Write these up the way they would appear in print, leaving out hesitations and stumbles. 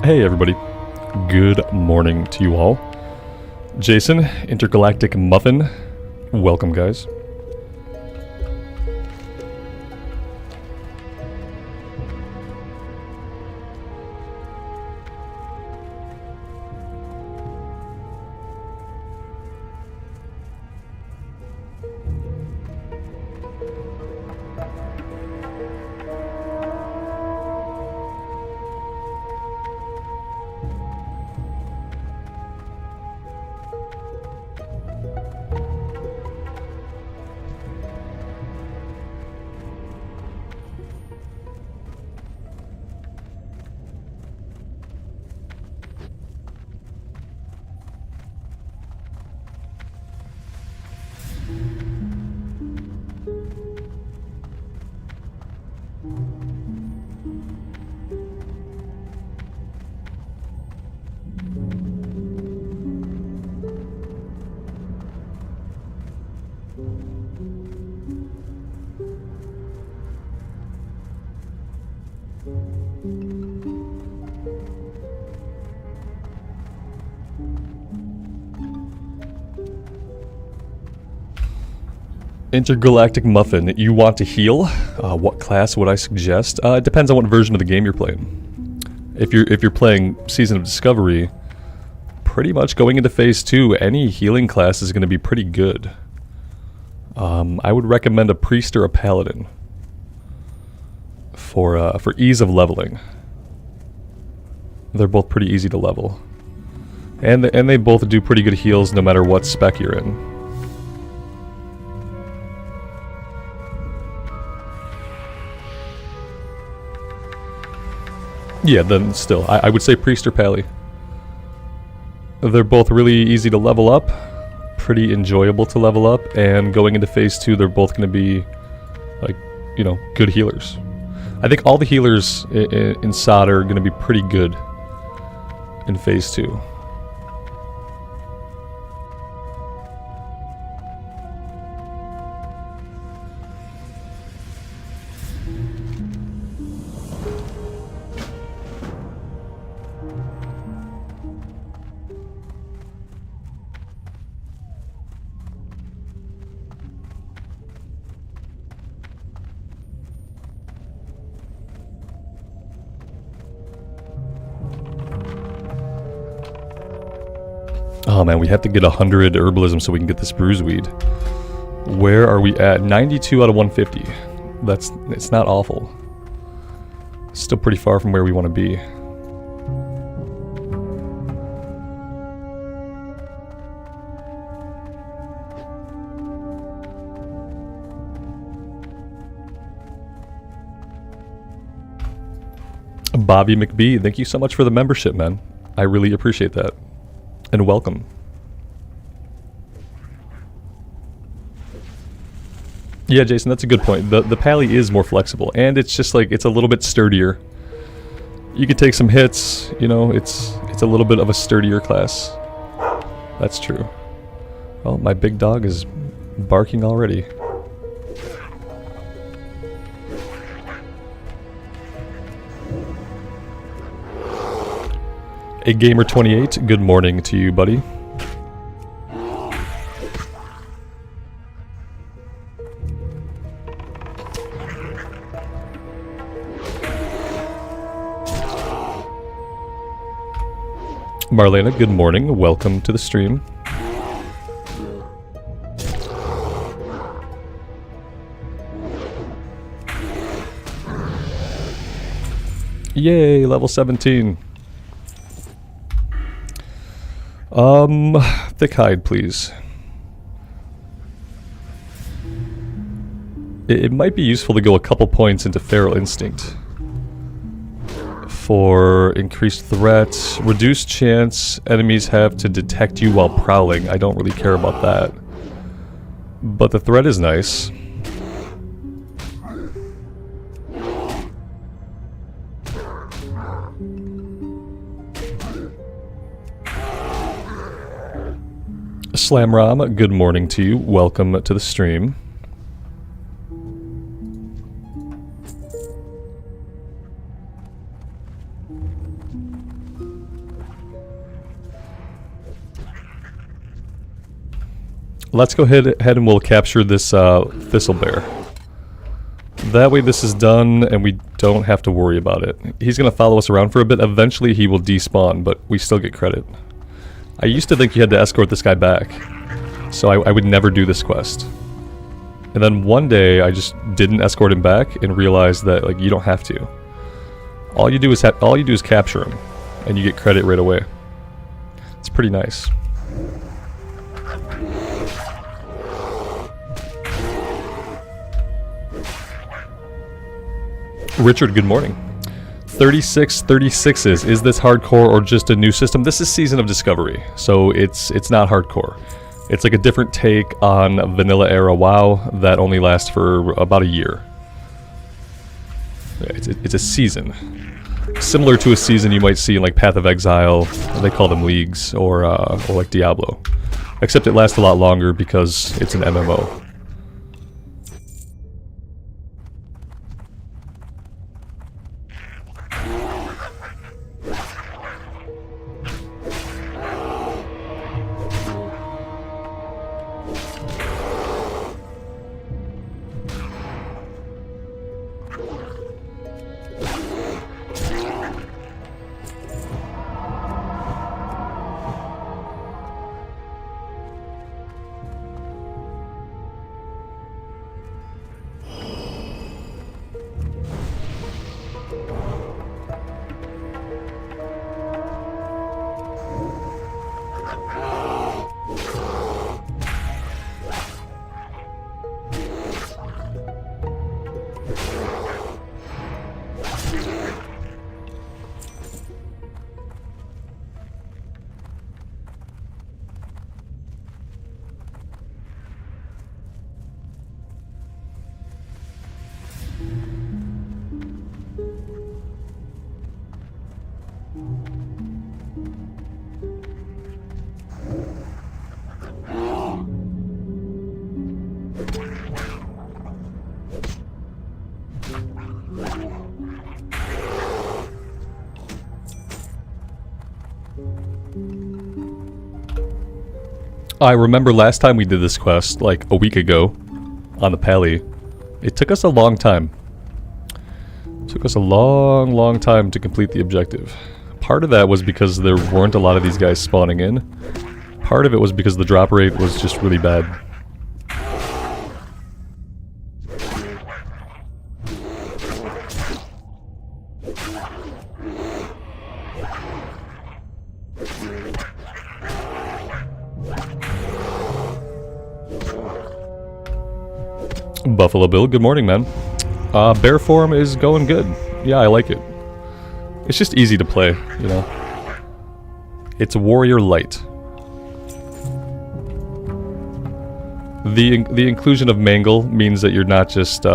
Hey everybody, good morning to you all. Jason, Intergalactic Muffin, welcome guys. Intergalactic Muffin, you want to heal? What class would I suggest? It depends on what version of the game you're playing. If you're playing Season of Discovery, pretty much going into Phase 2, any healing class is going to be pretty good. I would recommend a Priest or a Paladin for ease of leveling. They're both pretty easy to level. And they both do pretty good heals no matter what spec you're in. Yeah, then still, I would say Priest or Pally. They're both really easy to level up, pretty enjoyable to level up, and going into Phase 2, they're both going to be, like, you know, good healers. I think all the healers in SOD are going to be pretty good in Phase 2. Oh man, we have to get 100 Herbalism so we can get this bruiseweed. Where are we at? 92 out of 150. It's not awful. Still pretty far from where we want to be. Bobby McBee, thank you so much for the membership, man. I really appreciate that. And welcome. Yeah, Jason, that's a good point. The Pally is more flexible, and it's just like, it's a little bit sturdier. You can take some hits, you know, it's a little bit of a sturdier class. That's true. Well, my big dog is barking already. A Gamer 28, good morning to you, buddy. Marlena, good morning. Welcome to the stream. Yay, level 17. Thick hide, please. It might be useful to go a couple points into Feral Instinct. For increased threat, reduced chance enemies have to detect you while prowling. I don't really care about that. But the threat is nice. Slamram, good morning to you. Welcome to the stream. let's go ahead and we'll capture this thistle bear. That way this is done and we don't have to worry about it. He's going to follow us around for a bit. Eventually he will despawn, but we still get credit. I used to think you had to escort this guy back, so I would never do this quest. And then one day I just didn't escort him back and realized that like you don't have to. All you do is capture him, and you get credit right away. It's pretty nice. Richard, good morning. 3636s. Is this hardcore or just a new system? This is Season of Discovery, so it's not hardcore. It's like a different take on vanilla era WoW that only lasts for about a year. It's a season. Similar to a season you might see in like Path of Exile, they call them leagues, or like Diablo. Except it lasts a lot longer because it's an MMO. I remember last time we did this quest, like a week ago, on the Pally. It took us a long time. It took us a long time to complete the objective. Part of that was because there weren't a lot of these guys spawning in. Part of it was because the drop rate was just really bad. Buffalo Bill, good morning, man. Bear form is going good. Yeah, I like it. It's just easy to play, you know. It's warrior light. The inclusion of mangle means that you're not just you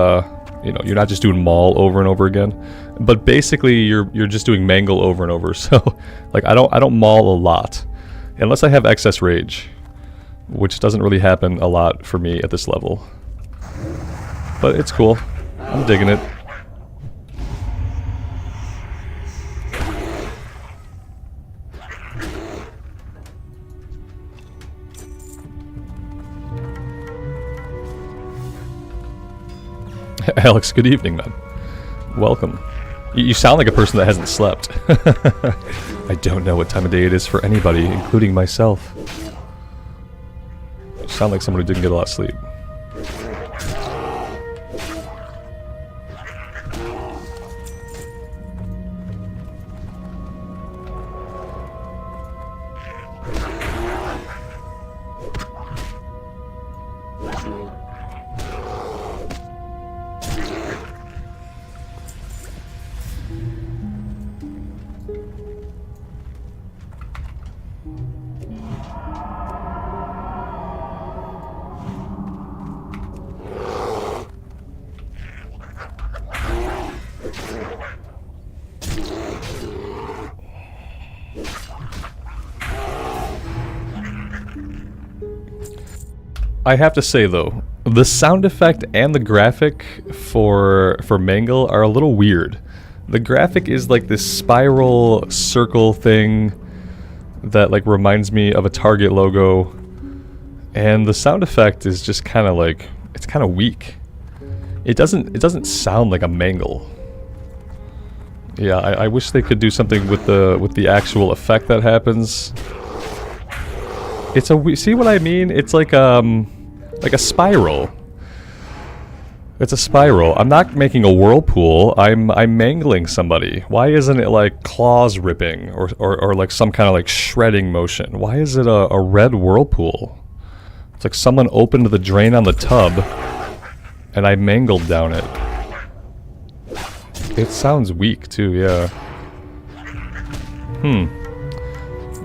know, you're not just doing maul over and over again, but basically you're just doing mangle over and over. So like I don't maul a lot unless I have excess rage, which doesn't really happen a lot for me at this level. But it's cool. I'm digging it. Alex, good evening, man. Welcome. You sound like a person that hasn't slept. I don't know what time of day it is for anybody, including myself. You sound like someone who didn't get a lot of sleep. I have to say though, the sound effect and the graphic for Mangle are a little weird. The graphic is like this spiral circle thing that like reminds me of a Target logo, And the sound effect is just kind of like, it's kind of weak. It doesn't sound like a mangle. Yeah, I wish they could do something with the actual effect that happens. It's a, see what I mean? It's like a spiral. It's a spiral. I'm not making a whirlpool. I'm mangling somebody. Why isn't it like claws ripping or like some kind of like shredding motion? Why is it a red whirlpool? It's like someone opened the drain on the tub and I mangled down it. It sounds weak too, yeah.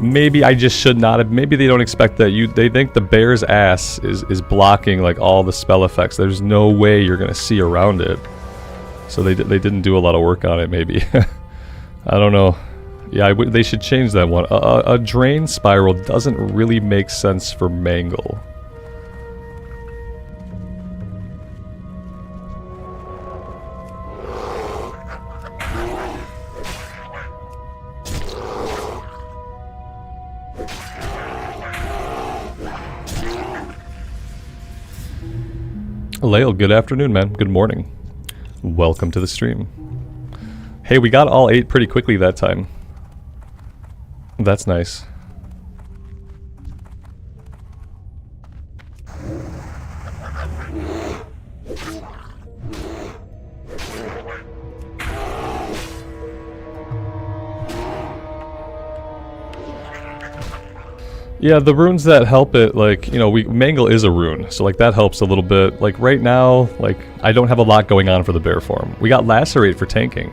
Maybe I just should not have. Maybe they don't expect that. They think the bear's ass is blocking like all the spell effects. There's no way you're gonna see around it. So they didn't do a lot of work on it. Maybe. I don't know. Yeah, they should change that one. A drain spiral doesn't really make sense for mangle. Lael, good afternoon, man. Good morning. Welcome to the stream. Hey, we got all 8 pretty quickly that time. That's nice. Yeah, the runes that help it, like, you know, Mangle is a rune, so like that helps a little bit. Like right now, like I don't have a lot going on for the bear form. We got Lacerate for tanking.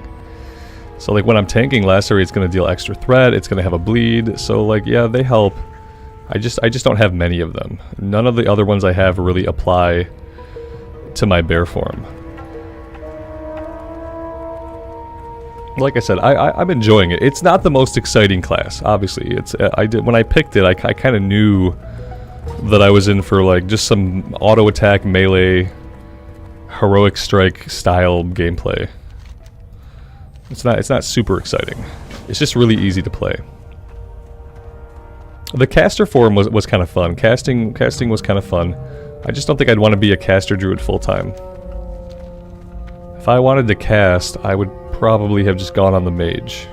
So like when I'm tanking, Lacerate's gonna deal extra threat, it's gonna have a bleed, so like yeah, they help. I just don't have many of them. None of the other ones I have really apply to my bear form. Like I said, I'm enjoying it. It's not the most exciting class, obviously. It's when I picked it, I kind of knew that I was in for like just some auto attack melee, heroic strike style gameplay. It's not super exciting. It's just really easy to play. The caster form was kind of fun. Casting was kind of fun. I just don't think I'd want to be a caster druid full time. If I wanted to cast, I would probably have just gone on the mage.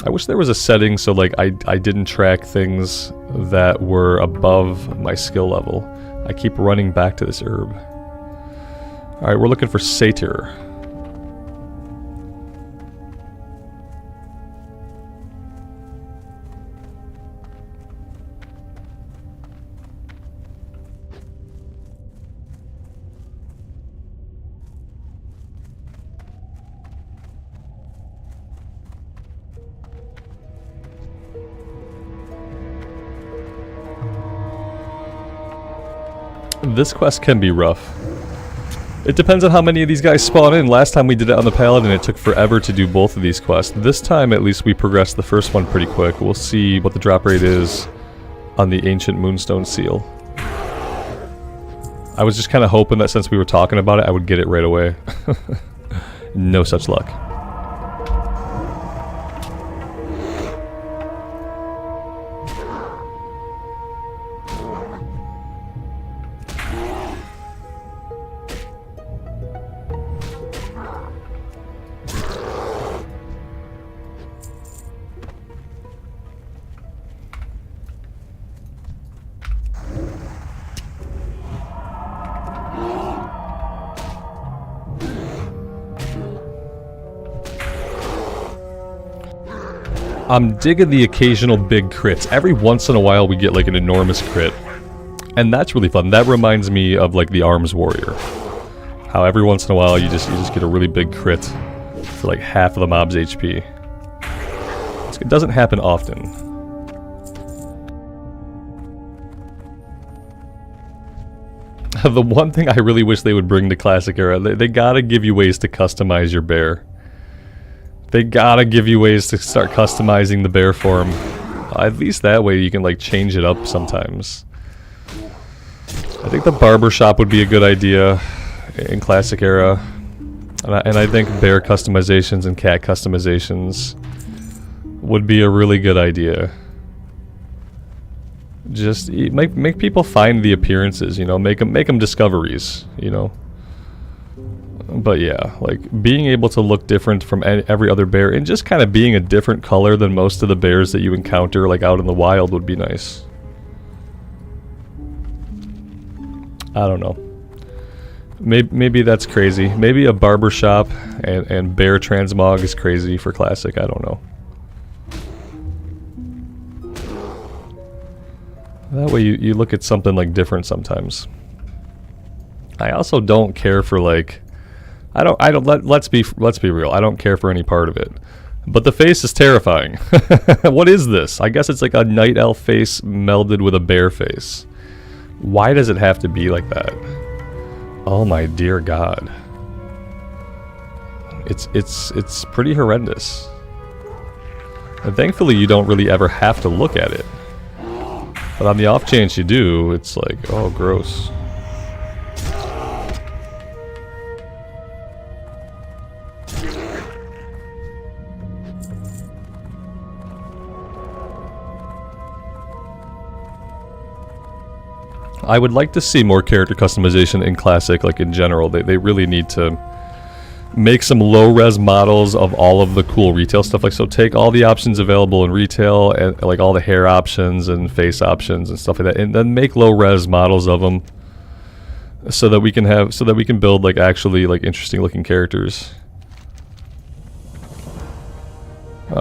I wish there was a setting so like I didn't track things that were above my skill level. I keep running back to this herb. Alright, we're looking for satyr. This quest can be rough. It depends on how many of these guys spawn in. Last time we did it on the Paladin, it took forever to do both of these quests. This time, at least, we progressed the first one pretty quick. We'll see what the drop rate is on the Ancient Moonstone Seal. I was just kind of hoping that since we were talking about it, I would get it right away. No such luck. I'm digging the occasional big crits. Every once in a while we get like an enormous crit. And that's really fun. That reminds me of like the Arms Warrior. How every once in a while you just get a really big crit for like half of the mob's HP. It doesn't happen often. The one thing I really wish they would bring to Classic Era, they gotta give you ways to customize your bear. They gotta give you ways to start customizing the bear form. At least that way you can like change it up sometimes. I think the barber shop would be a good idea in Classic Era. And I think bear customizations and cat customizations would be a really good idea. Just make people find the appearances, you know, make them discoveries, you know. But yeah, like being able to look different from every other bear and just kind of being a different color than most of the bears that you encounter like out in the wild would be nice. I don't know. Maybe that's crazy. Maybe a barbershop and bear transmog is crazy for classic. I don't know. That way you look at something like different sometimes. I also don't care for like let's be real. I don't care for any part of it. But the face is terrifying. What is this? I guess it's like a night elf face melded with a bear face. Why does it have to be like that? Oh my dear God. It's pretty horrendous. And thankfully you don't really ever have to look at it. But on the off chance you do, it's like, oh, gross. I would like to see more character customization in Classic, like in general. They really need to make some low-res models of all of the cool retail stuff. Like, so take all the options available in retail, and like all the hair options and face options and stuff like that, and then make low-res models of them, so that we can build like actually like interesting-looking characters.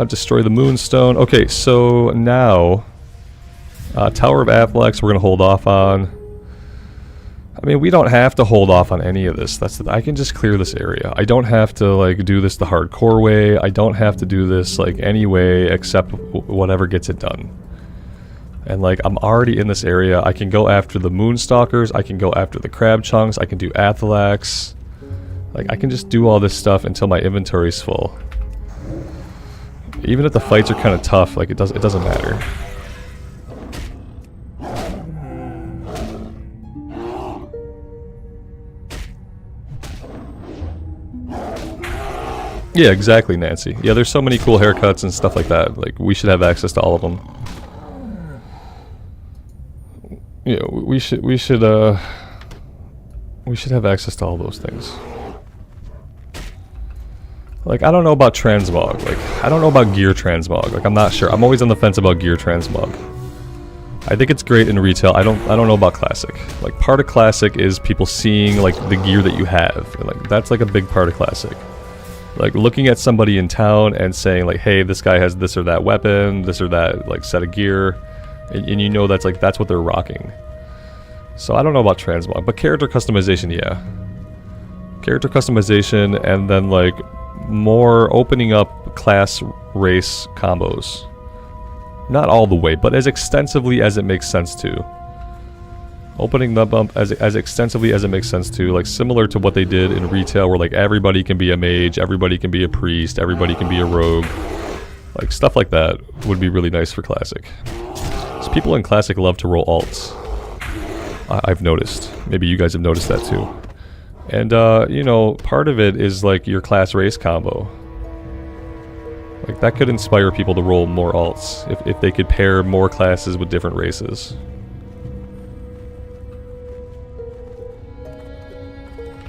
Destroy the Moonstone. Okay, so now Tower of Afflex we're gonna hold off on. I mean, we don't have to hold off on any of this. I can just clear this area. I don't have to like do this the hardcore way. I don't have to do this like any way except whatever gets it done. And like I'm already in this area. I can go after the Moonstalkers. I can go after the Crab Chunks. I can do Athalax. Like I can just do all this stuff until my inventory's full. Even if the fights are kind of tough, like it doesn't matter. Yeah, exactly, Nancy. Yeah, there's so many cool haircuts and stuff like that. Like, we should have access to all of them. Yeah, we should have access to all those things. Like, I don't know about transmog. Like, I don't know about gear transmog. Like, I'm not sure. I'm always on the fence about gear transmog. I think it's great in retail. I don't know about classic. Like, part of classic is people seeing like the gear that you have. And, like, that's like a big part of classic. Like looking at somebody in town and saying like, hey, this guy has this or that weapon, this or that like set of gear, and you know that's what they're rocking. So I don't know about transmog, but character customization, yeah. Character customization, and then like more opening up class race combos. Not all the way, but as extensively as it makes sense to. Opening them up as extensively as it makes sense to, like similar to what they did in retail, where like everybody can be a mage, everybody can be a priest, everybody can be a rogue. Like stuff like that would be really nice for classic. So people in classic love to roll alts. I've noticed. Maybe you guys have noticed that too. And you know, part of it is like your class race combo. Like that could inspire people to roll more alts if they could pair more classes with different races.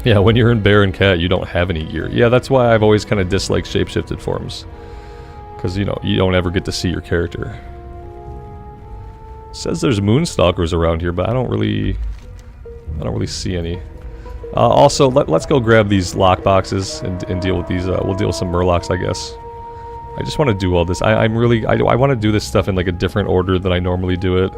Yeah, when you're in Bear and Cat, you don't have any gear. Yeah, that's why I've always kind of disliked shapeshifted forms. Because, you know, you don't ever get to see your character. It says there's Moonstalkers around here, but I don't really see any. Also, let's go grab these lockboxes and deal with these. We'll deal with some Murlocs, I guess. I just want to do all this. I want to do this stuff in like a different order than I normally do it.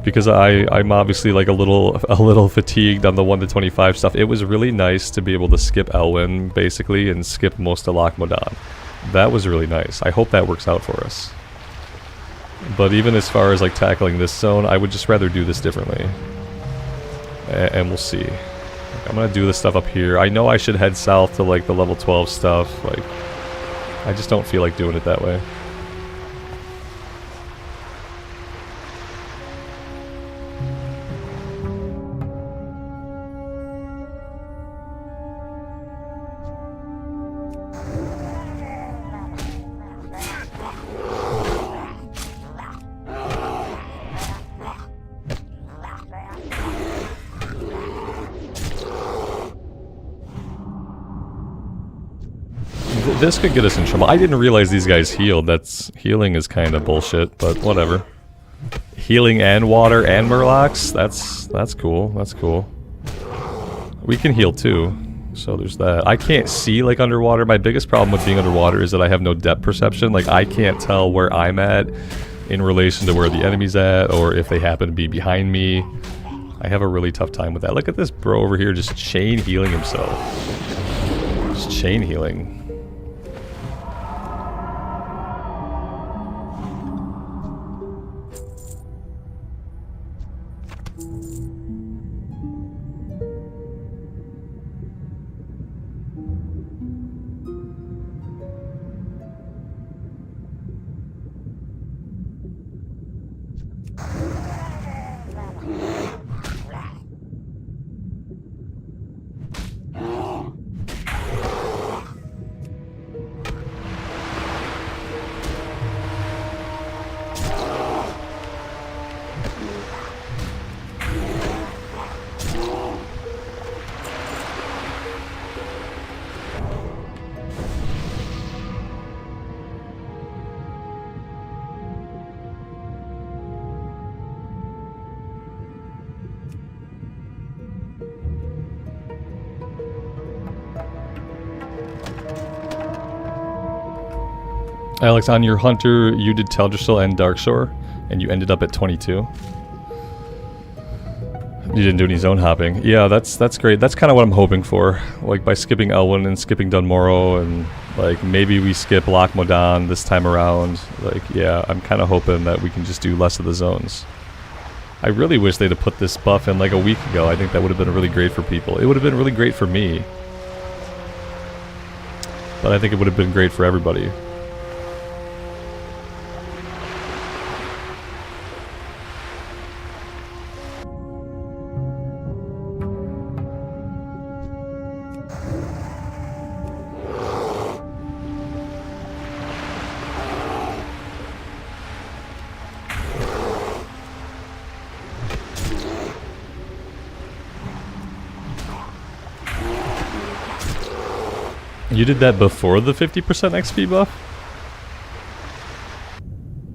Because I'm obviously like a little fatigued on the 1 to 25 stuff. It was really nice to be able to skip Elwyn, basically, and skip most of Loch Modan. That was really nice. I hope that works out for us. But even as far as like tackling this zone, I would just rather do this differently. And we'll see. I'm gonna do this stuff up here. I know I should head south to like the level 12 stuff. Like, I just don't feel like doing it that way. This could get us in trouble. I didn't realize these guys healed. Healing is kind of bullshit, but whatever. Healing and water and Murlocs? That's cool. That's cool. We can heal too. So there's that. I can't see like underwater. My biggest problem with being underwater is that I have no depth perception. Like I can't tell where I'm at in relation to where the enemy's at, or if they happen to be behind me. I have a really tough time with that. Look at this bro over here just chain healing himself. Just chain healing. Alex, on your Hunter, you did Teldrassil and Darkshore, and you ended up at 22. You didn't do any zone hopping. Yeah, that's great. That's kind of what I'm hoping for. Like, by skipping Elwyn and skipping Dunmorrow, and, like, maybe we skip Loch Modan this time around. Like, yeah, I'm kind of hoping that we can just do less of the zones. I really wish they'd have put this buff in, like, a week ago. I think that would have been really great for people. It would have been really great for me. But I think it would have been great for everybody. You did that before the 50% XP buff?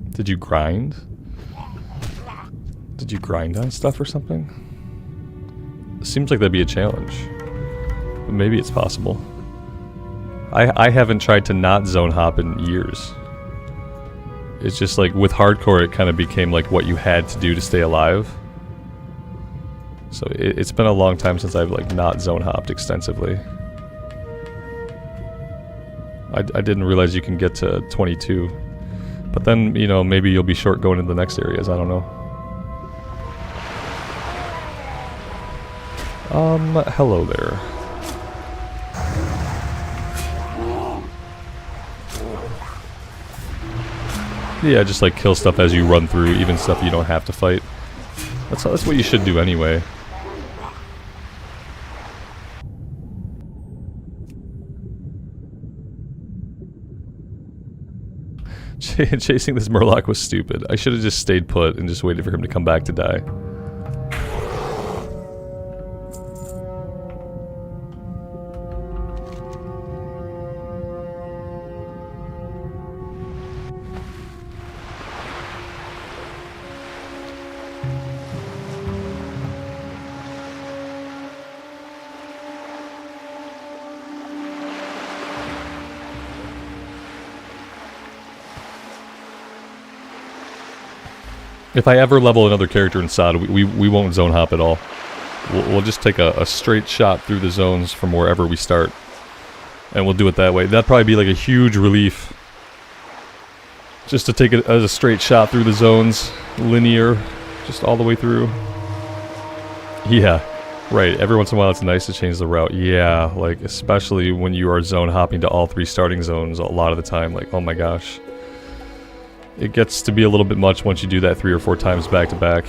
Did you grind? Did you grind on stuff or something? It seems like that'd be a challenge. But maybe it's possible. I haven't tried to not zone hop in years. It's just like with hardcore it kind of became like what you had to do to stay alive. So it's been a long time since I've like not zone hopped extensively. I didn't realize you can get to 22. But then, you know, maybe you'll be short going into the next areas, I don't know. Hello there. Yeah, just like kill stuff as you run through, even stuff you don't have to fight. That's what you should do anyway. Chasing this Murloc was stupid. I should have just stayed put and just waited for him to come back to die. If I ever level another character in SOD, we won't zone hop at all. We'll just take a straight shot through the zones from wherever we start. And we'll do it that way. That'd probably be like a huge relief. Just to take it as a straight shot through the zones. Linear. Just all the way through. Yeah. Right. Every once in a while it's nice to change the route. Yeah. Like, especially when you are zone hopping to all three starting zones a lot of the time. Like, oh my gosh. It gets to be a little bit much once you do that 3 or 4 times back to back.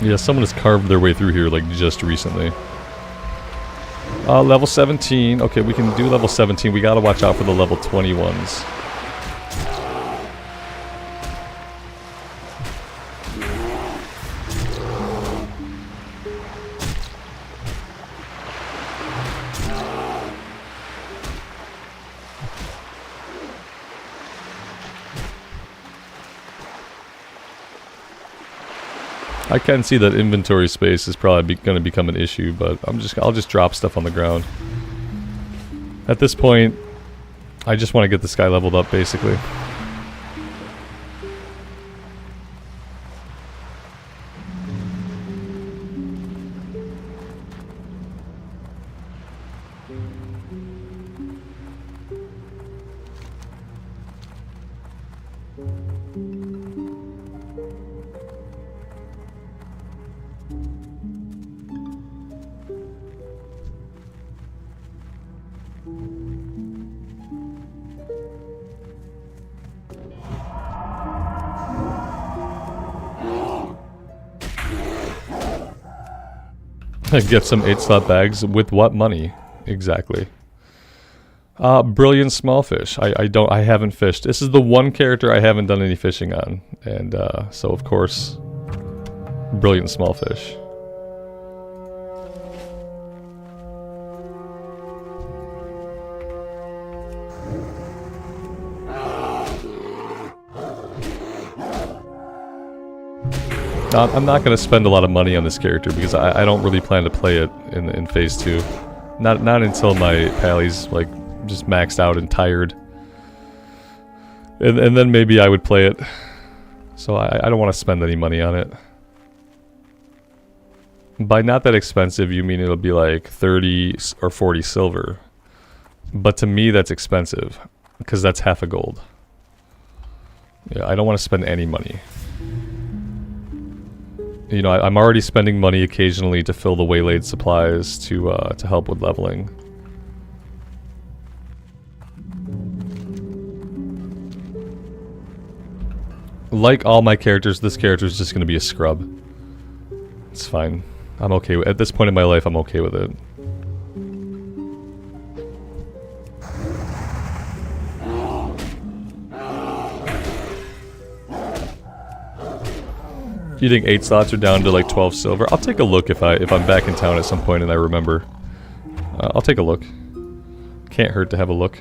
Yeah, someone has carved their way through here like just recently. Level 17. Okay, we can do level 17. We gotta watch out for the level 20 ones. I can see that inventory space is probably going to become an issue, but I'll just drop stuff on the ground. At this point, I just want to get this guy leveled up, basically. Get some 8-slot bags with what money? Exactly. Brilliant small fish. I haven't fished. This is the one character I haven't done any fishing on. And so of course, brilliant small fish. I'm not going to spend a lot of money on this character because I don't really plan to play it in phase 2. Not until my pally's like just maxed out and tired. And then maybe I would play it. So I don't want to spend any money on it. By not that expensive, you mean it'll be like 30 or 40 silver. But to me, that's expensive because that's half a gold. Yeah, I don't want to spend any money. You know, I'm already spending money occasionally to fill the waylaid supplies to help with leveling. Like all my characters, this character is just going to be a scrub. It's fine. I'm okay with, at this point in my life, I'm okay with it. You think 8 slots are down to like 12 silver? I'll take a look if I'm back in town at some point and I remember. I'll take a look. Can't hurt to have a look.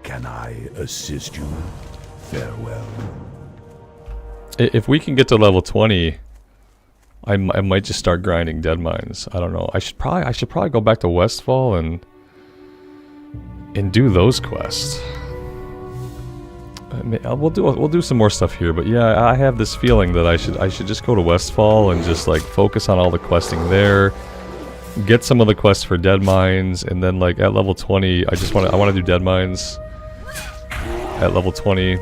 Can I assist you? Farewell. If we can get to level 20, I might just start grinding dead mines. I don't know. I should probably go back to Westfall and do those quests. We'll do some more stuff here, but yeah, I have this feeling that I should just go to Westfall and just like focus on all the questing there. Get some of the quests for dead mines, and then like at level 20, I want to do dead mines at level 20,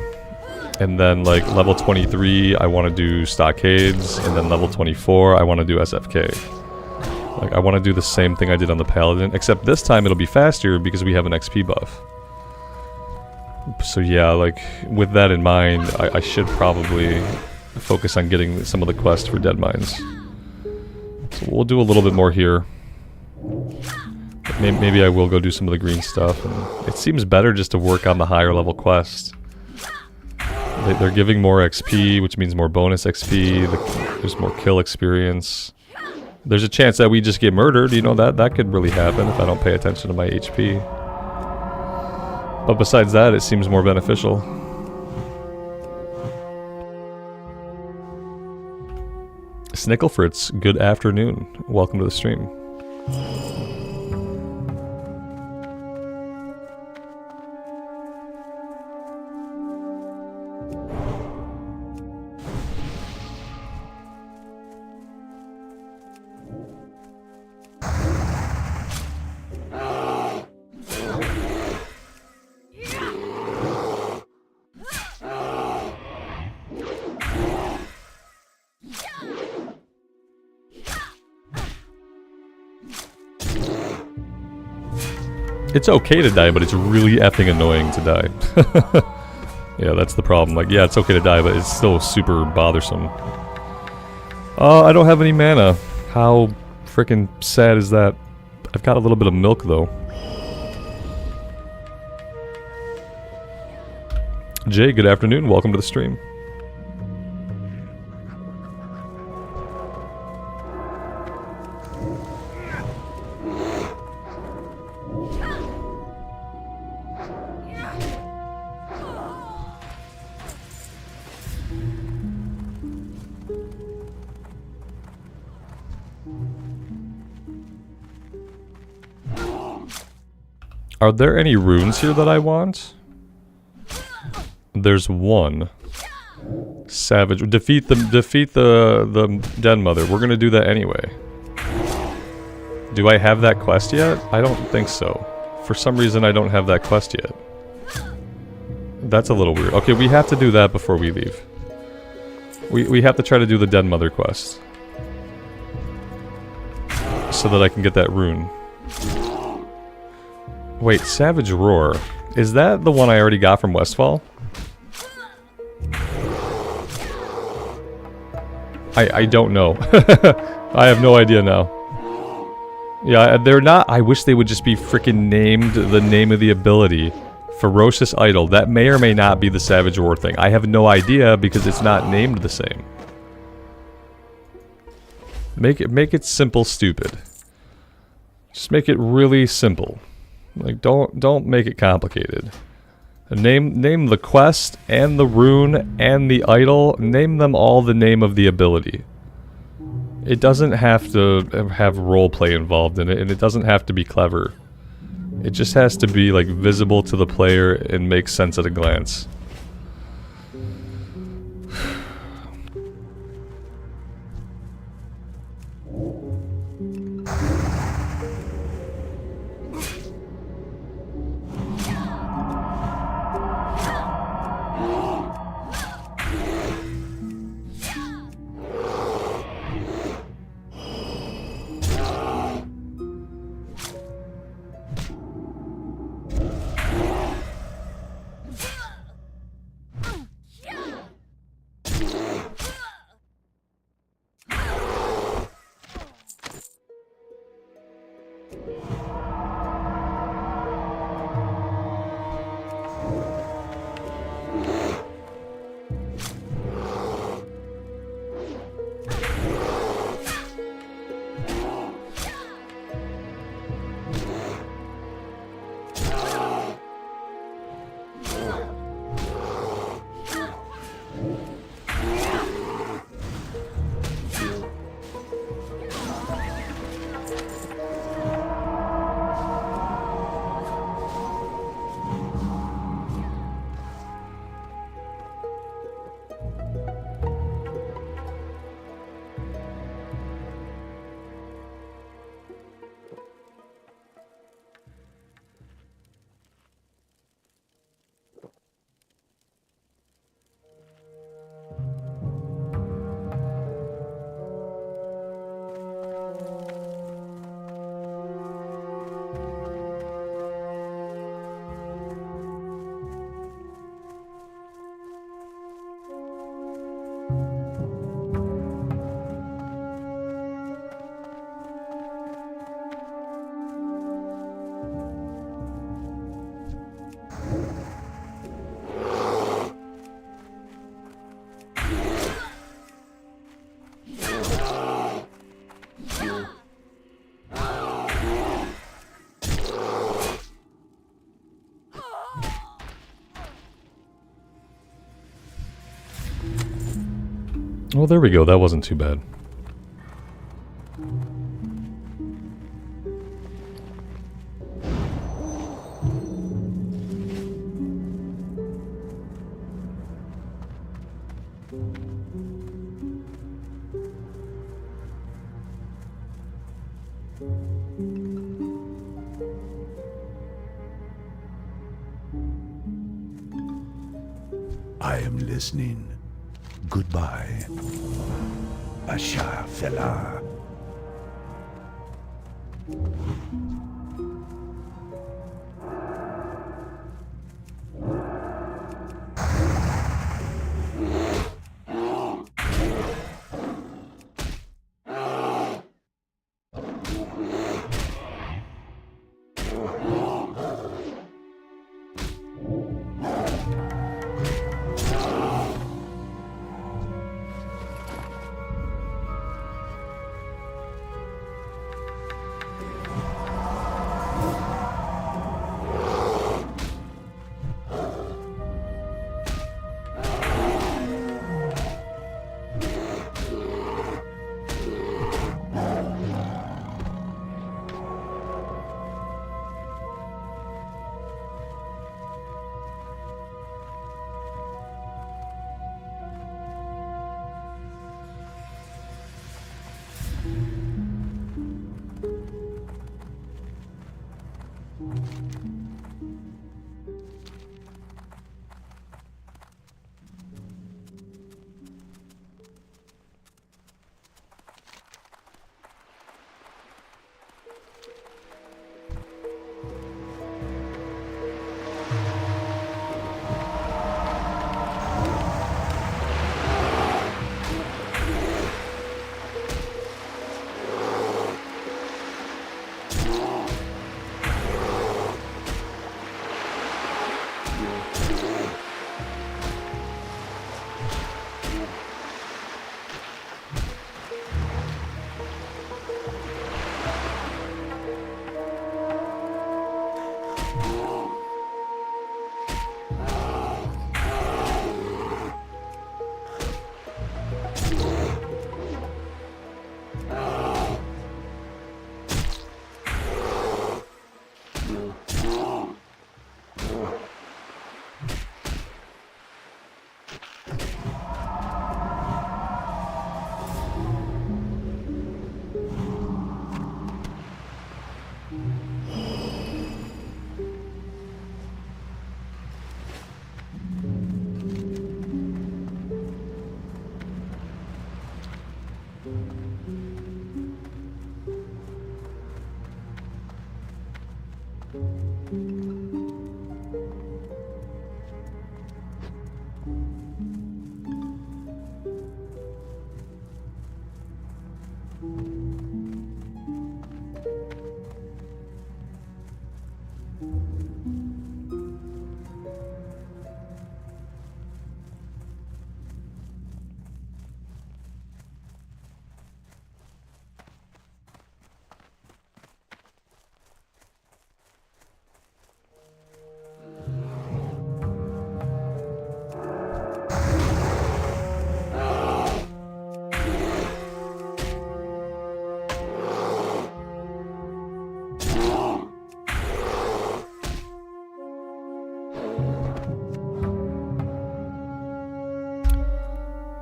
and then like level 23, I want to do stockades, and then level 24, I want to do SFK. Like I want to do the same thing I did on the Paladin, except this time it'll be faster because we have an XP buff. So yeah, like with that in mind, I should probably focus on getting some of the quests for dead mines. So we'll do a little bit more here. Maybe I will go do some of the green stuff. And it seems better just to work on the higher level quests. They're giving more XP, which means more bonus XP. There's more kill experience. There's a chance that we just get murdered, you know, that could really happen if I don't pay attention to my HP. But besides that, it seems more beneficial. Snicklefritz, good afternoon. Welcome to the stream. It's okay to die, but it's really effing annoying to die. Yeah, that's the problem. Like, yeah, it's okay to die, but it's still super bothersome. I don't have any mana. How freaking sad is that? I've got a little bit of milk, though. Jay, good afternoon. Welcome to the stream. Are there any runes here that I want? There's one. Savage. Defeat the Den Mother. We're gonna do that anyway. Do I have that quest yet? I don't think so. For some reason I don't have that quest yet. That's a little weird. Okay, we have to do that before we leave. We have to try to do the Den Mother quest. So that I can get that rune. Wait, Savage Roar. Is that the one I already got from Westfall? I don't know. I have no idea now. Yeah, they're not... I wish they would just be freaking named the name of the ability. Ferocious Idol. That may or may not be the Savage Roar thing. I have no idea because it's not named the same. Make it simple, stupid. Just make it really simple. Like, don't make it complicated. Name the quest, and the rune, and the idol. Name them all the name of the ability. It doesn't have to have roleplay involved in it, and it doesn't have to be clever. It just has to be, like, visible to the player and make sense at a glance. Oh, there we go. That wasn't too bad. I am listening. Goodbye, Asha fella.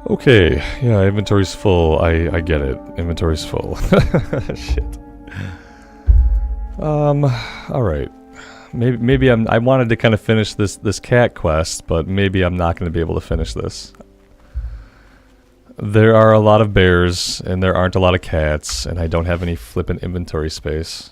Okay, yeah, inventory's full. I get it. Inventory's full. Shit. Alright. Maybe I wanted to kind of finish this cat quest, but maybe I'm not going to be able to finish this. There are a lot of bears, and there aren't a lot of cats, and I don't have any flippin' inventory space.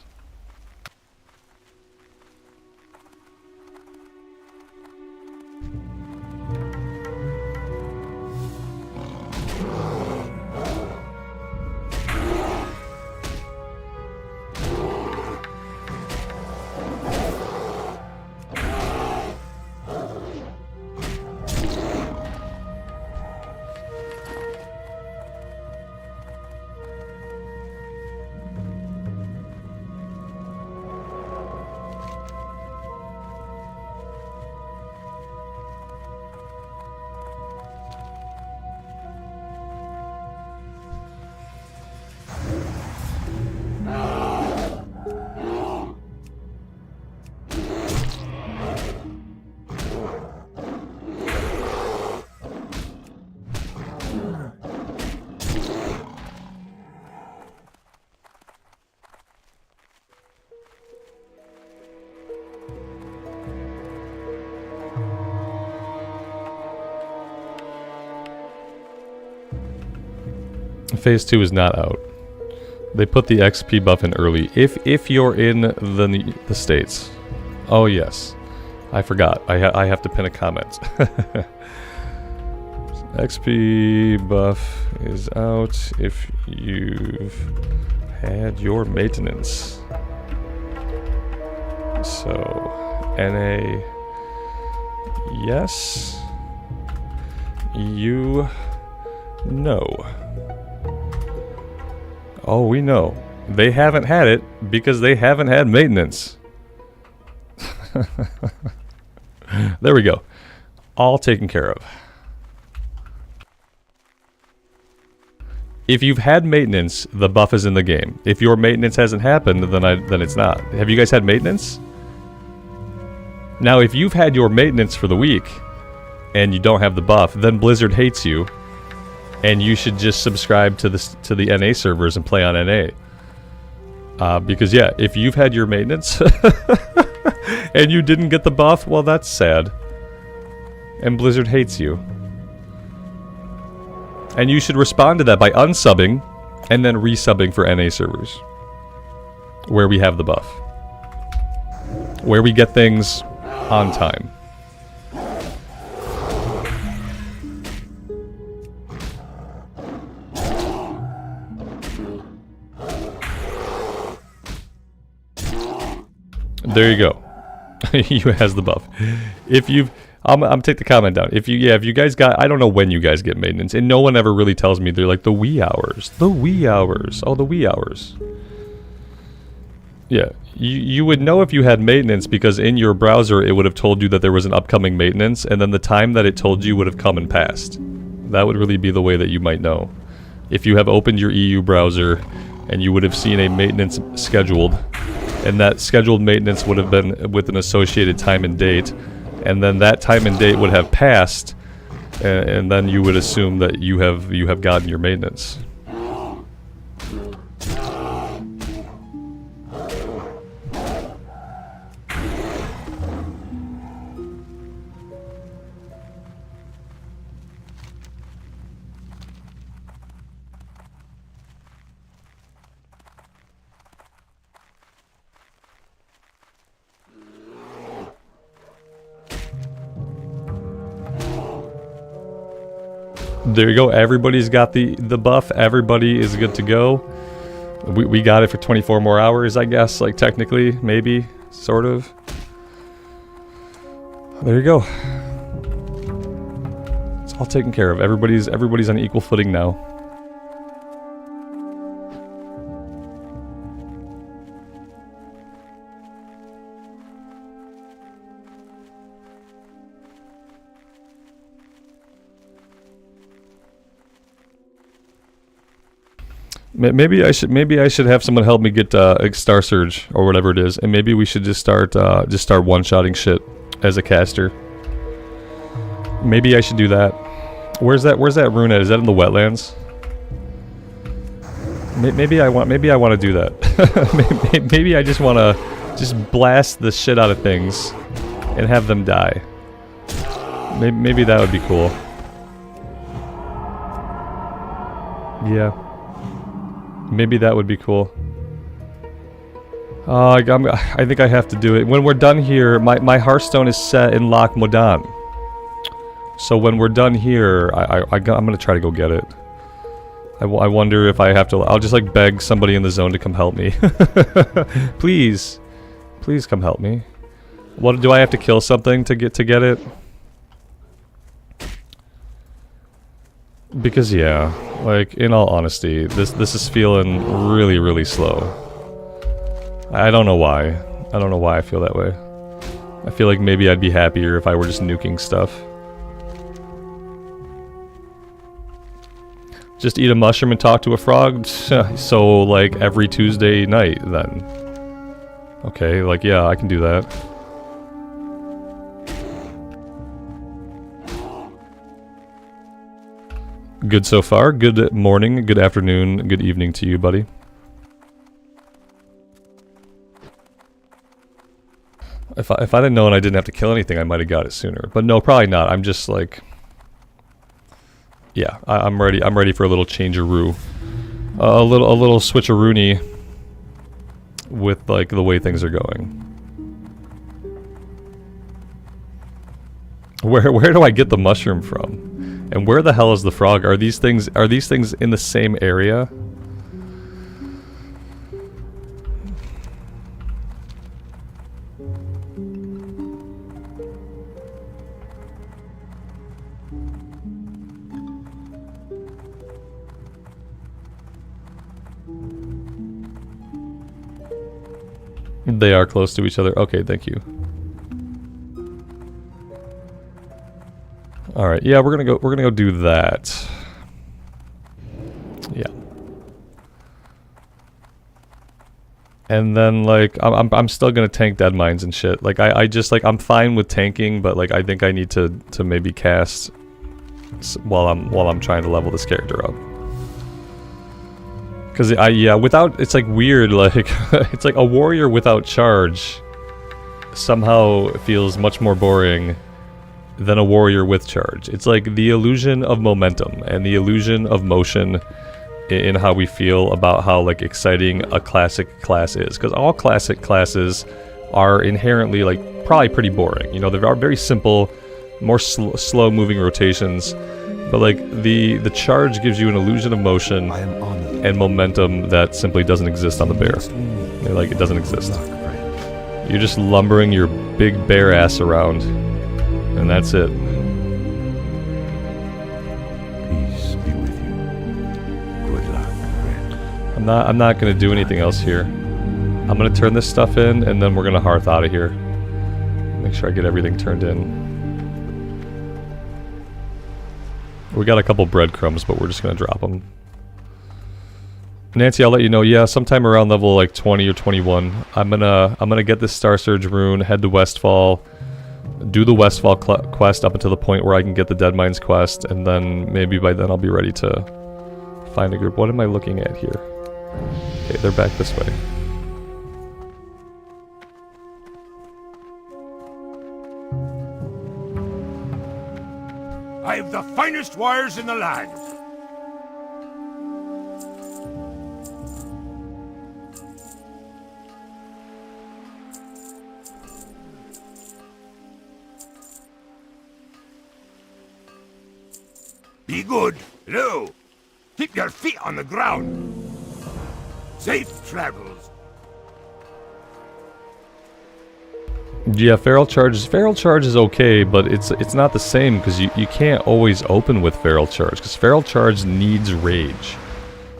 Phase 2 is not out. They put the XP buff in early. If you're in the States. Oh, yes. I forgot. I have to pin a comment. XP buff is out if you've had your maintenance. So, NA, yes, you know. Oh, we know. They haven't had it because they haven't had maintenance. There we go. All taken care of. If you've had maintenance, the buff is in the game. If your maintenance hasn't happened, then it's not. Have you guys had maintenance? Now, if you've had your maintenance for the week and you don't have the buff, then Blizzard hates you, and you should just subscribe to the NA servers and play on NA. Because yeah, if you've had your maintenance and you didn't get the buff, well, that's sad. And Blizzard hates you. And you should respond to that by unsubbing and then resubbing for NA servers, where we have the buff, where we get things on time. There you go. You has the buff. If you've I'm take the comment down. If you guys got, I don't know when you guys get maintenance, and no one ever really tells me. They're like the wee hours. The wee hours. Oh, the wee hours. Yeah, you would know if you had maintenance because in your browser it would have told you that there was an upcoming maintenance, and then the time that it told you would have come and passed. That would really be the way that you might know. If you have opened your EU browser and you would have seen a maintenance scheduled, and that scheduled maintenance would have been with an associated time and date, and then that time and date would have passed, and then you would assume that you have gotten your maintenance. There you go. Everybody's got the buff. Everybody is good to go. We got it for 24 more hours, I guess. Like technically, maybe, sort of. There you go. It's all taken care of. Everybody's on equal footing now. Maybe I should have someone help me get Star Surge or whatever it is, and maybe we should just start one-shotting shit as a caster. Maybe I should do that. Where's that rune at? Is that in the wetlands? Maybe I want to do that. Maybe I just want to blast the shit out of things and have them die. Maybe that would be cool. Yeah. Maybe that would be cool. I think I have to do it. When we're done here, my Hearthstone is set in Loch Modan. So when we're done here, I'm gonna try to go get it. I wonder if I have to. I'll just like beg somebody in the zone to come help me. Please, please come help me. What do I have to kill something to get it? Because yeah, like in all honesty, this is feeling really, really slow. I don't know why. I don't know why I feel that way. I feel like maybe I'd be happier if I were just nuking stuff. Just eat a mushroom and talk to a frog? So like every Tuesday night then. Okay, like yeah, I can do that. Good so far. Good morning, good afternoon, good evening to you, buddy. If I'd have known I didn't have to kill anything, I might have got it sooner. But no, probably not. I'm just like, yeah, I'm ready. I'm ready for a little change-a-roo. a little switcheroony with like the way things are going. Where do I get the mushroom from? And where the hell is the frog? Are these things in the same area? They are close to each other. Okay, thank you. All right, yeah, we're gonna go do that. Yeah. And then like I'm still gonna tank dead mines and shit. Like I just like I'm fine with tanking, but like I think I need to maybe cast while I'm trying to level this character up. Cause yeah, without, it's like weird, like it's like a warrior without charge somehow feels much more boring than a warrior with charge. It's like the illusion of momentum and the illusion of motion in how we feel about how like exciting a classic class is. Because all classic classes are inherently like probably pretty boring. You know, they are very simple, more slow moving rotations. But like the charge gives you an illusion of motion and momentum that simply doesn't exist on the bear. Like it doesn't exist. You're just lumbering your big bear ass around, and that's it. Peace be with you. Good luck, friend. I'm not gonna do anything else here. I'm gonna turn this stuff in, and then we're gonna hearth out of here. Make sure I get everything turned in. We got a couple breadcrumbs, but we're just gonna drop them. Nancy, I'll let you know. Yeah, sometime around level like 20 or 21, I'm gonna get this Star Surge rune, head to Westfall, do the Westfall quest up until the point where I can get the Dead Mines quest, and then maybe by then I'll be ready to find a group. What am I looking at here? Okay, they're back this way. I have the finest wires in the land. Be good. Hello. Keep your feet on the ground. Safe travels. Yeah, feral charge is okay, but it's not the same because you can't always open with feral charge because feral charge needs rage.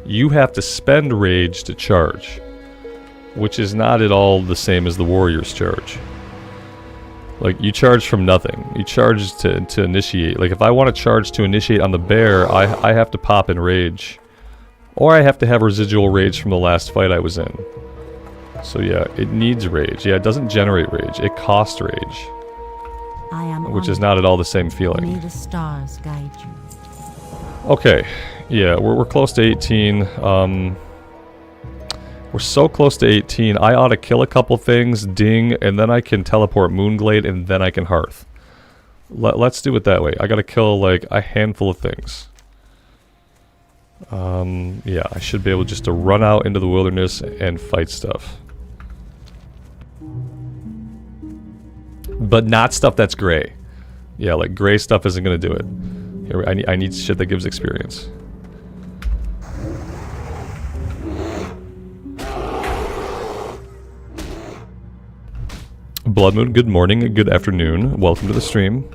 You have to spend rage to charge, which is not at all the same as the warrior's charge. Like you charge from nothing. You charge to initiate. Like if I want to charge to initiate on the bear, I have to pop in rage, or I have to have residual rage from the last fight I was in. So yeah, it needs rage. Yeah, it doesn't generate rage. It costs rage. Which is not at all the same feeling. May the stars guide you. Okay. Yeah, we're close to 18. We're so close to 18. I ought to kill a couple things, ding, and then I can teleport Moonglade, and then I can hearth. Let's do it that way. I gotta kill like a handful of things. Yeah, I should be able just to run out into the wilderness and fight stuff. But not stuff that's gray. Yeah, like gray stuff isn't gonna do it. Here, I need shit that gives experience. Blood Moon, good morning, good afternoon. Welcome to the stream.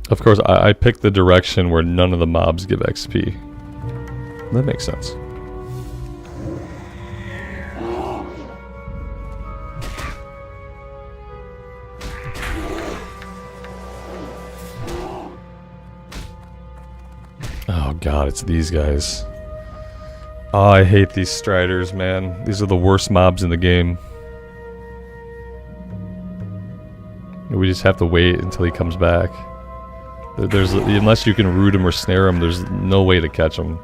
Of course, I picked the direction where none of the mobs give XP. That makes sense. Oh god, it's these guys. Oh, I hate these Striders, man. These are the worst mobs in the game. We just have to wait until he comes back. Unless you can root him or snare him, there's no way to catch him.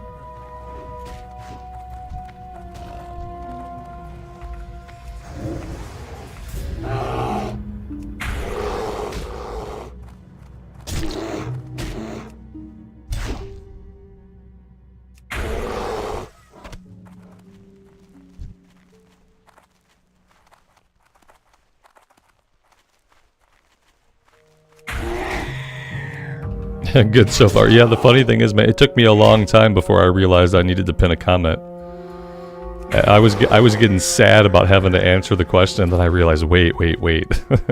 Good so far. Yeah, the funny thing is, man, it took me a long time before I realized I needed to pin a comment. I was getting sad about having to answer the question, and then I realized, wait.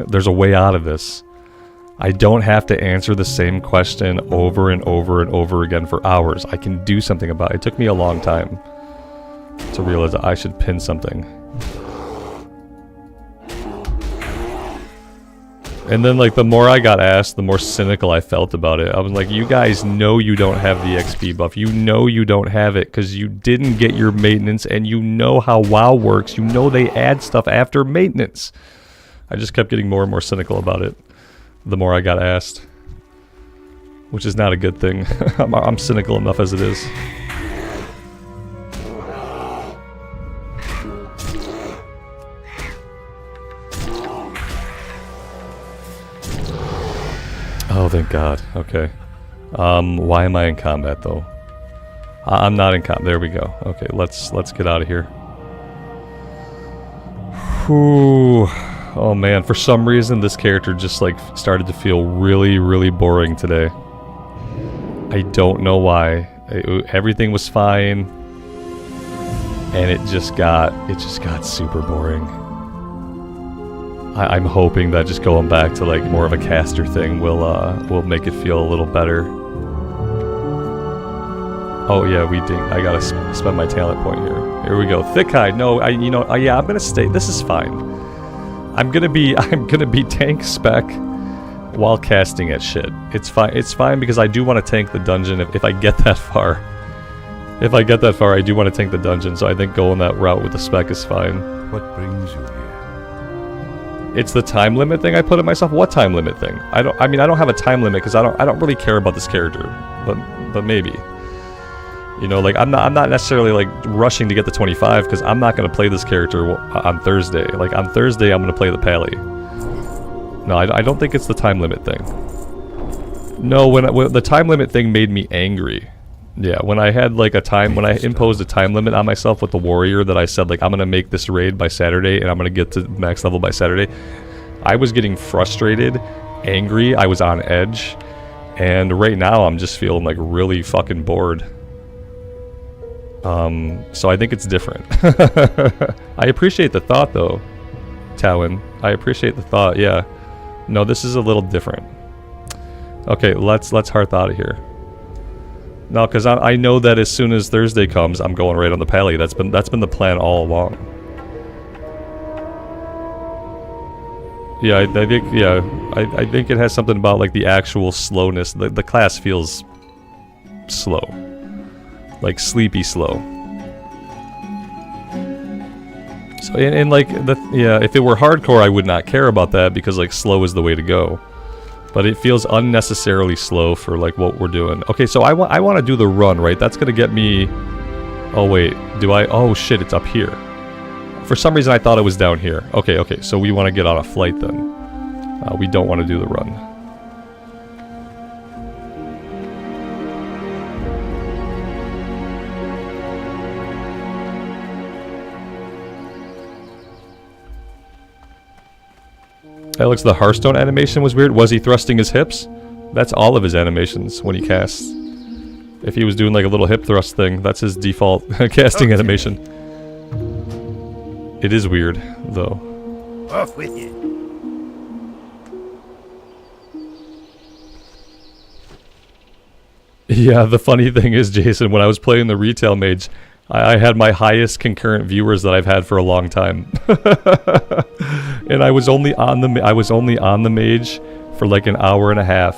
There's a way out of this. I don't have to answer the same question over and over and over again for hours. I can do something about it. It took me a long time to realize that I should pin something. And then, like, the more I got asked, the more cynical I felt about it. I was like, you guys know you don't have the XP buff. You know you don't have it because you didn't get your maintenance, and you know how WoW works. You know they add stuff after maintenance. I just kept getting more and more cynical about it the more I got asked. Which is not a good thing. I'm cynical enough as it is. Oh, thank God. Okay. Why am I in combat, though? I'm not in combat. There we go. Okay, let's get out of here. Whew. Oh, man. For some reason, this character just, like, started to feel really, really boring today. I don't know why. Everything was fine. And it just got super boring. I'm hoping that just going back to like more of a caster thing will make it feel a little better. Oh yeah, I gotta spend my talent point here. Here we go. Thick hide. No, yeah, I'm gonna stay. This is fine. I'm gonna be tank spec while casting at shit. It's fine. It's fine because I do want to tank the dungeon if I get that far. If I get that far, I do want to tank the dungeon. So I think going that route with the spec is fine. What brings you here? It's the time limit thing I put on myself. What time limit thing? I don't have a time limit because I don't really care about this character, but maybe. You know, like I'm not necessarily like rushing to get to 25 because I'm not gonna play this character on Thursday. Like on Thursday I'm gonna play the Pally. No, I don't think it's the time limit thing. No, when the time limit thing made me angry. Yeah, when I had like when I imposed a time limit on myself with the warrior that I said like I'm gonna make this raid by Saturday and I'm gonna get to max level by Saturday, I was getting frustrated, angry, I was on edge, and right now I'm just feeling like really fucking bored. So I think it's different. I appreciate the thought though, Talon. I appreciate the thought, yeah. No, this is a little different. Okay, let's hearth out of here. No, because I know that as soon as Thursday comes, I'm going right on the Pally. That's been the plan all along. Yeah, I think it has something about like the actual slowness. The class feels slow, like sleepy slow. So and like if it were hardcore, I would not care about that because like slow is the way to go. But it feels unnecessarily slow for like what we're doing. Okay, so I want to do the run, right? That's gonna get me. Oh wait, do I? Oh shit, it's up here. For some reason I thought it was down here. Okay, so we want to get on a flight then. We don't want to do the run. Alex, the Hearthstone animation was weird. Was he thrusting his hips? That's all of his animations when he casts. If he was doing like a little hip thrust thing, that's his default casting animation. It is weird, though. Off with you. Yeah, the funny thing is, Jason, when I was playing the retail mage, I had my highest concurrent viewers that I've had for a long time. And I was only on the mage for like an hour and a half.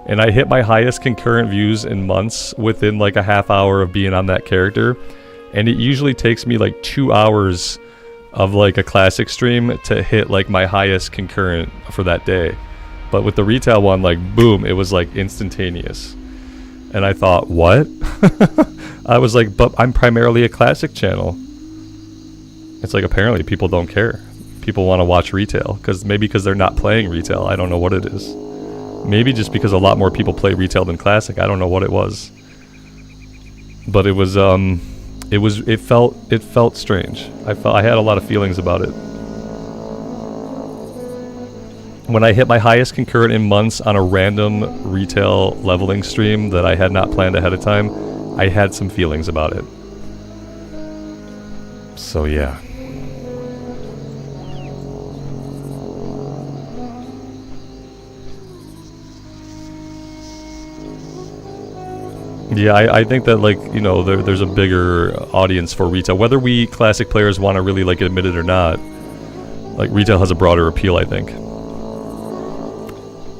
And I hit my highest concurrent views in months within like a half hour of being on that character. And it usually takes me like 2 hours of like a classic stream to hit like my highest concurrent for that day. But with the retail one, like boom, it was like instantaneous. And I thought, what? I was like, but I'm primarily a classic channel. It's like apparently people don't care. People want to watch retail maybe because they're not playing retail. I don't know what it is. Maybe just because a lot more people play retail than classic. I don't know what it was. But it felt strange. I had a lot of feelings about it. When I hit my highest concurrent in months on a random retail leveling stream that I had not planned ahead of time, I had some feelings about it. So yeah. Yeah, I think that, like, you know, there's a bigger audience for retail. Whether we classic players want to really, like, admit it or not, like, retail has a broader appeal, I think.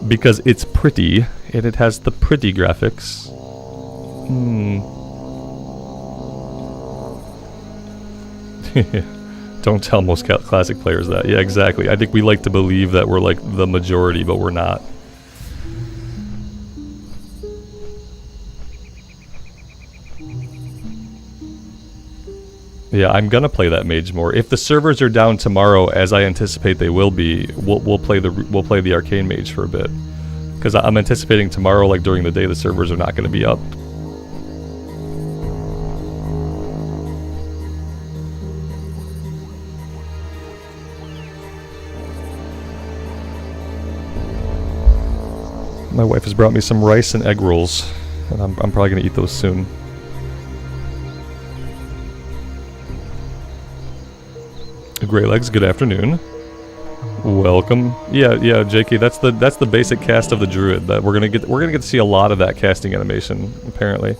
Because it's pretty, and it has the pretty graphics. Don't tell most classic players that. Yeah, exactly. I think we like to believe that we're, like, the majority, but we're not. Yeah, I'm gonna play that mage more. If the servers are down tomorrow, as I anticipate they will be, we'll play the arcane mage for a bit, because I'm anticipating tomorrow, like during the day, the servers are not gonna be up. My wife has brought me some rice and egg rolls, and I'm probably gonna eat those soon. Grey Legs, good afternoon. Welcome. Yeah, JK, that's the basic cast of the Druid. That we're gonna get to see a lot of that casting animation, apparently.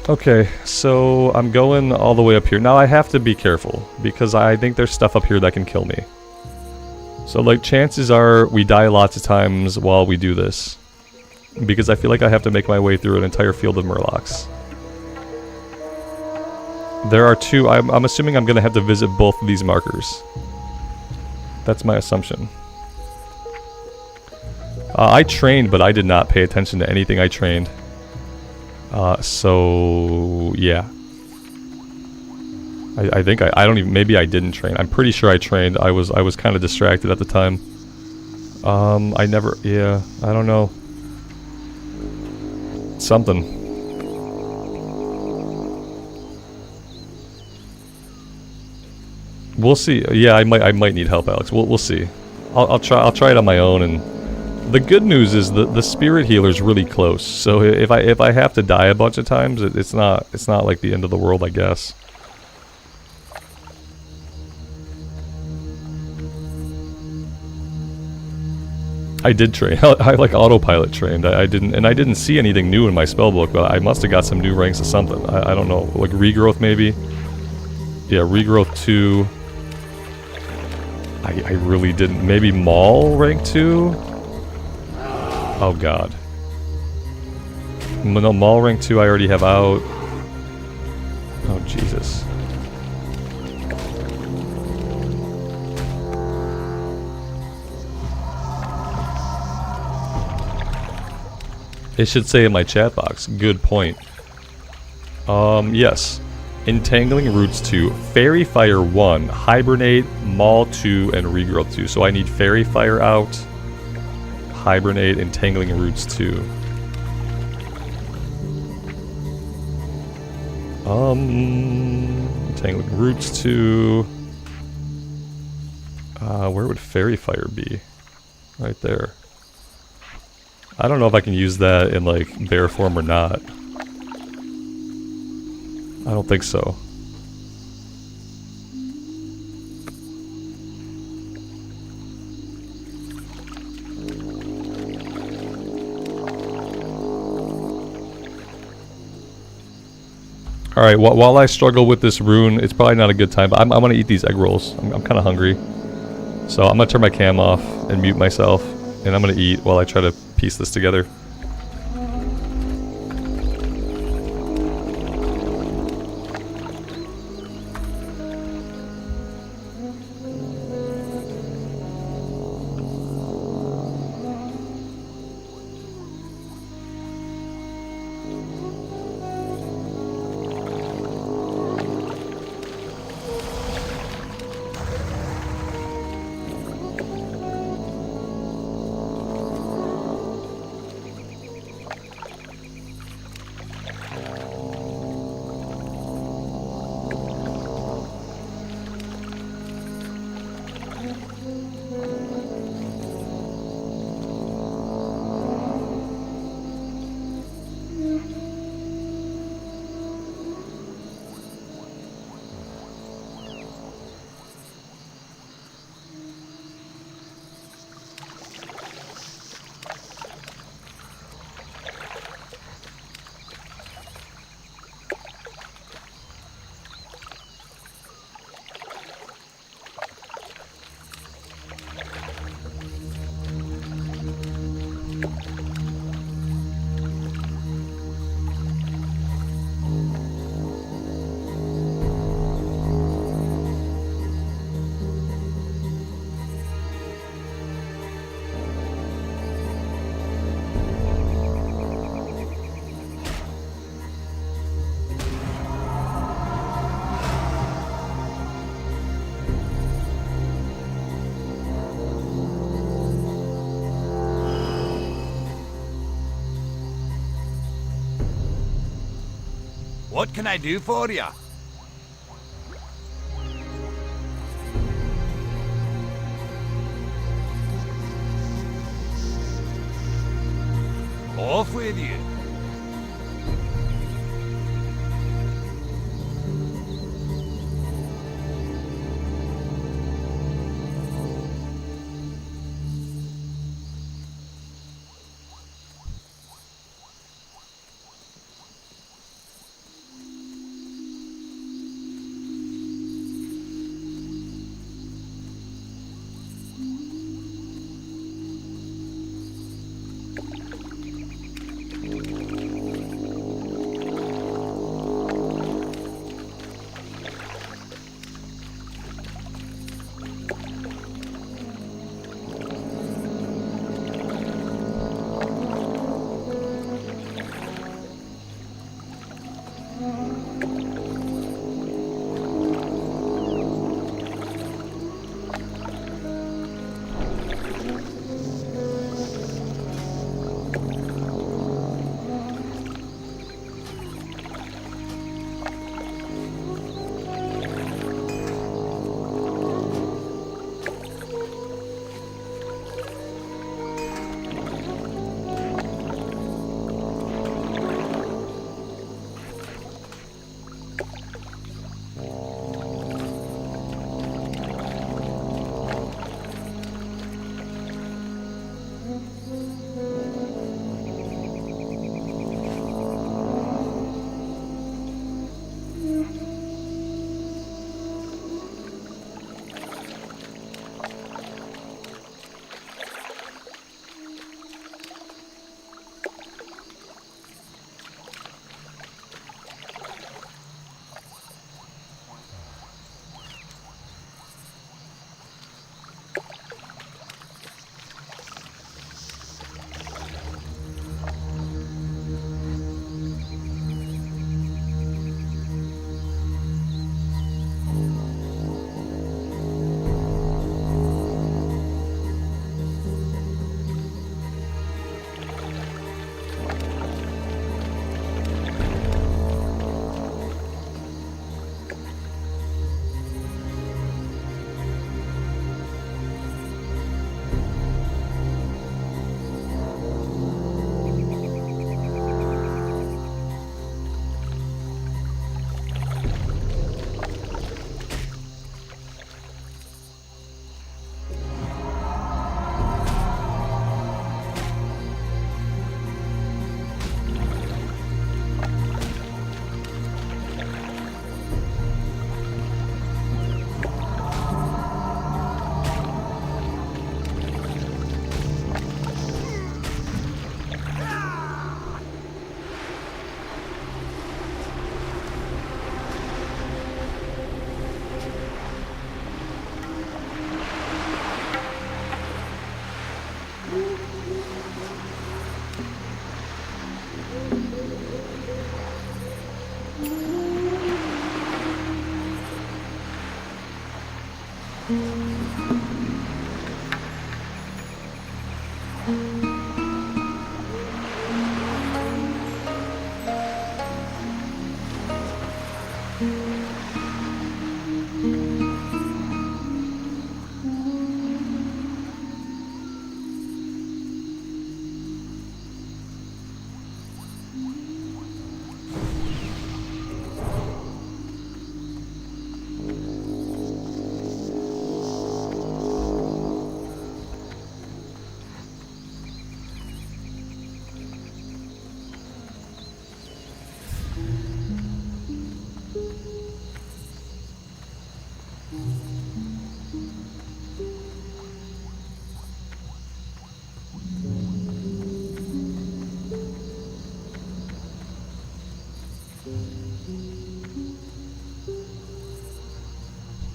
Okay, so I'm going all the way up here. Now I have to be careful, because I think there's stuff up here that can kill me. So, like, chances are we die lots of times while we do this, because I feel like I have to make my way through an entire field of Murlocs. There are two. I'm assuming I'm going to have to visit both of these markers. That's my assumption. I trained, but I did not pay attention to anything I trained. So, yeah. I think I don't even, maybe I didn't train. I'm pretty sure I trained. I was kind of distracted at the time. Yeah, I don't know. Something. We'll see. Yeah, I might need help, Alex. We'll see. I'll try it on my own. And the good news is the spirit healer's really close. So if I have to die a bunch of times, it's not like the end of the world, I guess. I did train. I like autopilot trained. I didn't see anything new in my spellbook, but I must have got some new ranks of something. I don't know, like regrowth maybe. Yeah, regrowth 2. I really didn't. Maybe Maul rank 2? Oh god. No, Maul rank 2 I already have out. Oh Jesus. It should say in my chat box. Good point. Yes. Entangling Roots 2, Fairy Fire 1, Hibernate, Maul 2, and Regrowth 2. So I need Fairy Fire out, Hibernate, Entangling Roots 2. Entangling Roots 2. Where would Fairy Fire be? Right there. I don't know if I can use that in, like, bear form or not. I don't think so. Alright, while I struggle with this rune, it's probably not a good time, but I'm gonna eat these egg rolls. I'm kinda hungry. So I'm gonna turn my cam off and mute myself, and I'm gonna eat while I try to piece this together. What can I do for you? Off with you.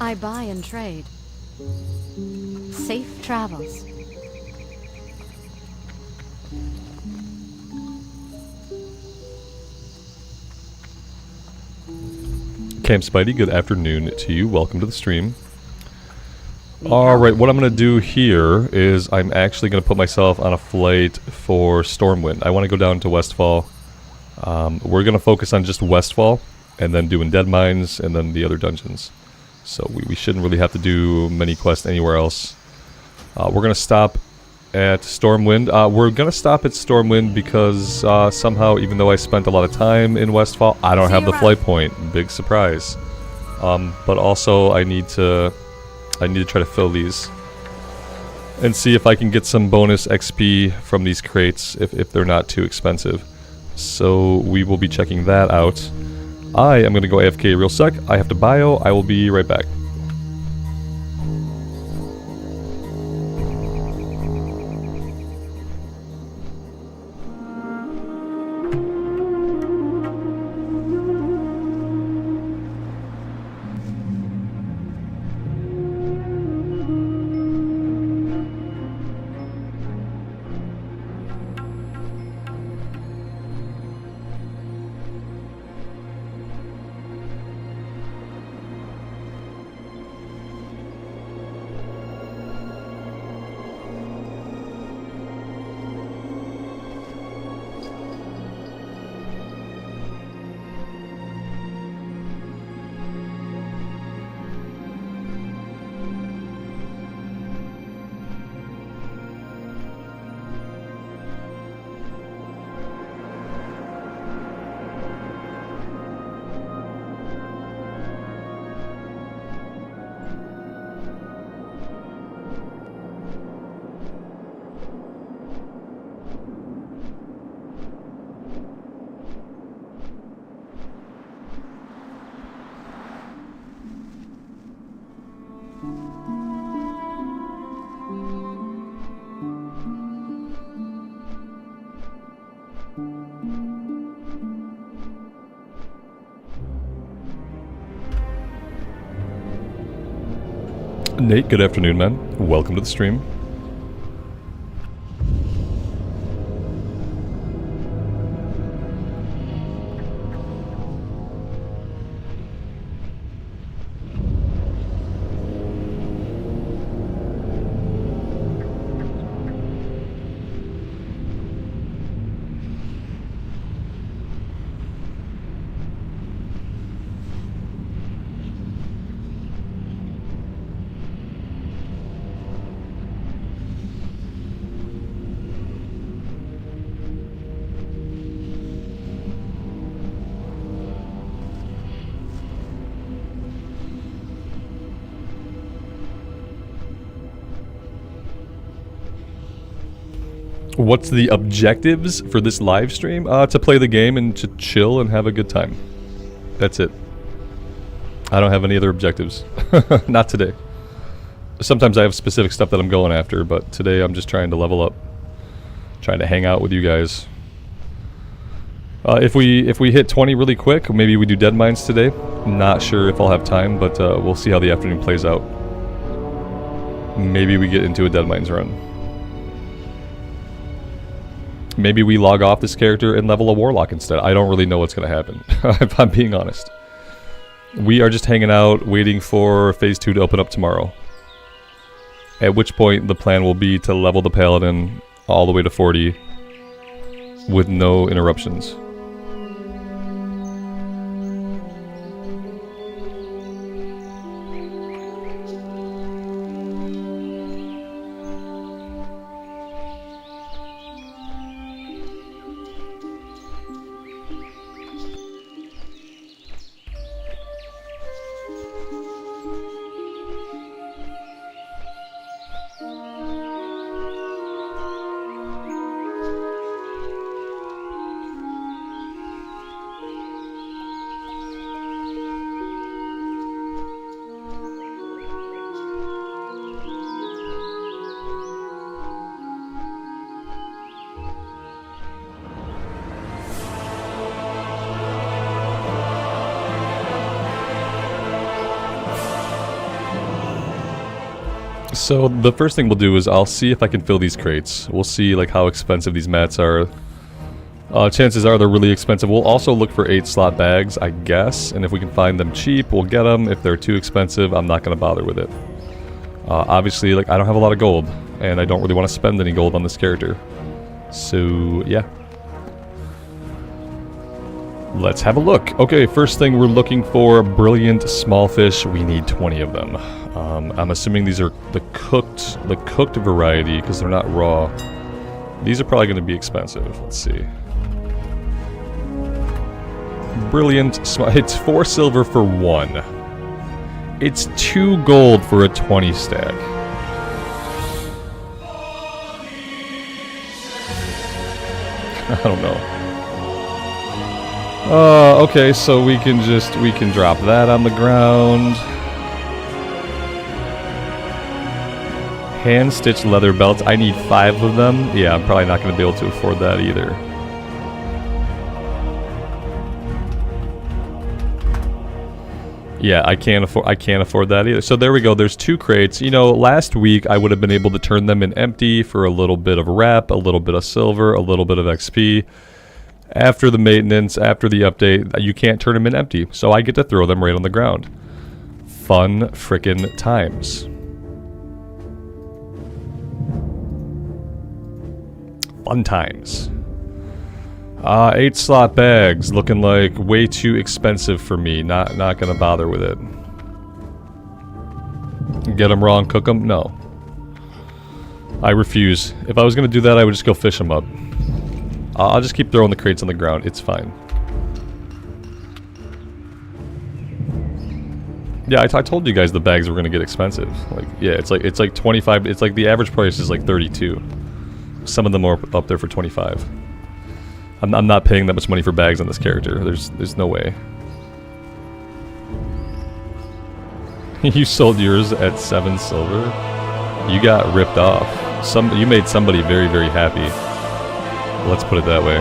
I buy and trade. Safe travels. Camp Spidey, good afternoon to you. Welcome to the stream. Alright, what I'm going to do here is I'm actually going to put myself on a flight for Stormwind. I want to go down to Westfall. We're going to focus on just Westfall, and then doing Dead Mines, and then the other dungeons. So we shouldn't really have to do many quests anywhere else. We're going to stop at Stormwind. We're going to stop at Stormwind because somehow, even though I spent a lot of time in Westfall, I don't have the flight point. Big surprise. But also, I need to try to fill these and see if I can get some bonus XP from these crates if they're not too expensive. So we will be checking that out. I am going to go AFK real sec. I have to bio. I will be right back. Nate, good afternoon, man. Welcome to the stream. What's the objectives for this live stream? To play the game and to chill and have a good time. That's it. I don't have any other objectives. Not today. Sometimes I have specific stuff that I'm going after, but today I'm just trying to level up. Trying to hang out with you guys. If we hit 20 really quick, maybe we do Dead Mines today. Not sure if I'll have time, but we'll see how the afternoon plays out. Maybe we get into a Dead Mines run. Maybe we log off this character and level a Warlock instead. I don't really know what's going to happen, if I'm being honest. We are just hanging out, waiting for Phase 2 to open up tomorrow. At which point, the plan will be to level the Paladin all the way to 40 with no interruptions. So the first thing we'll do is I'll see if I can fill these crates. We'll see like how expensive these mats are. Chances are they're really expensive. We'll also look for 8-slot bags, I guess. And if we can find them cheap, we'll get them. If they're too expensive, I'm not going to bother with it. Obviously, like, I don't have a lot of gold. And I don't really want to spend any gold on this character. So, yeah. Let's have a look. Okay, first thing we're looking for, brilliant small fish. We need 20 of them. I'm assuming these are the cooked variety because they're not raw. These are probably going to be expensive. Let's see. Brilliant. It's 4 silver for 1. It's 2 gold for a 20 stack. I don't know. Okay, so we can drop that on the ground. Hand-stitched leather belts. I need 5 of them. Yeah, I'm probably not going to be able to afford that either. Yeah, I can't afford that either. So there we go. There's 2 crates. You know, last week I would have been able to turn them in empty for a little bit of rep, a little bit of silver, a little bit of XP. After the maintenance, after the update, you can't turn them in empty. So I get to throw them right on the ground. Fun frickin' times. Fun times. 8-slot bags, looking like way too expensive for me. Not gonna bother with it. Get them raw and cook them? No. I refuse. If I was gonna do that, I would just go fish them up. I'll just keep throwing the crates on the ground. It's fine. Yeah, I told you guys the bags were gonna get expensive. Like, yeah, it's like 25. It's like the average price is like 32. Some of them are up there for 25. I'm not paying that much money for bags on this character. There's no way. You sold yours at 7 silver? You got ripped off. You made somebody very, very happy. Let's put it that way.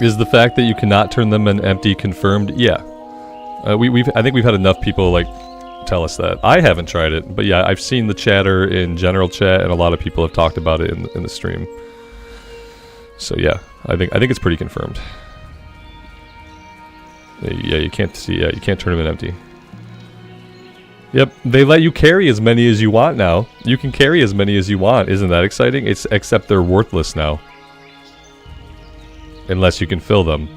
Is the fact that you cannot turn them in empty confirmed? Yeah. I think we've had enough people like tell us that. I haven't tried it, but yeah, I've seen the chatter in general chat, and a lot of people have talked about it in the stream. So yeah, I think it's pretty confirmed. Yeah, you can't see. Yeah, you can't turn them in empty. Yep, they let you carry as many as you want now. You can carry as many as you want. Isn't that exciting? Except they're worthless now. Unless you can fill them.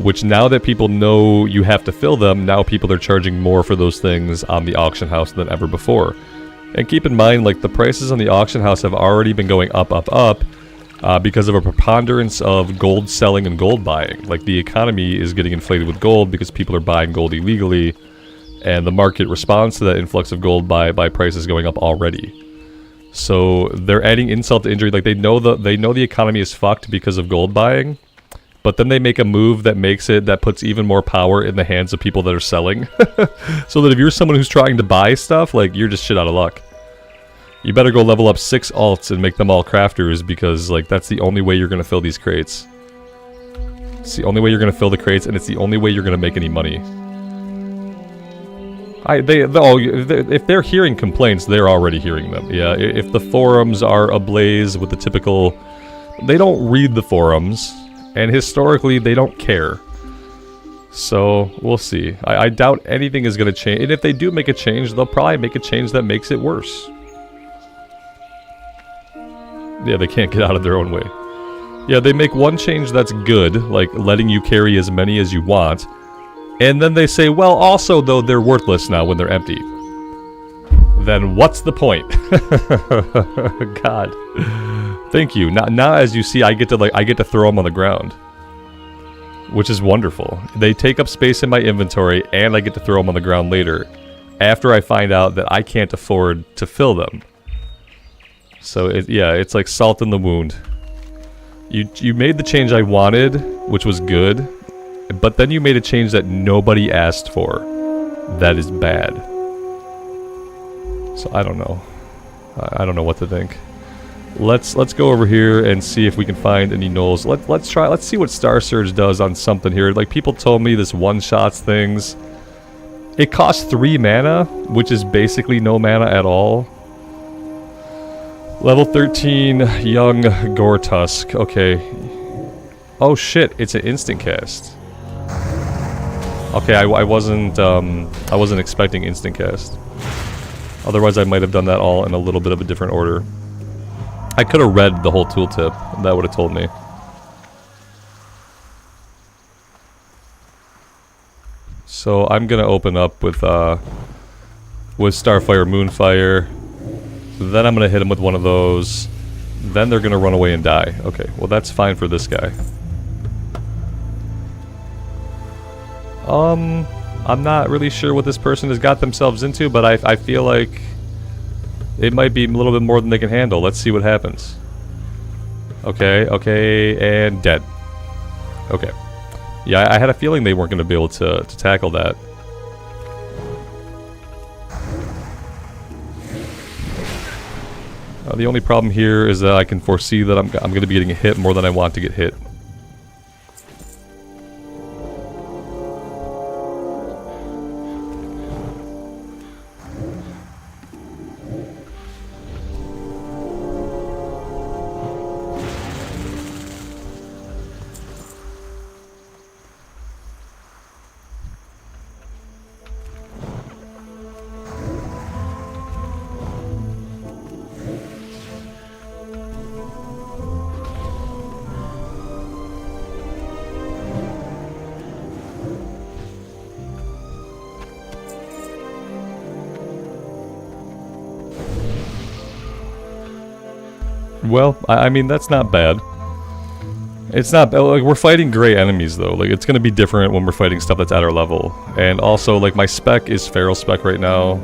Which now that people know you have to fill them, now people are charging more for those things on the auction house than ever before. And keep in mind, like, the prices on the auction house have already been going up, because of a preponderance of gold selling and gold buying. Like, the economy is getting inflated with gold because people are buying gold illegally, and the market responds to that influx of gold by prices going up already. So they're adding insult to injury. Like, they know the economy is fucked because of gold buying, but then they make a move that puts even more power in the hands of people that are selling. So that if you're someone who's trying to buy stuff, like, you're just shit out of luck. You better go level up 6 alts and make them all crafters, because, like, that's the only way you're gonna fill these crates. It's the only way you're gonna fill the crates, and it's the only way you're gonna make any money. If they're hearing complaints, they're already hearing them. Yeah, if the forums are ablaze with the typical... They don't read the forums, and historically, they don't care. So, we'll see. I doubt anything is going to change, and if they do make a change, they'll probably make a change that makes it worse. Yeah, they can't get out of their own way. Yeah, they make one change that's good, like letting you carry as many as you want, and then they say, well, also, though, they're worthless now when they're empty. Then what's the point? God. Thank you. Now, as you see, I get to throw them on the ground. Which is wonderful. They take up space in my inventory, and I get to throw them on the ground later, after I find out that I can't afford to fill them. So, yeah, it's like salt in the wound. You made the change I wanted, which was good, but then you made a change that nobody asked for. That is bad. So I don't know. I don't know what to think. Let's go over here and see if we can find any gnolls. Let's see what Star Surge does on something here. Like, people told me this one-shots things. It costs 3 mana, which is basically no mana at all. Level 13, Young Gortusk. Okay. Oh shit, it's an instant cast. Okay, I wasn't expecting instant cast. Otherwise I might have done that all in a little bit of a different order. I could have read the whole tooltip. That would have told me. So I'm gonna open up with Starfire, Moonfire. Then I'm gonna hit him with one of those. Then they're gonna run away and die. Okay, well that's fine for this guy. I'm not really sure what this person has got themselves into, but I feel like it might be a little bit more than they can handle. Let's see what happens. Okay, and dead. Okay. Yeah, I had a feeling they weren't going to be able to tackle that. The only problem here is that I can foresee that I'm going to be getting hit more than I want to get hit. Well, I mean, that's not bad. It's not bad. Like, we're fighting gray enemies, though. Like, it's gonna be different when we're fighting stuff that's at our level. And also, like, my spec is Feral Spec right now.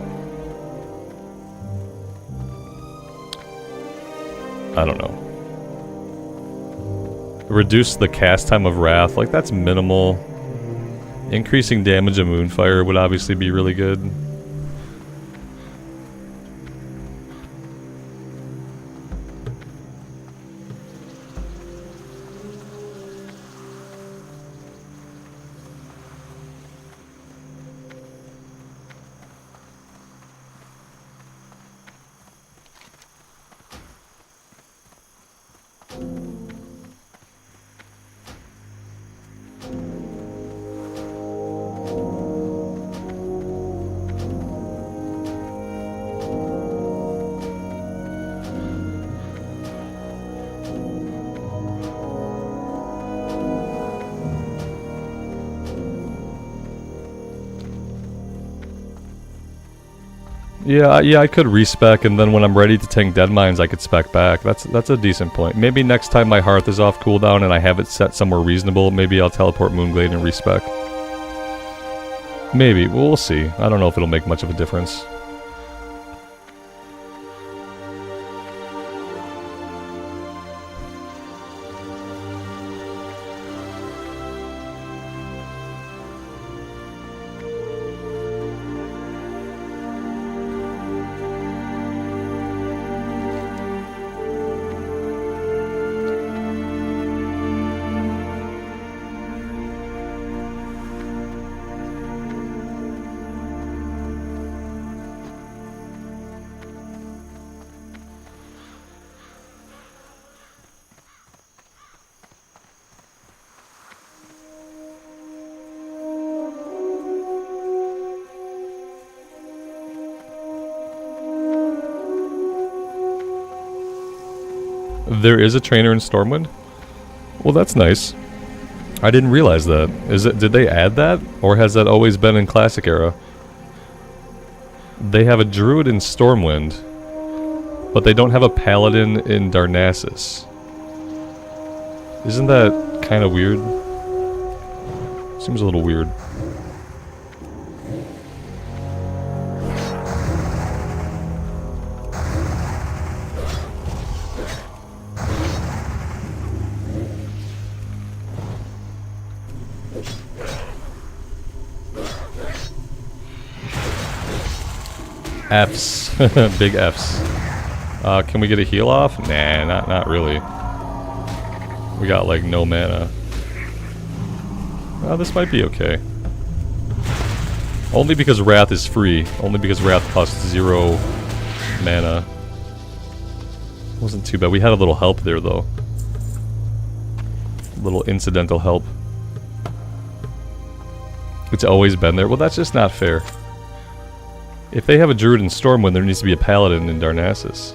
I don't know. Reduce the cast time of Wrath. Like, that's minimal. Increasing damage of Moonfire would obviously be really good. Yeah, I could respec, and then when I'm ready to tank Deadmines, I could spec back. That's a decent point. Maybe next time my Hearth is off cooldown and I have it set somewhere reasonable, maybe I'll teleport Moonglade and respec. Maybe. We'll see. I don't know if it'll make much of a difference. There is a trainer in Stormwind? Well, that's nice. I didn't realize that. Did they add that? Or has that always been in Classic Era? They have a Druid in Stormwind, but they don't have a Paladin in Darnassus. Isn't that kind of weird? Seems a little weird. Fs. Big Fs. Can we get a heal off? Nah, not really. We got like no mana. Oh, this might be okay. Only because Wrath is free. Only because Wrath costs 0 mana. Wasn't too bad. We had a little help there though. A little incidental help. It's always been there. Well, that's just not fair. If they have a Druid in Stormwind, there needs to be a Paladin in Darnassus.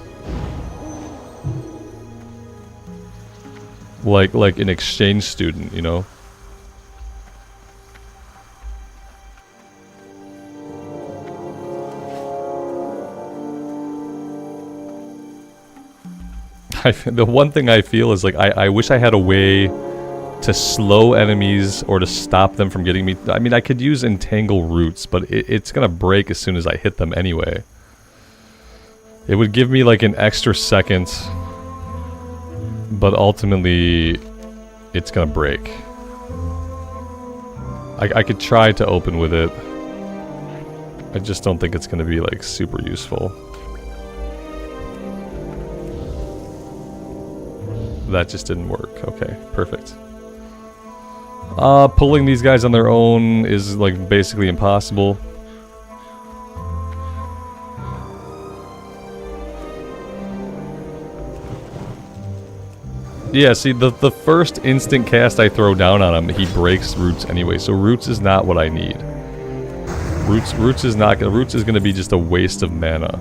Like an exchange student, you know? The one thing I feel is like I wish I had a way to slow enemies or to stop them from getting me. I mean, I could use Entangle Roots, but it's gonna break as soon as I hit them anyway. It would give me like an extra second, but ultimately it's gonna break. I could try to open with it. I just don't think it's gonna be like super useful. That just didn't work. Okay, perfect. Pulling these guys on their own is like basically impossible. Yeah, see, the first instant cast I throw down on him, he breaks Roots anyway, so Roots is not what I need. Roots is gonna be just a waste of mana.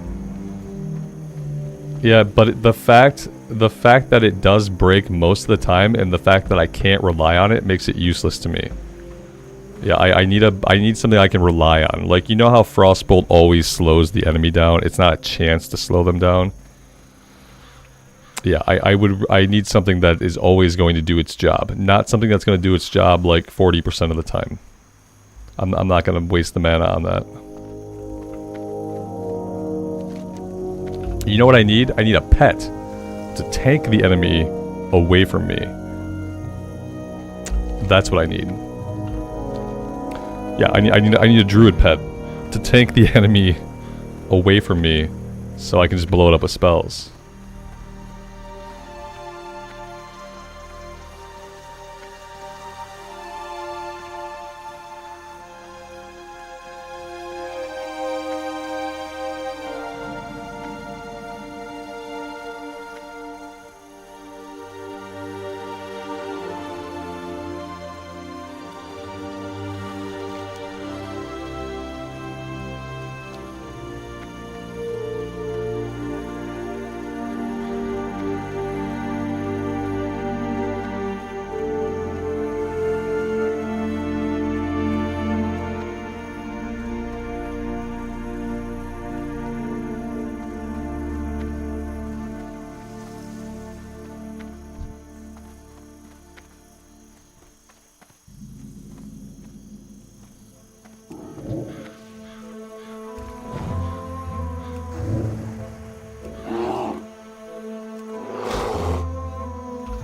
Yeah, but the fact that it does break most of the time, and the fact that I can't rely on it, makes it useless to me. Yeah, I need something I can rely on. Like, you know how Frostbolt always slows the enemy down? It's not a chance to slow them down. Yeah, I need something that is always going to do its job, not something that's going to do its job like 40% of the time. I'm not going to waste the mana on that. You know what I need? I need a pet to tank the enemy away from me. That's what I need. Yeah, I need a Druid pet to tank the enemy away from me, so I can just blow it up with spells.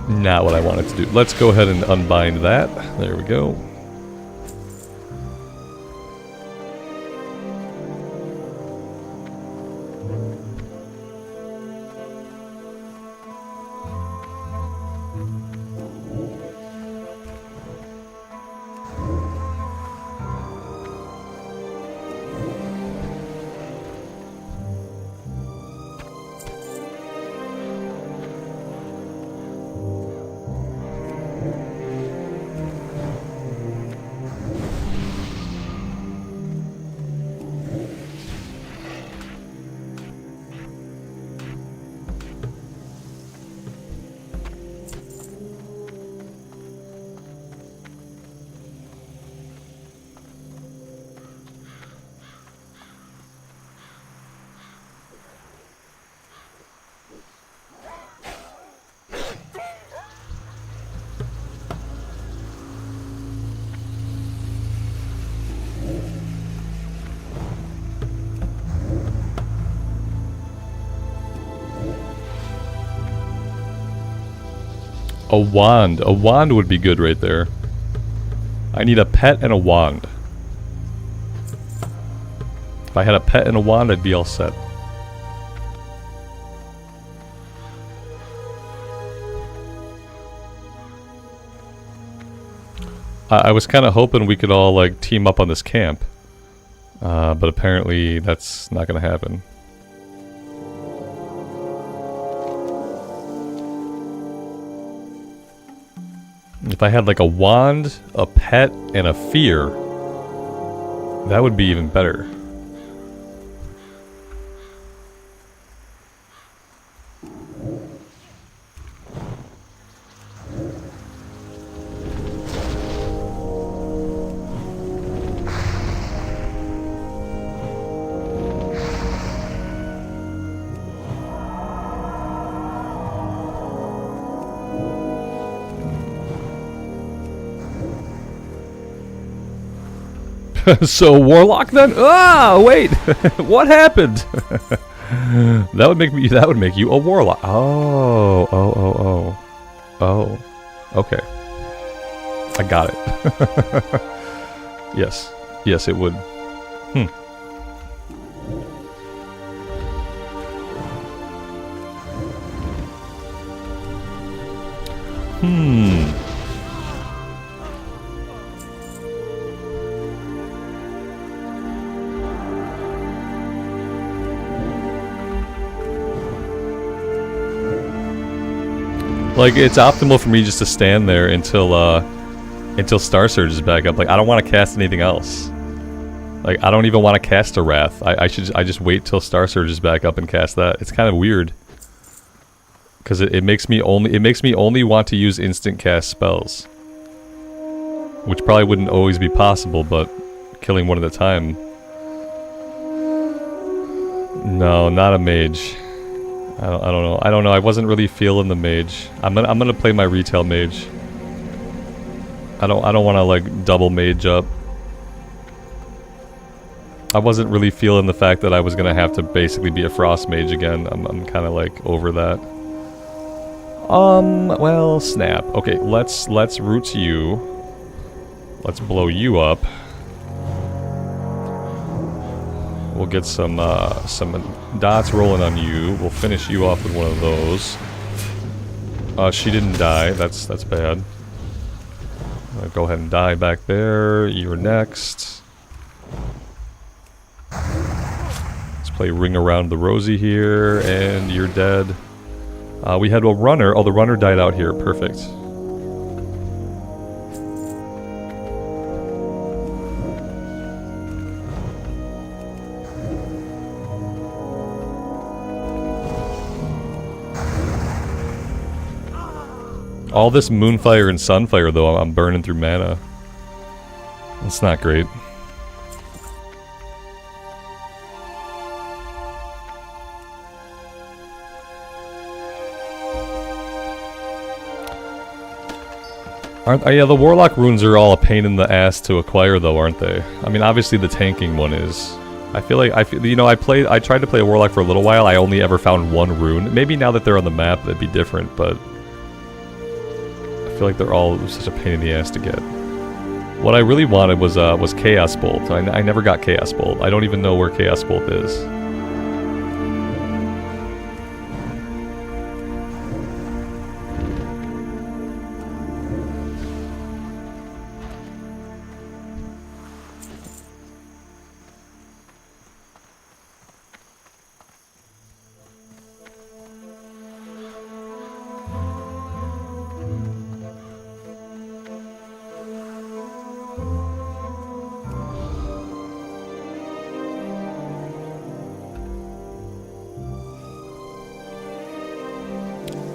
Not what I wanted to do. Let's go ahead and unbind that. There we go. A wand. A wand would be good right there. I need a pet and a wand. If I had a pet and a wand, I'd be all set. I was kind of hoping we could all like team up on this camp, but apparently that's not going to happen. If I had like a wand, a pet, and a fear, that would be even better. So Warlock then? Ah, wait. What happened? That would make you a Warlock. Oh. Okay. I got it. Yes. Yes, it would. Like, it's optimal for me just to stand there until Star Surge is back up. Like, I don't want to cast anything else. Like, I don't even want to cast a Wrath. I just wait till Star Surge is back up and cast that. It's kind of weird. Because it makes me only want to use instant cast spells. Which probably wouldn't always be possible, but killing one at a time. No, not a mage. I don't know. I wasn't really feeling the mage. I'm gonna play my retail mage. I don't want to like double mage up. I wasn't really feeling the fact that I was gonna have to basically be a frost mage again. I'm kind of like over that. Well, snap. Okay, let's root you. Let's blow you up. We'll get some dots rolling on you. We'll finish you off with one of those. She didn't die. That's bad. Go ahead and die back there. You're next. Let's play Ring Around the Rosie here, and you're dead. We had a runner. Oh, the runner died out here. Perfect. All this Moonfire and Sunfire, though, I'm burning through mana. It's not great. Yeah, the Warlock runes are all a pain in the ass to acquire, though, aren't they? I mean, obviously the tanking one is. I tried to play a Warlock for a little while. I only ever found one rune. Maybe now that they're on the map, that'd be different, but I feel like they're all such a pain in the ass to get. What I really wanted was Chaos Bolt. I never got Chaos Bolt. I don't even know where Chaos Bolt is.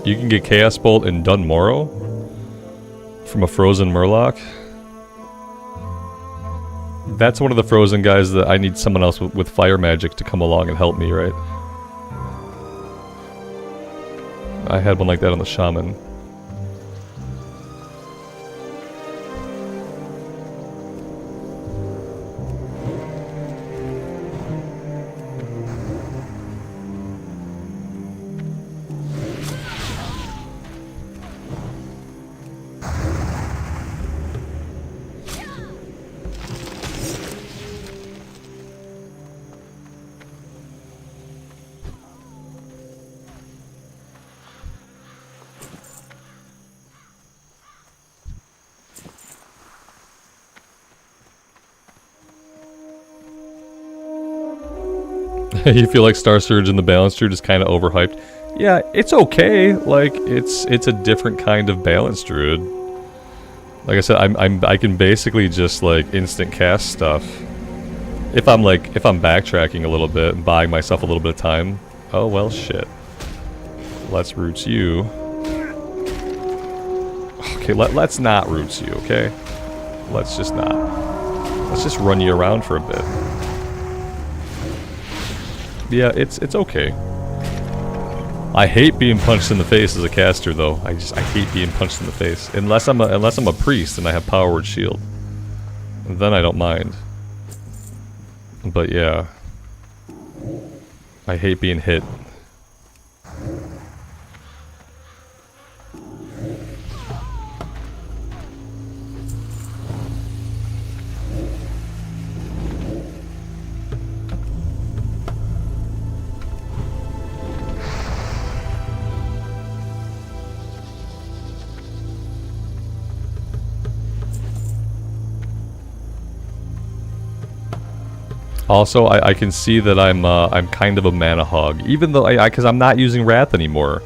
You can get Chaos Bolt in Dunmorrow from a frozen Murloc. That's one of the frozen guys that I need someone else with fire magic to come along and help me, right? I had one like that on the Shaman. You feel like Star Surge and the Balance Druid is kind of overhyped. Yeah, it's okay. Like, it's a different kind of Balance Druid. Like I said, I can basically just like instant cast stuff. If I'm backtracking a little bit and buying myself a little bit of time. Oh well, shit. Let's roots you. Okay, let's not roots you. Okay, let's just not. Let's just run you around for a bit. Yeah, it's okay. I hate being punched in the face as a caster, though. I hate being punched in the face. Unless I'm a priest and I have Power Word Shield, then I don't mind. But yeah, I hate being hit. Also, I can see that I'm kind of a mana hog, even though because I'm not using Wrath anymore.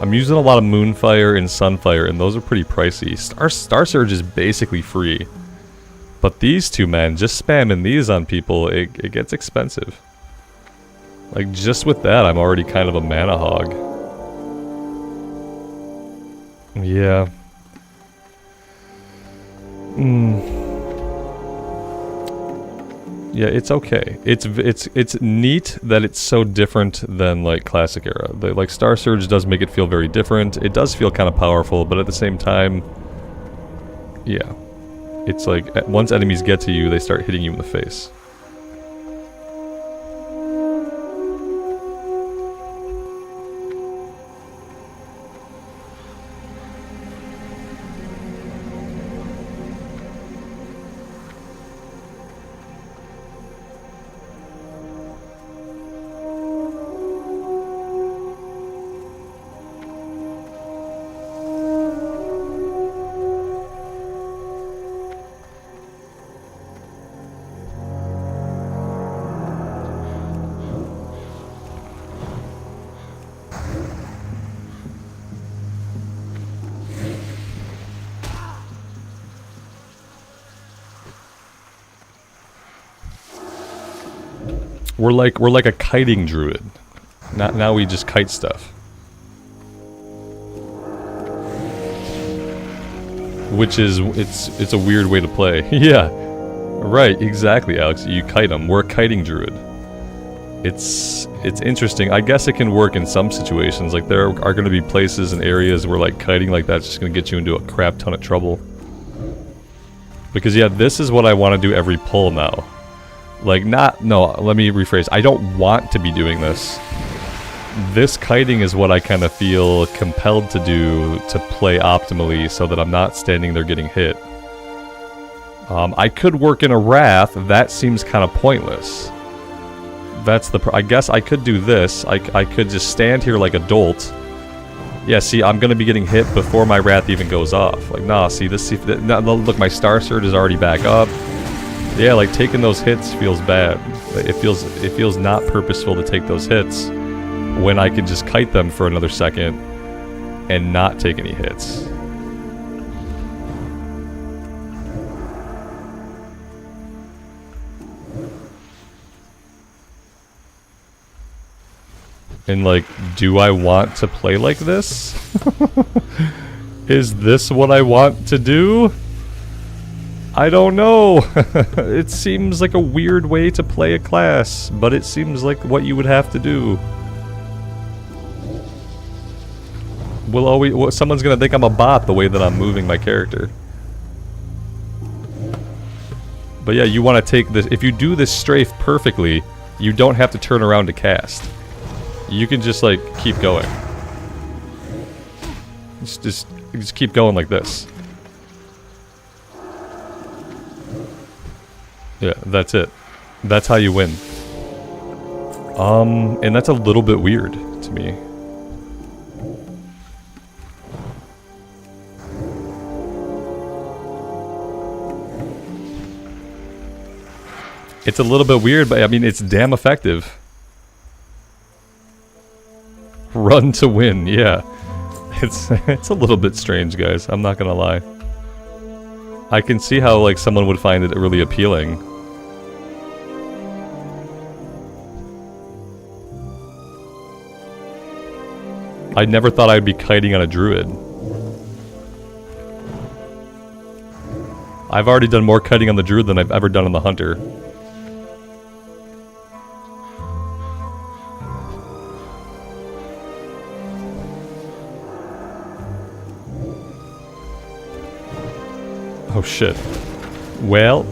I'm using a lot of Moonfire and Sunfire, and those are pretty pricey. Star Surge is basically free, but these two, man, just spamming these on people, it gets expensive. Like, just with that, I'm already kind of a mana hog. Yeah. Yeah, it's okay. It's neat that it's so different than like classic era. Like Star Surge does make it feel very different. It does feel kind of powerful, but at the same time, yeah, it's like once enemies get to you, they start hitting you in the face. We're like a kiting druid. Now we just kite stuff. Which is it's a weird way to play. Yeah. Right, exactly, Alex. You kite them. We're a kiting druid. It's interesting. I guess it can work in some situations. Like there are going to be places and areas where like kiting like that's just going to get you into a crap ton of trouble. Because yeah, this is what I want to do every pull now. Like let me rephrase. I don't want to be doing this. This kiting is what I kind of feel compelled to do to play optimally so that I'm not standing there getting hit. I could work in a Wrath. That seems kind of pointless. That's I guess I could do this. I could just stand here like a dolt. Yeah, see, I'm gonna be getting hit before my Wrath even goes off. Like, nah, see, look, my Star Surge is already back up. Yeah, like, taking those hits feels bad. It feels not purposeful to take those hits when I could just kite them for another second and not take any hits. And like, do I want to play like this? Is this what I want to do? I don't know. It seems like a weird way to play a class, but it seems like what you would have to do. Someone's gonna think I'm a bot the way that I'm moving my character. But yeah, you want to take this. If you do this strafe perfectly, you don't have to turn around to cast. You can just like keep going. Just keep going like this. Yeah, that's it. That's how you win. And that's a little bit weird to me. It's a little bit weird, but I mean, it's damn effective. Run to win, yeah. It's a little bit strange, guys. I'm not gonna lie. I can see how like someone would find it really appealing. I never thought I'd be kiting on a druid. I've already done more kiting on the druid than I've ever done on the hunter. Oh shit. Well,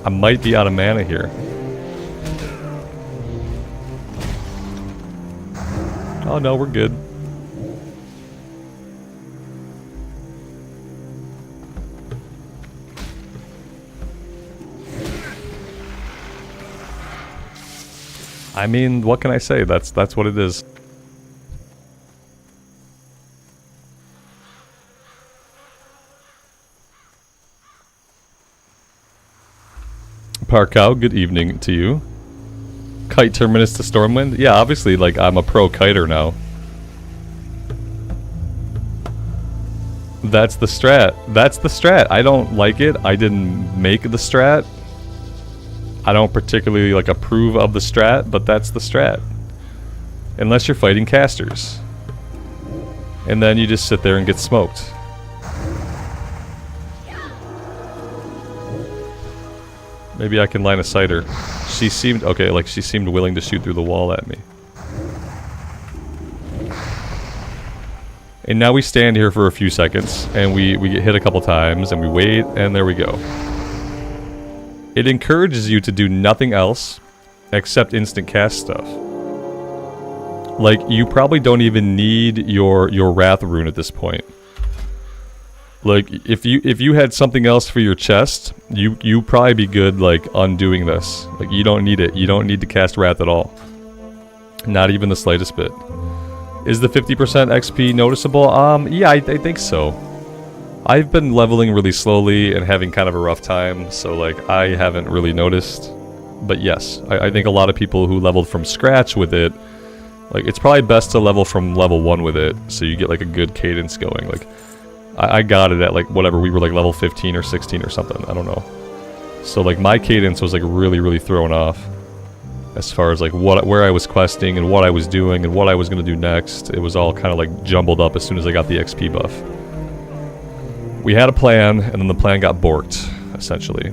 I might be out of mana here. Oh no, we're good. I mean, what can I say? That's what it is. Parkow, good evening to you. Kite Terminus to Stormwind? Yeah, obviously, like, I'm a pro kiter now. That's the strat. That's the strat. I don't like it. I didn't make the strat. I don't particularly, like, approve of the strat, but that's the strat. Unless you're fighting casters. And then you just sit there and get smoked. Maybe I can line a sight her. She seemed, okay, like she seemed willing to shoot through the wall at me. And now we stand here for a few seconds, and we get hit a couple times, and we wait, and there we go. It encourages you to do nothing else except instant cast stuff. Like, you probably don't even need your Wrath rune at this point. Like, if you had something else for your chest, you probably be good, like, undoing this. Like, you don't need it. You don't need to cast Wrath at all. Not even the slightest bit. Is the 50% XP noticeable? Yeah, I think so. I've been leveling really slowly and having kind of a rough time, so, like, I haven't really noticed. But yes, I think a lot of people who leveled from scratch with it, like, it's probably best to level from level 1 with it, so you get, like, a good cadence going. Like, I got it at, like, whatever, we were, like, level 15 or 16 or something, I don't know. So, like, my cadence was, like, really thrown off. As far as, like, where I was questing and what I was doing and what I was going to do next. It was all kind of, like, jumbled up as soon as I got the XP buff. We had a plan, and then the plan got borked, essentially.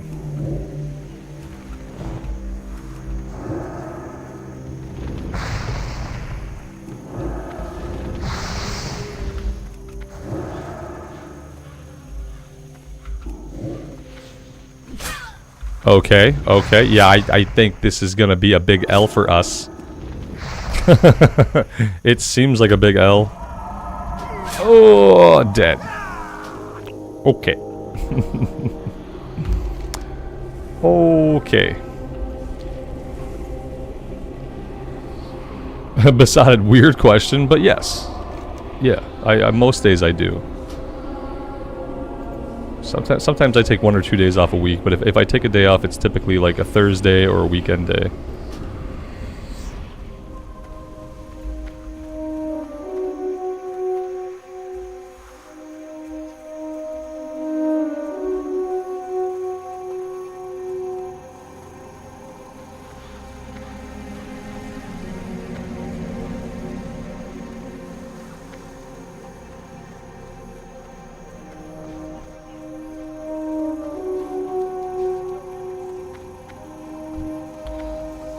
Okay, okay, yeah, I think this is gonna be a big L for us. It seems like a big L. Oh, dead. Okay. Okay. Besotted, weird question, but yes. Yeah, I most days I do. Sometimes I take 1 or 2 days off a week, but if I take a day off, it's typically like a Thursday or a weekend day.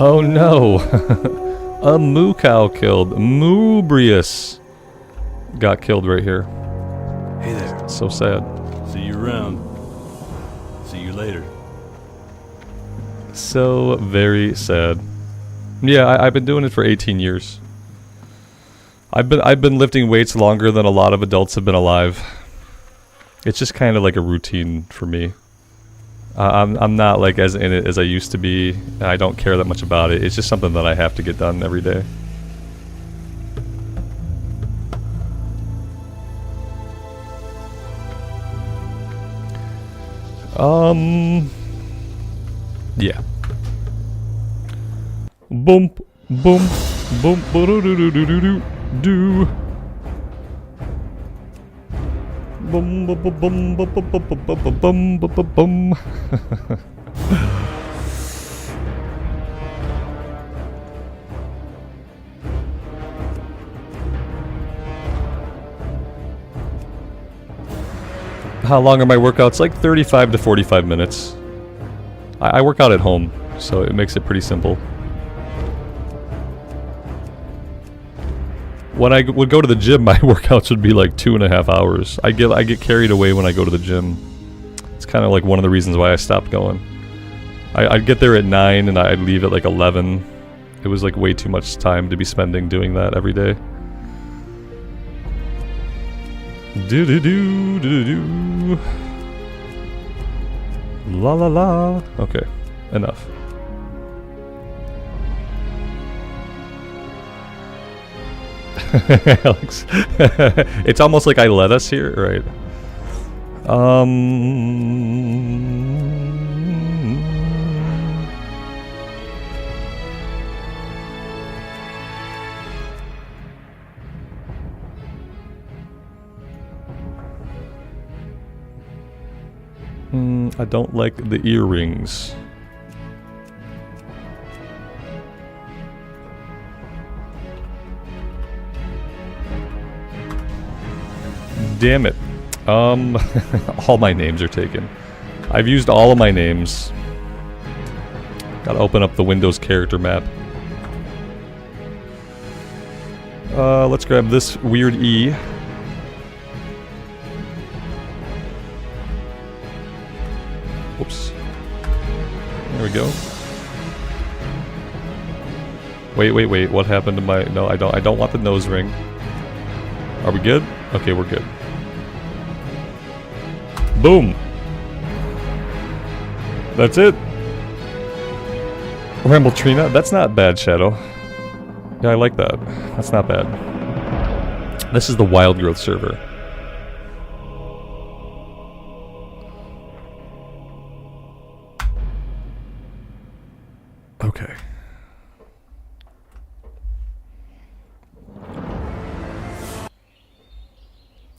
Oh no! A moo cow killed. Moobrius got killed right here. Hey there. So sad. See you around. See you later. So very sad. Yeah, I've been doing it for 18 years. I've been lifting weights longer than a lot of adults have been alive. It's just kind of like a routine for me. I'm not like as in it as I used to be. I don't care that much about it. It's just something that I have to get done every day. Yeah. Boom, boom, boom, boo doo doo doo doo doo. do. Bum bum bum bum bum bum bum bum bum bum bum. How long are my workouts? Like 35 to 45 minutes. I work out at home, so it makes it pretty simple. When I would go to the gym, my workouts would be like 2.5 hours. I get carried away when I go to the gym. It's kind of like one of the reasons why I stopped going. I'd get there at 9 and I'd leave at like 11. It was like way too much time to be spending doing that every day. Do do do do do. La la la. Okay, enough. Alex, it's almost like I led us here, right? I don't like the earrings. Damn it. All my names are taken. I've used all of my names. Gotta open up the Windows character map. Let's grab this weird E. Whoops. There we go. Wait. What happened to my... No, I don't want the nose ring. Are we good? Okay, we're good. Boom! That's it! Rambletrina? That's not bad, Shadow. Yeah, I like that. That's not bad. This is the Wildgrowth server. Okay.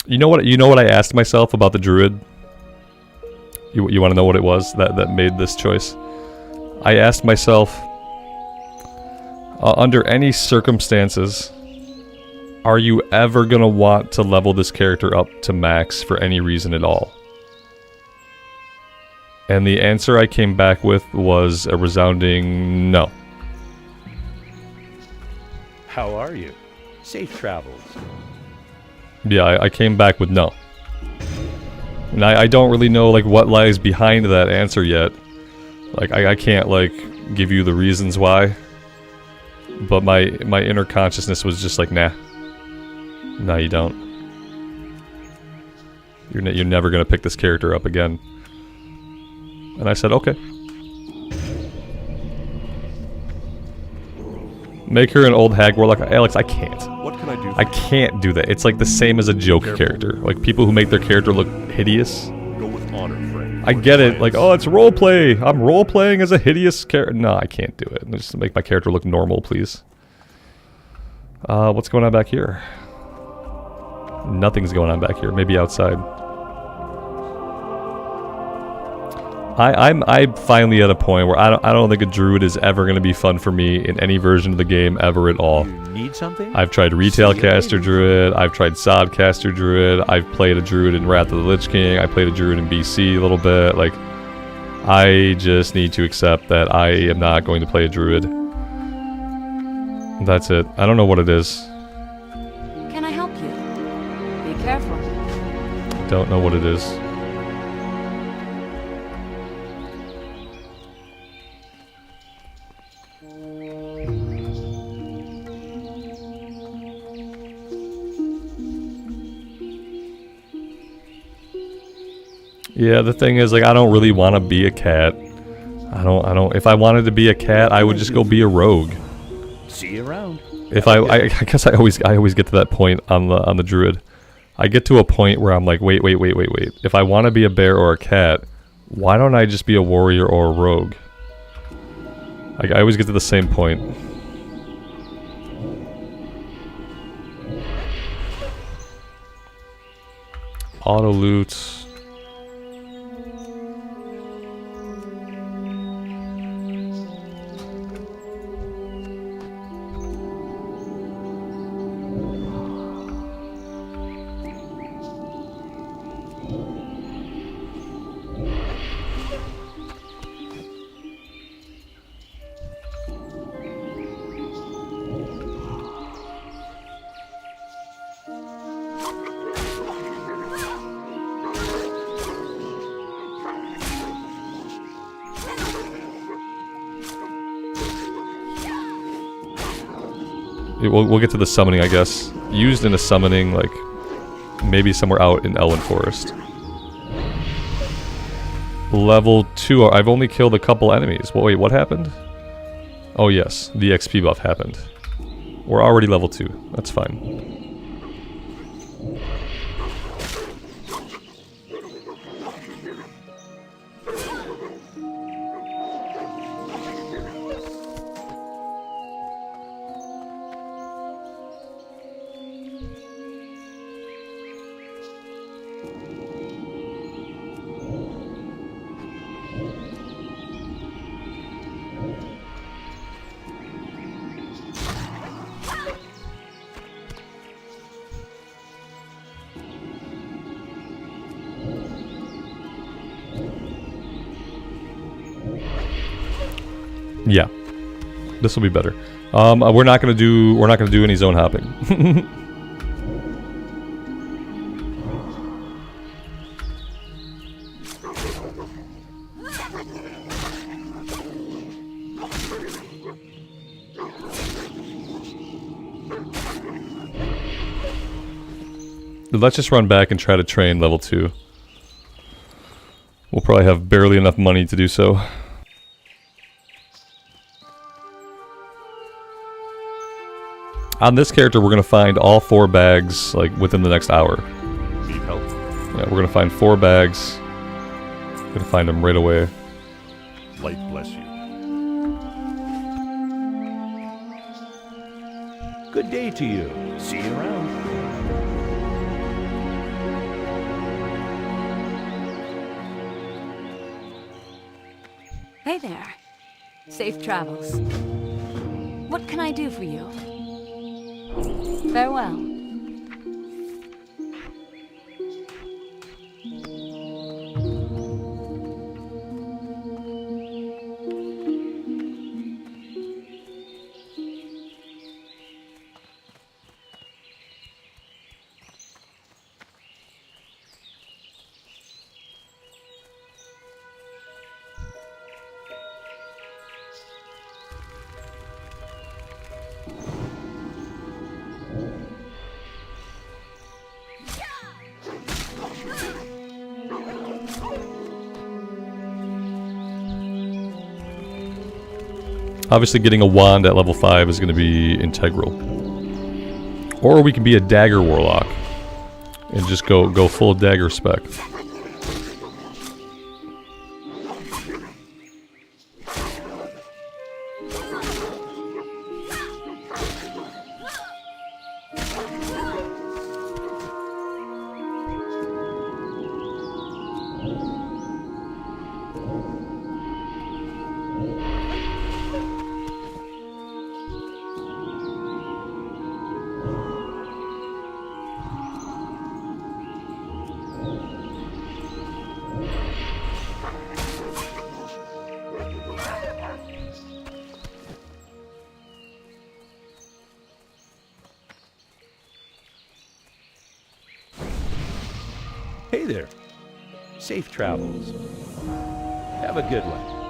You know what I asked myself about the Druid? You want to know what it was that made this choice? I asked myself, under any circumstances, are you ever gonna want to level this character up to max for any reason at all? And the answer I came back with was a resounding no. How are you? Safe travels. Yeah, I came back with no. And I don't really know like what lies behind that answer yet. Like I can't like give you the reasons why. But my inner consciousness was just like, nah. No, you don't. You're never gonna pick this character up again. And I said, okay. Make her an old hag warlock. Alex, I can't. What can I do? I can't do that. It's like the same as a joke character. Like people who make their character look hideous. Go with honor, friend. I get it. Like, oh, it's roleplay. I'm role-playing as a hideous character. No, I can't do it. Just make my character look normal, please. What's going on back here? Nothing's going on back here. Maybe outside. I'm finally at a point where I don't think a druid is ever going to be fun for me in any version of the game ever at all. You need something? I've tried retail caster druid, I've tried sod caster druid, I've played a druid in Wrath of the Lich King, I played a druid in BC a little bit. Like, I just need to accept that I am not going to play a druid. That's it. I don't know what it is. Can I help you? Be careful. Don't know what it is. Yeah, the thing is, like, I don't really want to be a cat. I don't, if I wanted to be a cat, I would just go be a rogue. See you around. If I guess I always get to that point on the druid. I get to a point where I'm like, wait. If I want to be a bear or a cat, why don't I just be a warrior or a rogue? Like, I always get to the same point. auto loot. We'll get to the summoning, I guess. Used in a summoning, like, maybe somewhere out in Elwyn Forest. Level 2. I've only killed a couple enemies. Wait, what happened? Oh yes, the XP buff happened. We're already level 2. That's fine. Yeah, this will be better. We're not gonna do any zone hopping. Let's just run back and try to train level 2. We'll probably have barely enough money to do so. On this character, we're going to find all 4 bags, like, within the next hour. Need help? Yeah, we're going to find 4 bags. We're going to find them right away. Light bless you. Good day to you. See you around. Hey there. Safe travels. What can I do for you? Farewell. Obviously getting a wand at level 5 is going to be integral. Or we can be a dagger warlock and just go full dagger spec. Hey there. Safe travels. Have a good one.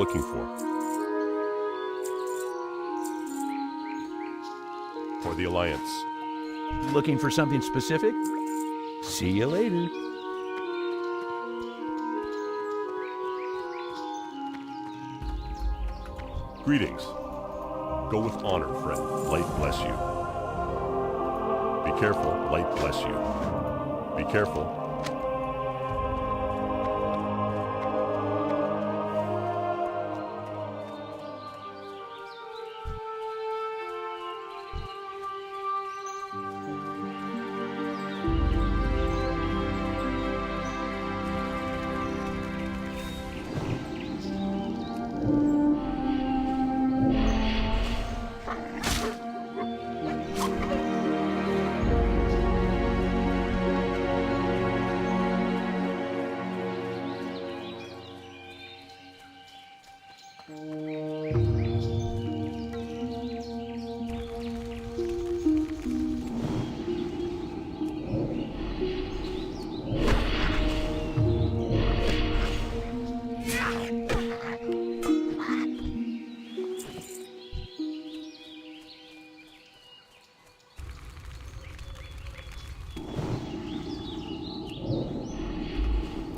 looking for? For the Alliance. Looking for something specific? See you later. Greetings. Go with honor, friend. Light bless you. Be careful. Light bless you. Be careful.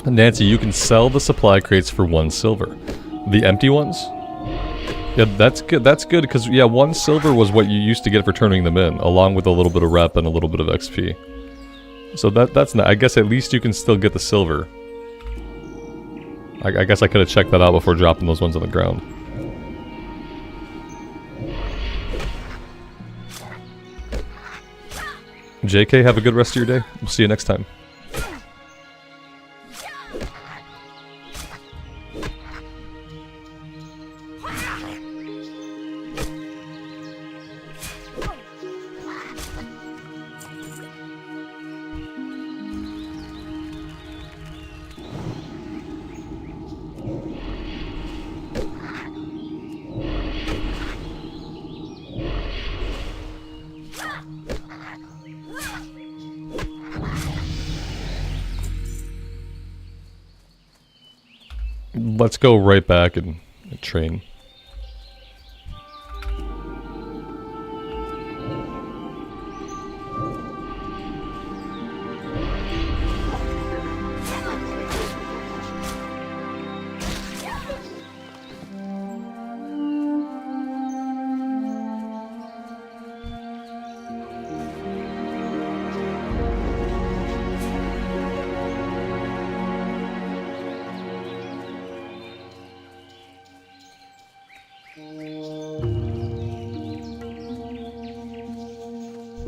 Nancy, you can sell the supply crates for 1 silver. The empty ones? Yeah, that's good. That's good because, yeah, 1 silver was what you used to get for turning them in, along with a little bit of rep and a little bit of XP. So that's not, I guess at least you can still get the silver. I guess I could have checked that out before dropping those ones on the ground. JK, have a good rest of your day. We'll see you next time. Let's go right back and train.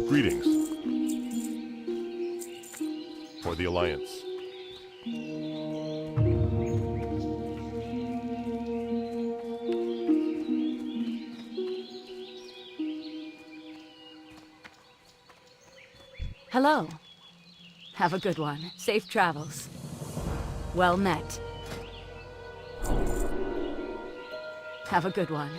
Greetings. For the Alliance. Hello. Have a good one. Safe travels. Well met. Have a good one.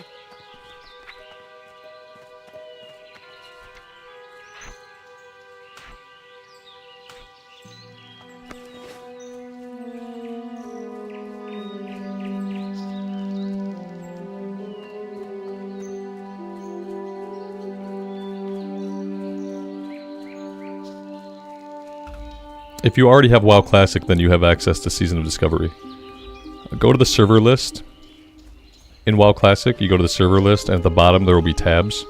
If you already have WoW Classic, then you have access to Season of Discovery. Go to the server list. In WoW Classic, you go to the server list, and at the bottom there will be tabs.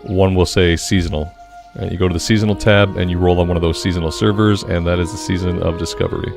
One will say Seasonal. And you go to the Seasonal tab, and you roll on one of those seasonal servers, and that is the Season of Discovery.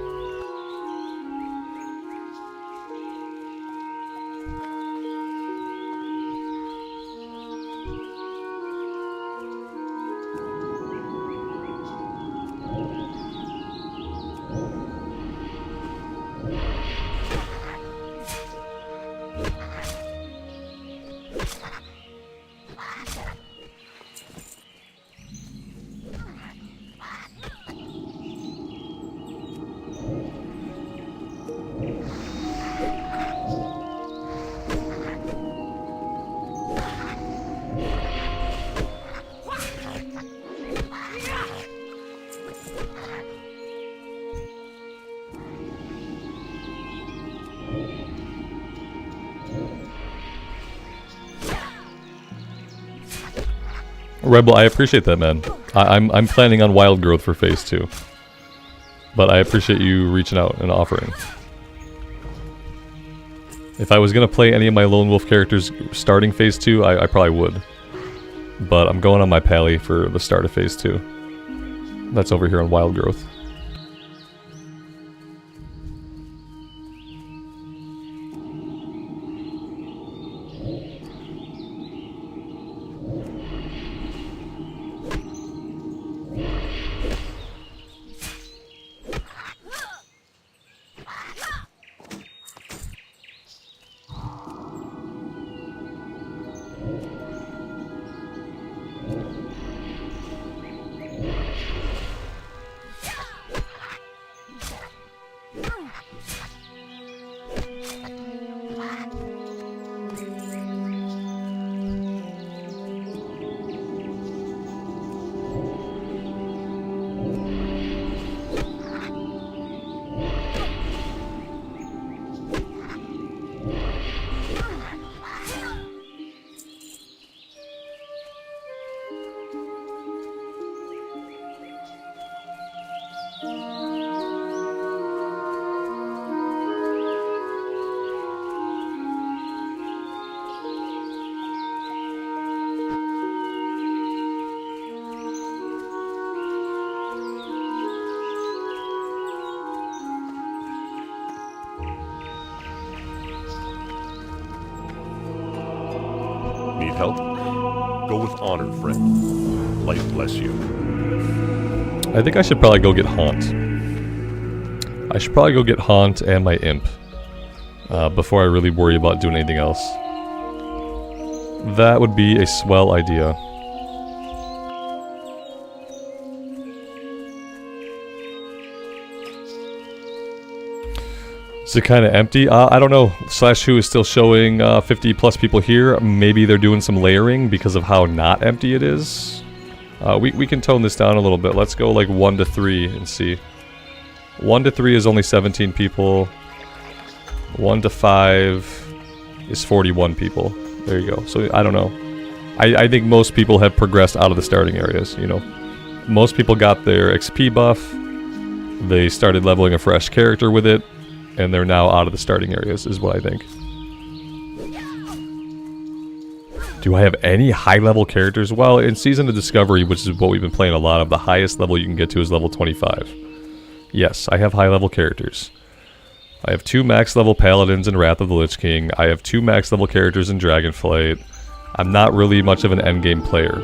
Rebel, I appreciate that, man. I'm planning on Wildgrowth for Phase 2. But I appreciate you reaching out and offering. If I was going to play any of my Lone Wolf characters starting Phase 2, I probably would. But I'm going on my Pally for the start of Phase 2. That's over here on Wildgrowth. Need help? Go with honor, friend. Light bless you. I think I should probably go get Haunt. I should probably go get Haunt and my Imp. Before I really worry about doing anything else. That would be a swell idea. Is it kind of empty? I don't know. Slash Who is still showing 50 plus people here. Maybe they're doing some layering because of how not empty it is. We can tone this down a little bit. Let's go like 1 to 3 and see. 1 to 3 is only 17 people. 1 to 5 is 41 people. There you go. So I don't know. I think most people have progressed out of the starting areas, you know. Most people got their XP buff. They started leveling a fresh character with it. And they're now out of the starting areas, is what I think. Do I have any high-level characters? Well, in Season of Discovery, which is what we've been playing a lot of, the highest level you can get to is level 25. Yes, I have high-level characters. I have 2 max-level Paladins in Wrath of the Lich King. I have 2 max-level characters in Dragonflight. I'm not really much of an endgame player.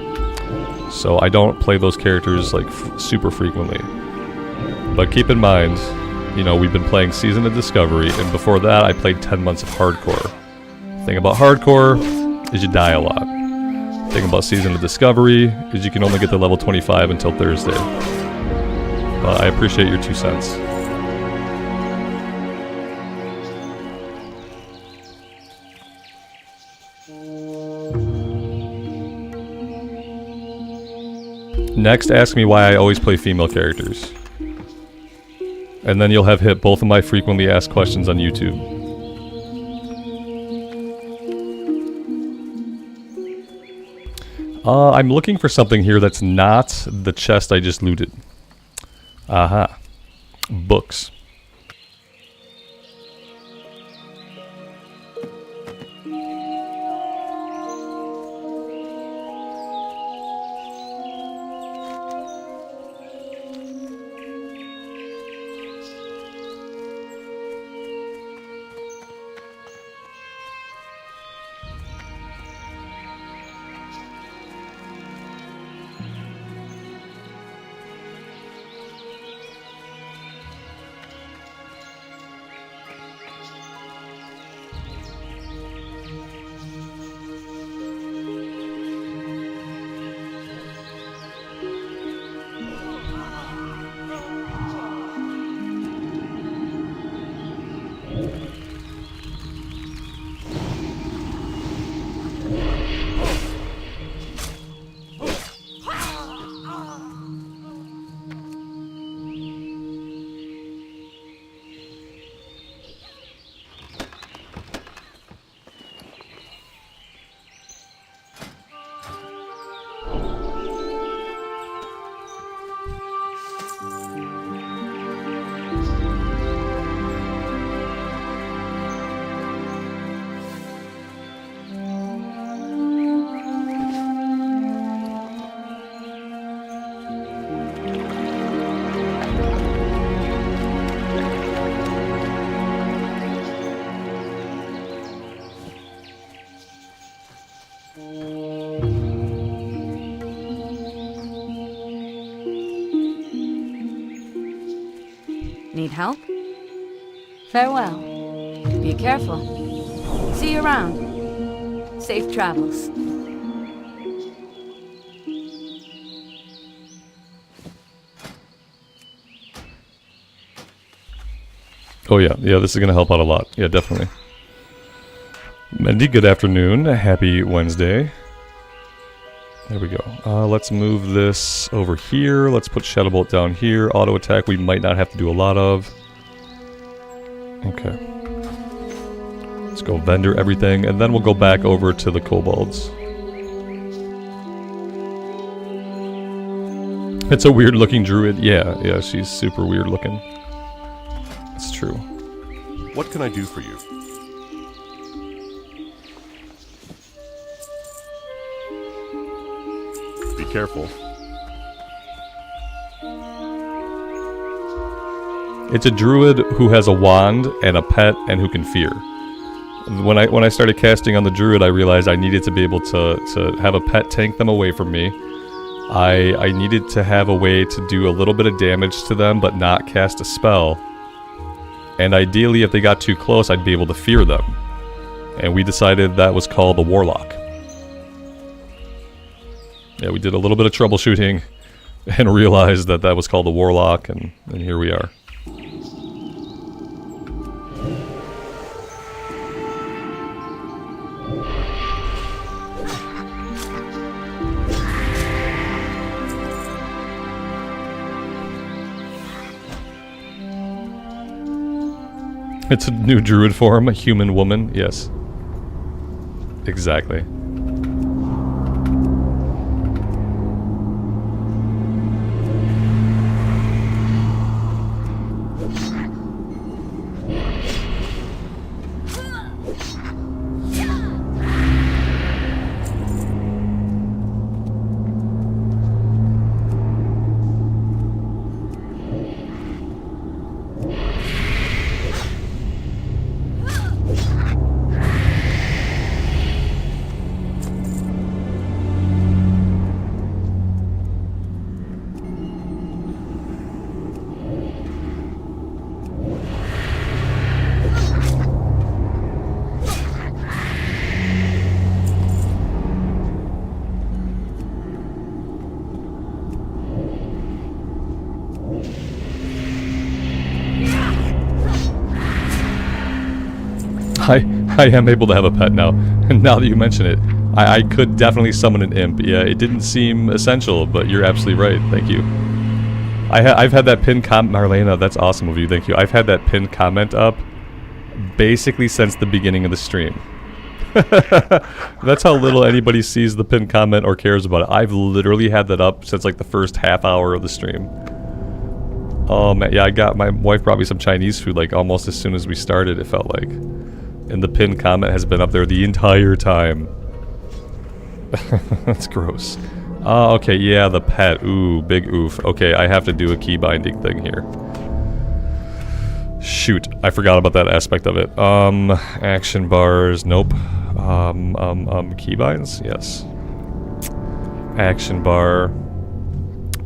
So I don't play those characters, like, super frequently. But keep in mind... You know, we've been playing Season of Discovery, and before that I played 10 months of Hardcore. The thing about Hardcore is you die a lot. The thing about Season of Discovery is you can only get to level 25 until Thursday. But I appreciate your 2 cents. Next, ask me why I always play female characters. And then you'll have hit both of my frequently asked questions on YouTube. I'm looking for something here that's not the chest I just looted. Aha. Books. Need help? Farewell. Be careful. See you around. Safe travels. Oh yeah, this is gonna help out a lot. Yeah, definitely. Mendy, good afternoon. Happy Wednesday. There we go. Let's move this over here. Let's put Shadow Bolt down here. Auto attack we might not have to do a lot of. Okay. Let's go vendor everything, and then we'll go back over to the kobolds. It's a weird looking druid. Yeah, she's super weird looking. It's true. What can I do for you? Be careful. It's a druid who has a wand and a pet and who can fear. When I started casting on the druid, I realized I needed to be able to have a pet tank them away from me. I needed to have a way to do a little bit of damage to them but not cast a spell. And ideally, if they got too close, I'd be able to fear them. And we decided that was called the Warlock. Yeah, we did a little bit of troubleshooting and realized that that was called the Warlock, and here we are. It's a new druid form, a human woman, yes. Exactly. I am able to have a pet now, and now that you mention it, I could definitely summon an imp. Yeah, it didn't seem essential, but you're absolutely right. Thank you. I've had that pinned comment, Marlena, that's awesome of you, thank you. I've had that pinned comment up basically since the beginning of the stream. That's how little anybody sees the pinned comment or cares about it. I've literally had that up since like the first half hour of the stream. Oh man, yeah, my wife brought me some Chinese food like almost as soon as we started, it felt like. And the pinned comment has been up there the entire time. That's gross. Okay, yeah, the pet. Ooh, big oof. Okay, I have to do a key binding thing here. Shoot, I forgot about that aspect of it. Action bars, nope. Keybinds, yes. Action bar.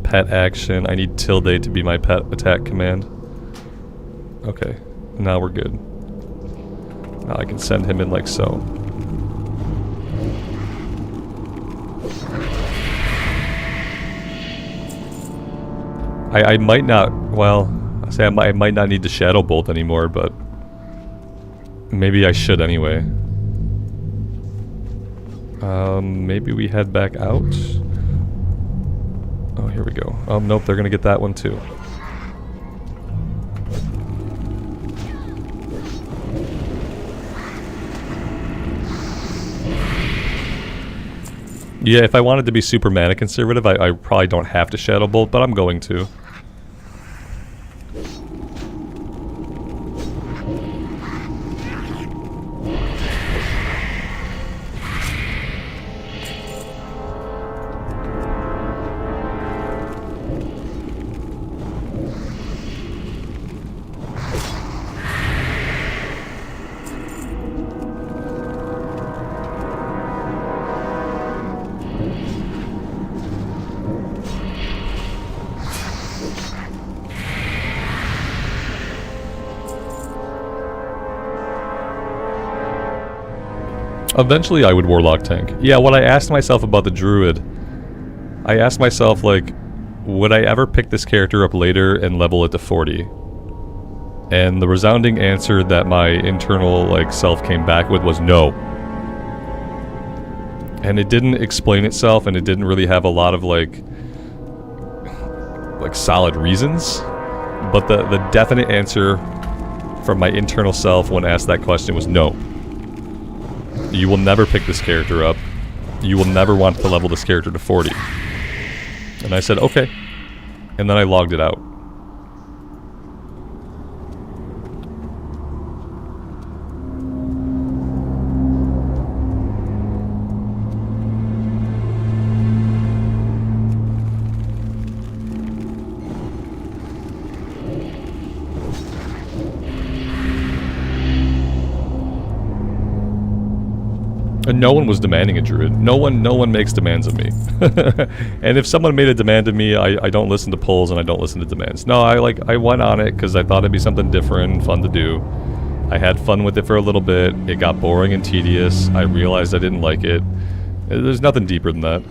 Pet action. I need tilde to be my pet attack command. Okay, now we're good. Now I can send him in like so. I might not, well, I say I might not need the Shadow Bolt anymore, but maybe I should anyway. Maybe we head back out. Oh, here we go. Oh, nope, they're gonna get that one too. Yeah, if I wanted to be super mana conservative, I probably don't have to Shadow Bolt, but I'm going to. Eventually I would Warlock tank. Yeah, what I asked myself about the Druid, I asked myself, like, would I ever pick this character up later and level it to 40? And the resounding answer that my internal, like, self came back with was no. And it didn't explain itself, and it didn't really have a lot of, like solid reasons. But the definite answer from my internal self when asked that question was no. You will never pick this character up. You will never want to level this character to 40. And I said, okay. And then I logged it out. And no one was demanding a Druid. No one makes demands of me. And if someone made a demand of me, I don't listen to polls and I don't listen to demands. No, I went on it because I thought it'd be something different and fun to do. I had fun with it for a little bit. It got boring and tedious. I realized I didn't like it. There's nothing deeper than that.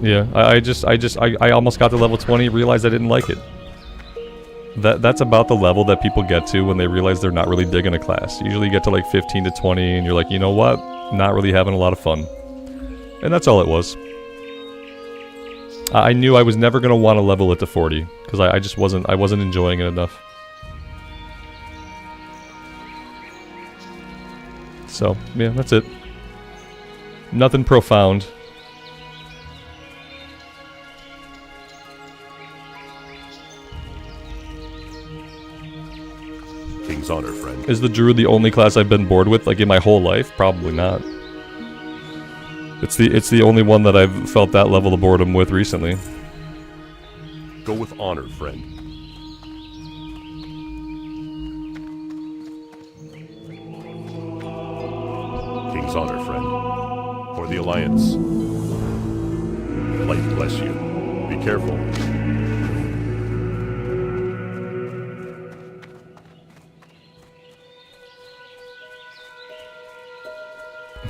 Yeah, I almost got to level 20, realized I didn't like it. That's about the level that people get to when they realize they're not really digging a class. Usually you get to like 15 to 20 and you're like, you know what? Not really having a lot of fun. And that's all it was. I knew I was never going to want to level it to 40 because I just wasn't enjoying it enough. So, yeah, that's it. Nothing profound. King's honor, friend. Is the Druid the only class I've been bored with, like, in my whole life? Probably not. It's the only one that I've felt that level of boredom with recently. Go with honor, friend. King's honor, friend. For the Alliance. Light bless you. Be careful.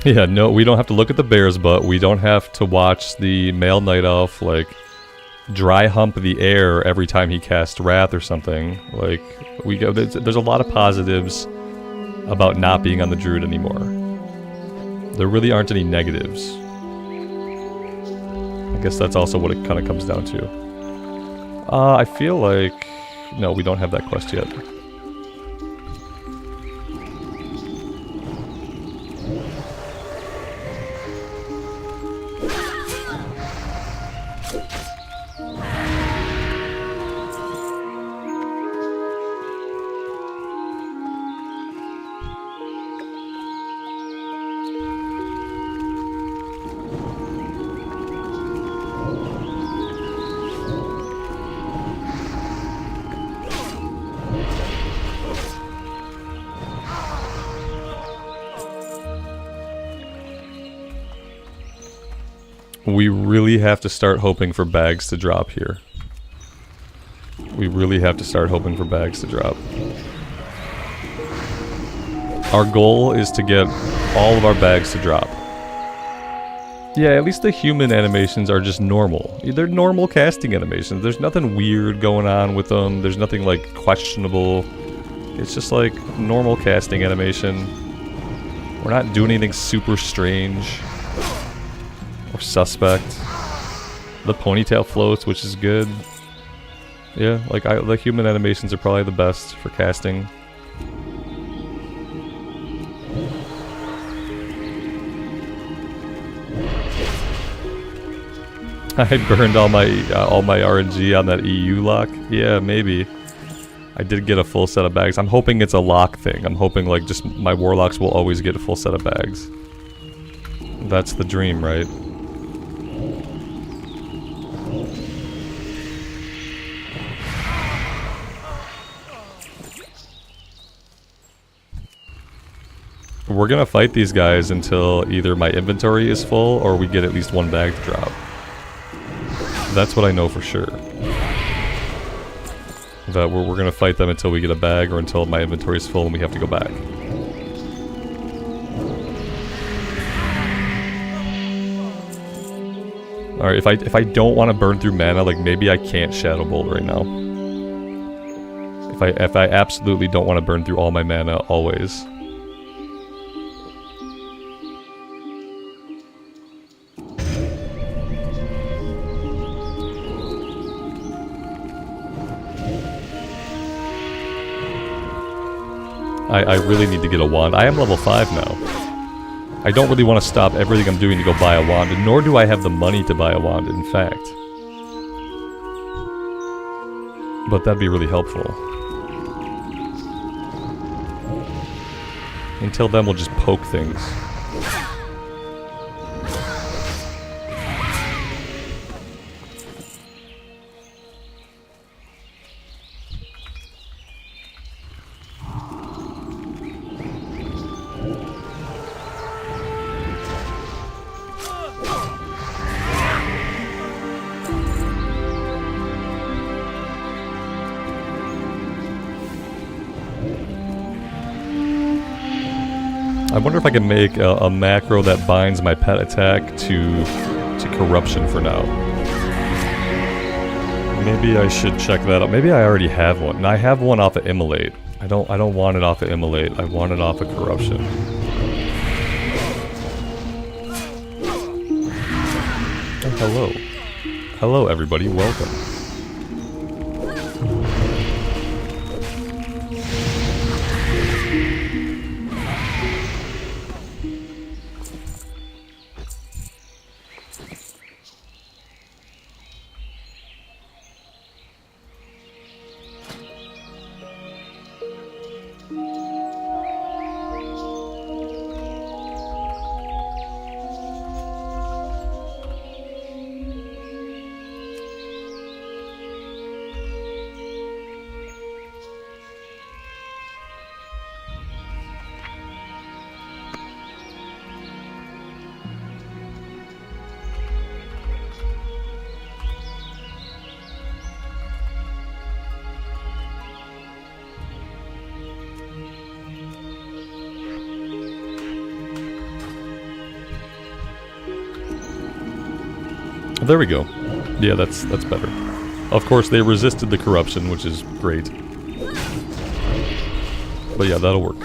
Yeah, no, we don't have to look at the bear's butt. We don't have to watch the male night elf, like, dry hump the air every time he casts Wrath or something. Like, there's a lot of positives about not being on the Druid anymore. There really aren't any negatives. I guess that's also what it kind of comes down to. I feel like... No, we don't have that quest yet. We really have to start hoping for bags to drop here. We really have to start hoping for bags to drop. Our goal is to get all of our bags to drop. Yeah, at least the human animations are just normal. They're normal casting animations. There's nothing weird going on with them. There's nothing, like, questionable. It's just, like, normal casting animation. We're not doing anything super strange or suspect. The ponytail floats, which is good. Yeah, like, the human animations are probably the best for casting. I burned all my RNG on that EU lock. Yeah, maybe. I did get a full set of bags. I'm hoping it's a lock thing. I'm hoping, like, just my warlocks will always get a full set of bags. That's the dream, right? We're gonna fight these guys until either my inventory is full or we get at least one bag to drop. That's what I know for sure. That we're gonna fight them until we get a bag or until my inventory is full and we have to go back. Alright, if I don't want to burn through mana, like maybe I can't Shadow Bolt right now. If I absolutely don't want to burn through all my mana always. I really need to get a wand. I am level 5 now. I don't really want to stop everything I'm doing to go buy a wand, nor do I have the money to buy a wand, in fact. But that'd be really helpful. Until then, we'll just poke things. I wonder if I can make a macro that binds my pet attack to corruption for now. Maybe I should check that out. Maybe I already have one. And I have one off of Immolate. I don't want it off of Immolate. I want it off of corruption. Oh, hello. Hello everybody, welcome. There we go. Yeah, that's better. Of course, they resisted the corruption, which is great. But yeah, that'll work.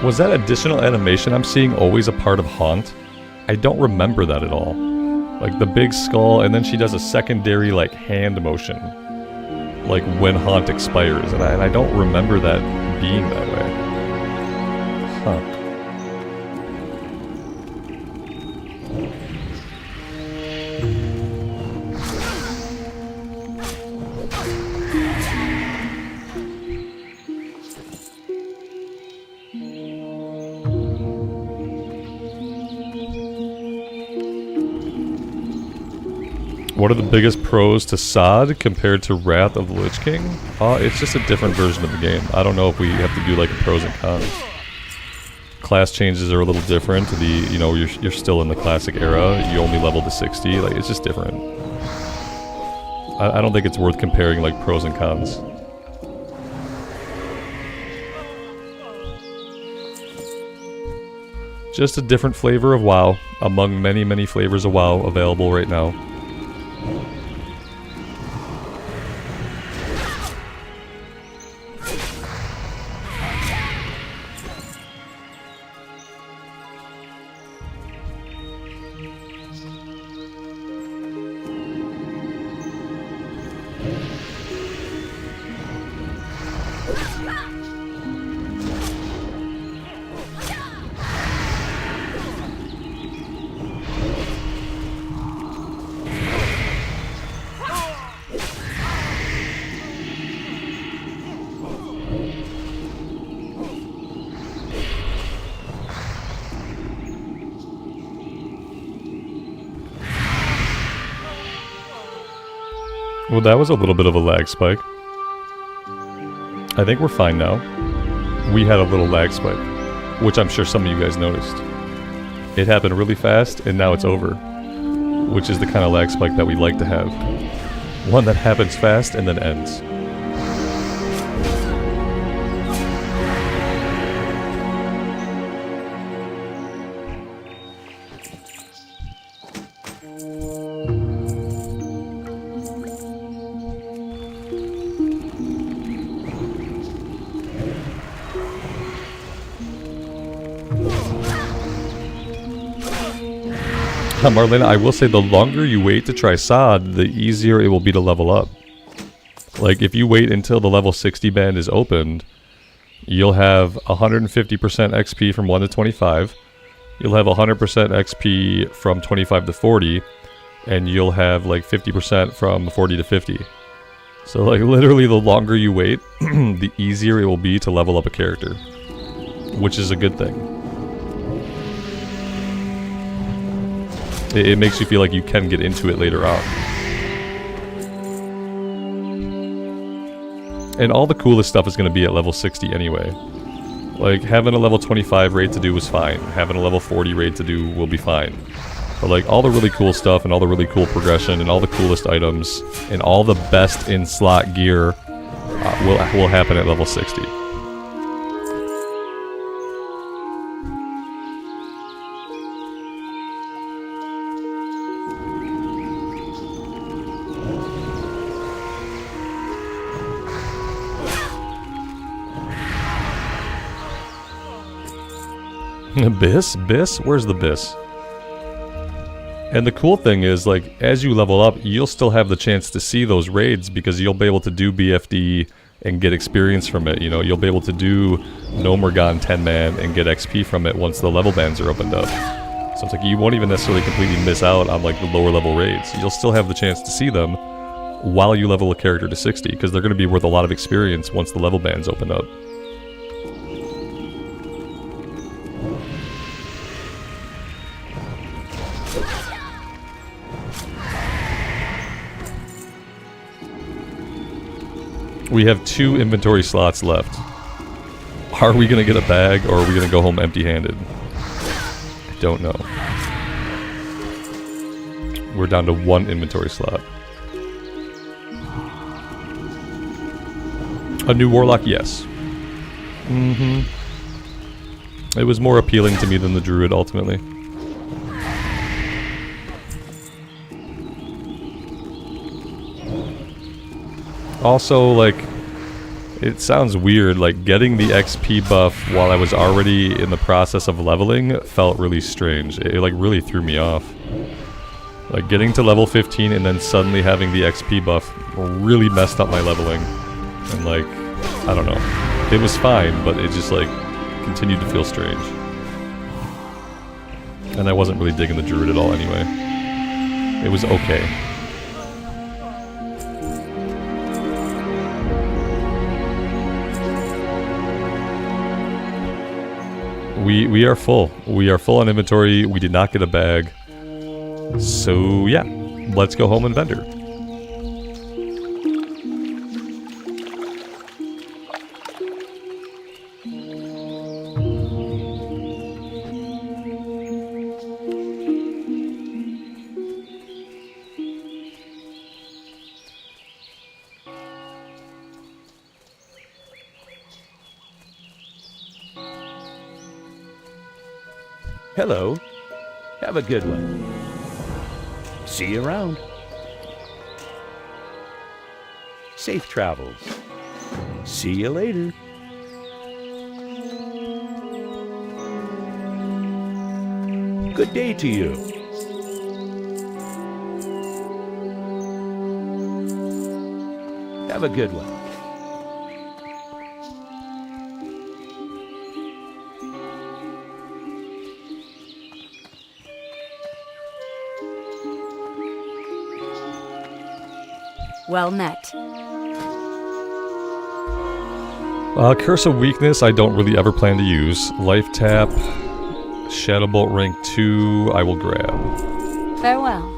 Was that additional animation I'm seeing always a part of Haunt? I don't remember that at all. Like the big skull, and then she does a secondary like hand motion. Like when Haunt expires, and I don't remember that being that way. Huh. What are the biggest pros to Sod compared to Wrath of the Lich King? It's just a different version of the game. I don't know if we have to do like a pros and cons. Class changes are a little different. You know, you're still in the classic era. You only level to 60. Like, it's just different. I don't think it's worth comparing like pros and cons. Just a different flavor of WoW among many, many flavors of WoW available right now. Well, that was a little bit of a lag spike. I think we're fine now. We had a little lag spike, which I'm sure some of you guys noticed. It happened really fast, and now it's over. Which is the kind of lag spike that we like to have. One that happens fast and then ends. Marlena, I will say the longer you wait to try Sod, the easier it will be to level up. Like, if you wait until the level 60 band is opened, you'll have 150% XP from 1 to 25, you'll have 100% XP from 25 to 40, and you'll have like 50% from 40 to 50. So like literally the longer you wait, the easier it will be to level up a character. Which is a good thing. It makes you feel like you can get into it later on. And all the coolest stuff is going to be at level 60 anyway. Like, having a level 25 raid to do is fine. Having a level 40 raid to do will be fine. But like, all the really cool stuff and all the really cool progression and all the coolest items and all the best in-slot gear will happen at level 60. Biss? Where's the Biss? And the cool thing is, like, as you level up, you'll still have the chance to see those raids because you'll be able to do BFD and get experience from it. You know, you'll be able to do Nomergon 10-man and get XP from it once the level bands are opened up. So it's like you won't even necessarily completely miss out on like the lower level raids. You'll still have the chance to see them while you level a character to 60 because they're going to be worth a lot of experience once the level bands open up. We have 2 inventory slots left. Are we going to get a bag or are we going to go home empty-handed? I don't know. We're down to 1 inventory slot. A new Warlock, yes. It was more appealing to me than the Druid, ultimately. Also, like, it sounds weird, like, getting the XP buff while I was already in the process of leveling felt really strange. It like, really threw me off. Like, getting to level 15 and then suddenly having the XP buff really messed up my leveling. And, like, I don't know. It was fine, but it just, like, continued to feel strange. And I wasn't really digging the Druid at all anyway. It was okay. We are full. We are full on inventory. We did not get a bag. So, yeah. let's go home and vendor. Hello. Have a good one. See you around. Safe travels. See you later. Good day to you. Have a good one. Well met. Curse of Weakness I don't really ever plan to use. Life Tap, Shadow Bolt rank 2 I will grab. Farewell.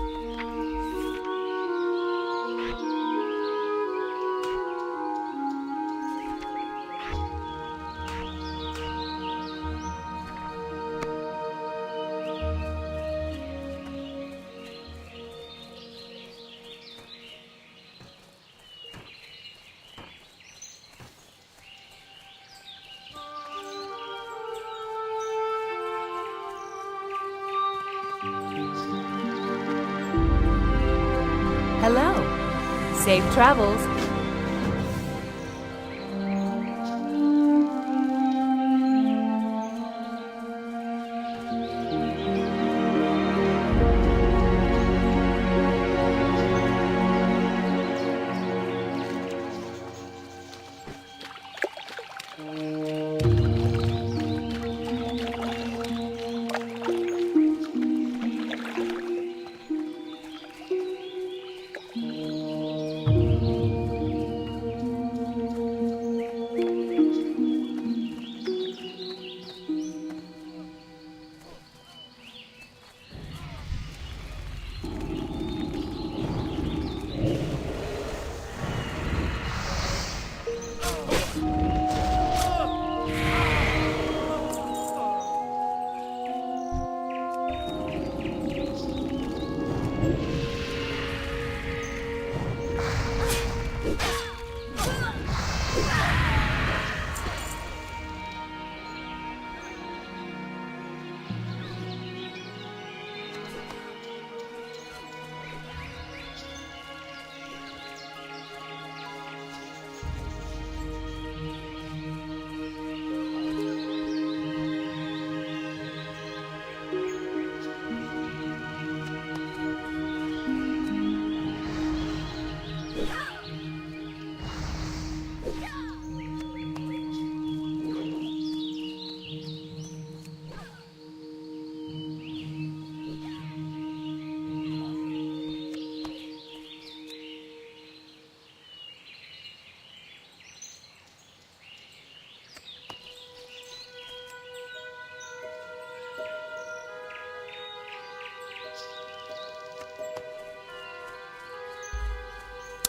Hello. Safe travels.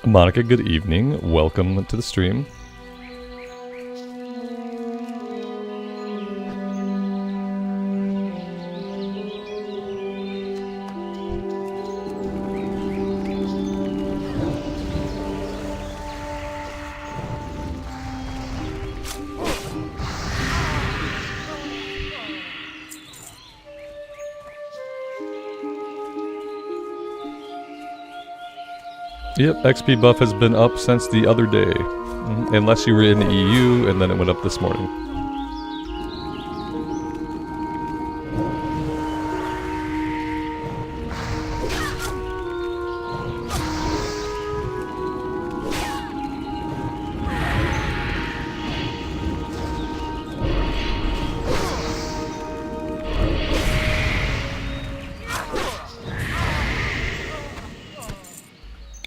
Monica, good evening. Welcome to the stream. Yep, XP buff has been up since the other day. Unless you were in the EU, and then it went up this morning.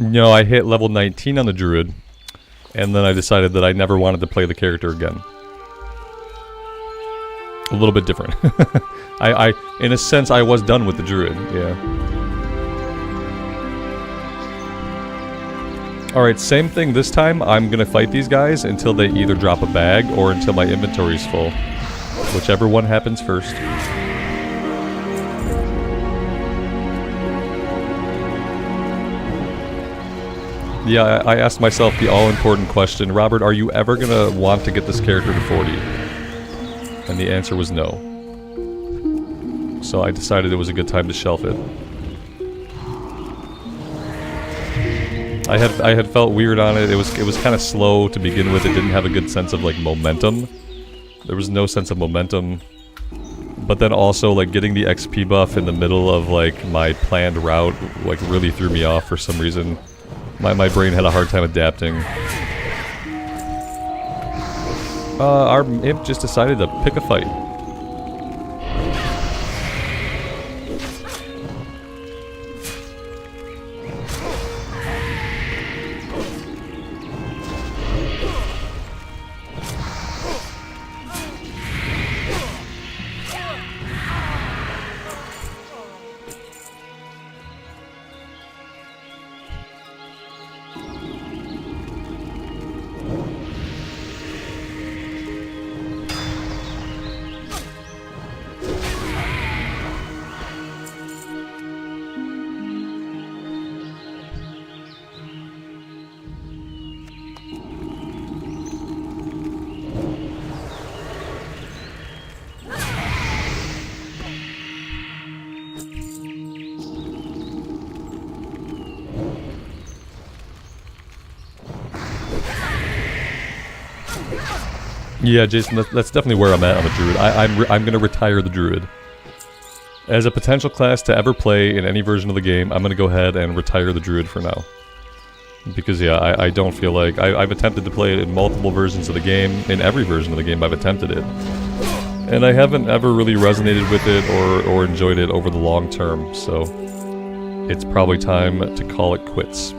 No, I hit level 19 on the Druid, and then I decided that I never wanted to play the character again. A little bit different. In a sense, I was done with the Druid, yeah. Alright, same thing this time. I'm gonna fight these guys until they either drop a bag or until my inventory's full. Whichever one happens first. Yeah, I asked myself the all-important question, Robert, are you ever gonna want to get this character to 40? And the answer was no. So I decided it was a good time to shelf it. I had felt weird on it. It was kind of slow to begin with. It didn't have a good sense of like momentum. There was no sense of momentum. But then also like getting the XP buff in the middle of like my planned route like really threw me off for some reason. My brain had a hard time adapting. Our imp just decided to pick a fight. Yeah, Jason, that's definitely where I'm at on the Druid. I'm gonna retire the Druid. As a potential class to ever play in any version of the game, I'm gonna go ahead and retire the Druid for now. Because yeah, I don't feel like... I've attempted to play it in multiple versions of the game. In every version of the game I've attempted it. And I haven't ever really resonated with it or enjoyed it over the long term, so... it's probably time to call it quits.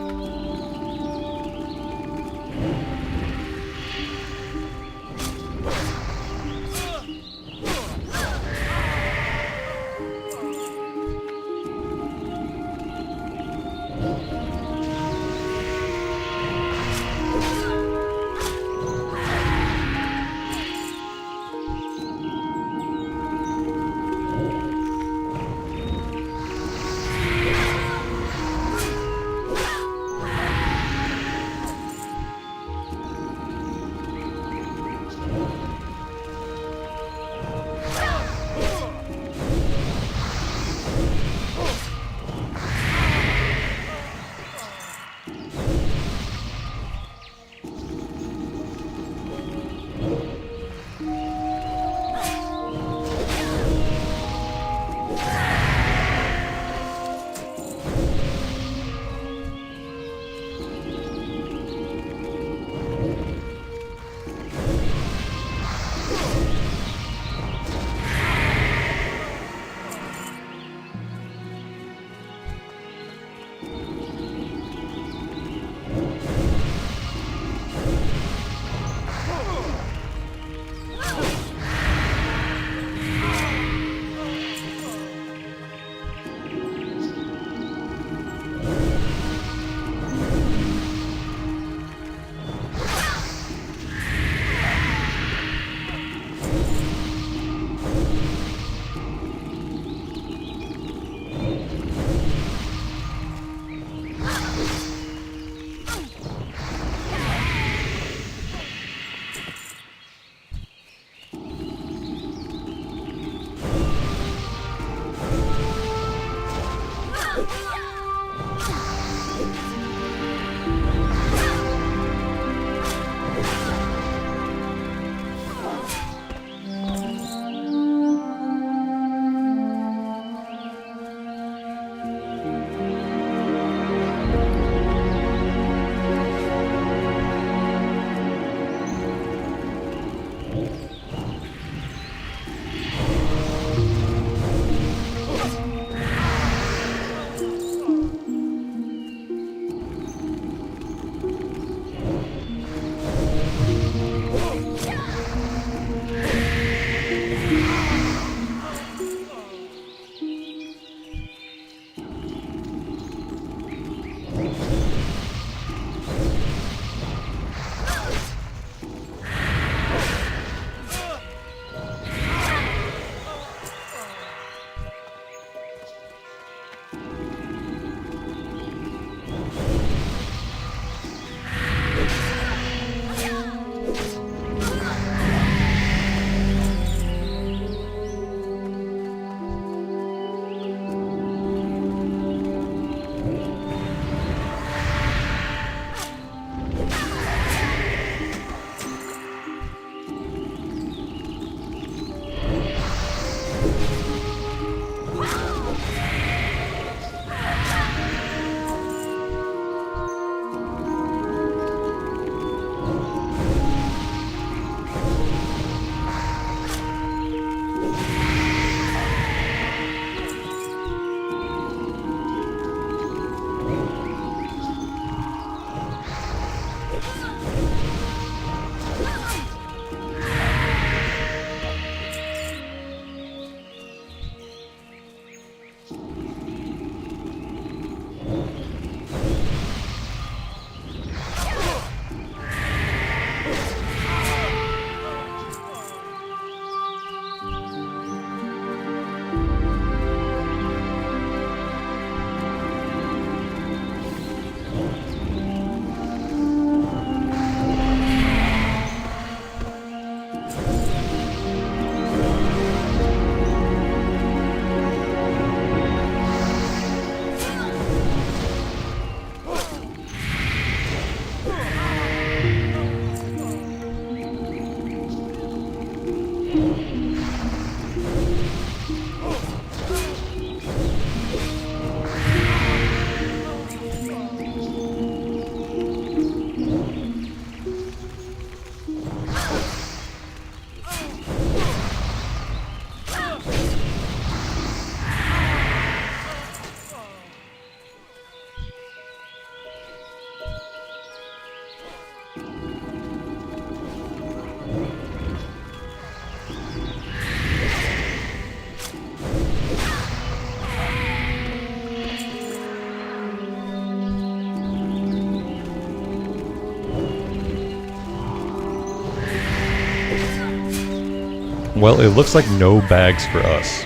Well, it looks like no bags for us.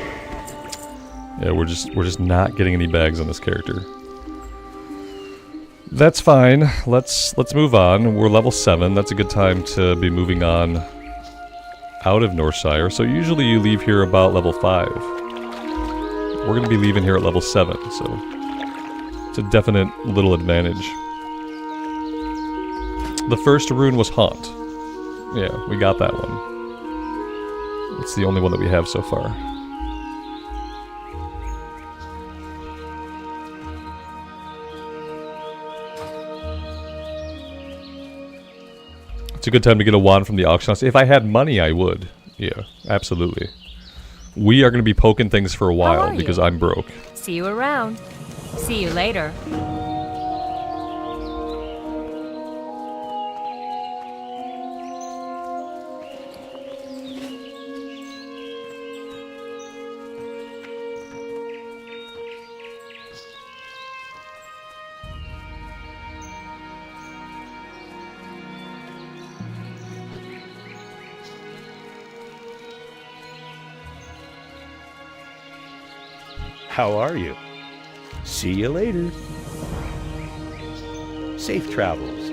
Yeah, we're just not getting any bags on this character. That's fine. Let's move on. We're level 7. That's a good time to be moving on out of Northshire. So usually you leave here about level 5. We're going to be leaving here at level 7, so it's a definite little advantage. The first rune was Haunt. Yeah, we got that one. It's the only one that we have so far. It's a good time to get a wand from the auction house. If I had money, I would. Yeah, absolutely. We are going to be poking things for a while because I'm broke. See you around. See you later. How are you? See you later. Safe travels.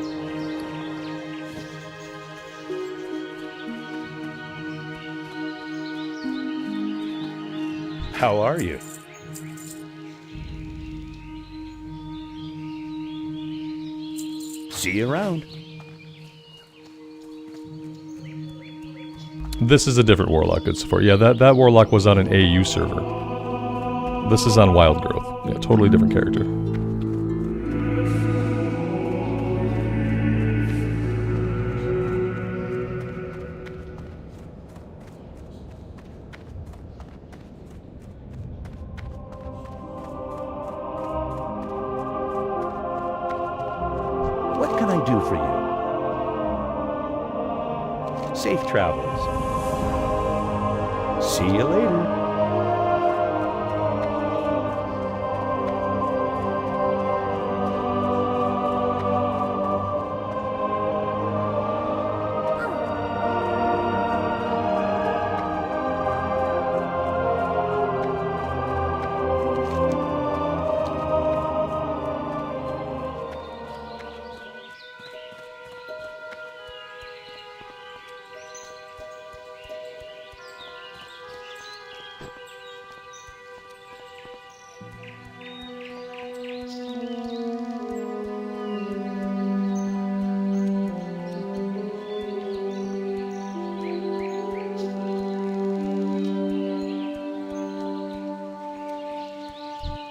How are you? See you around. This is a different Warlock good so far. Yeah, that Warlock was on an AU server. This is on Wildgrowth. Yeah, totally different character. What can I do for you? Safe travels. See you later.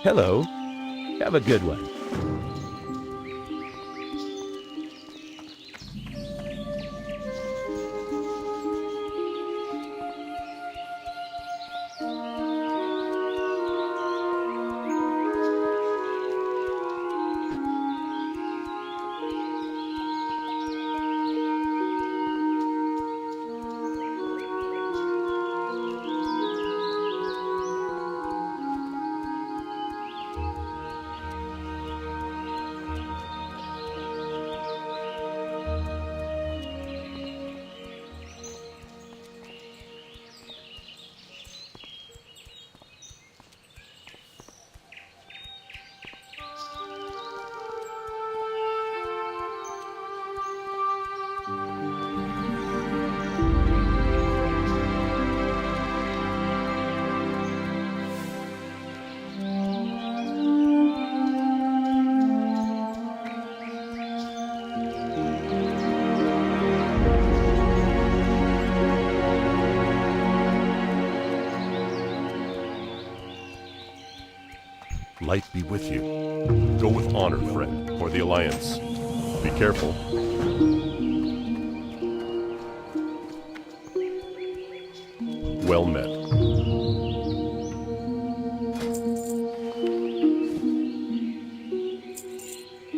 Hello. Have a good one. Light be with you. Go with honor, friend, for the Alliance. Be careful. Well met.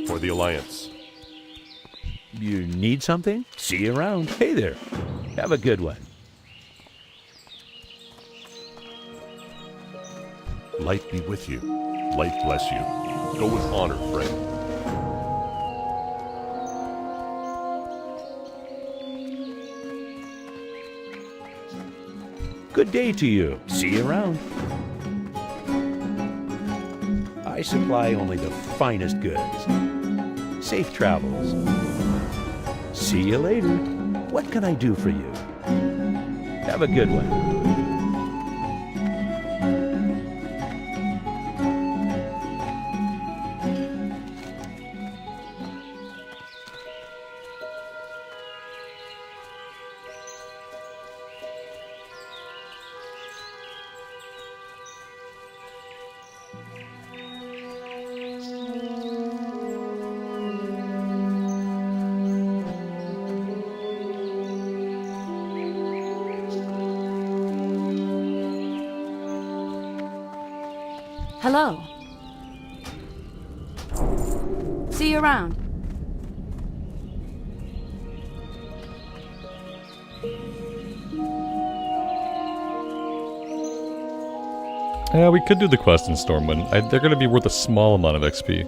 For the Alliance. You're Need something? See you around. Hey there. Have a good one. Light be with you. Light bless you. Go with honor, friend. Good day to you. See you around. I supply only the finest goods. Safe travels. See you later. What can I do for you? Have a good one. Hello. See you around. Yeah, we could do the quest in Stormwind. They're going to be worth a small amount of XP.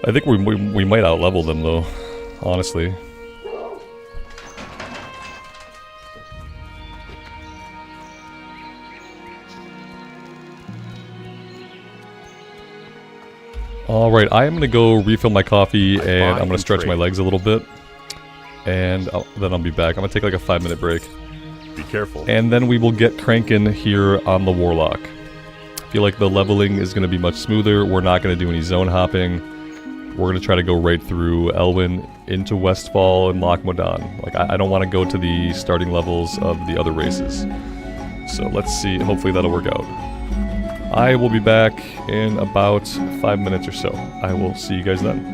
I think we might outlevel them though, honestly. Alright, I am going to go refill my coffee and I'm going to stretch my legs a little bit. And then I'll be back. I'm going to take like a 5-minute break. Be careful. And then we will get cranking here on the Warlock. I feel like the leveling is going to be much smoother. We're not going to do any zone hopping. We're going to try to go right through Elwyn into Westfall and Loch Modan. Like, I don't want to go to the starting levels of the other races. So let's see. Hopefully that'll work out. I will be back in about 5 minutes or so. I will see you guys then.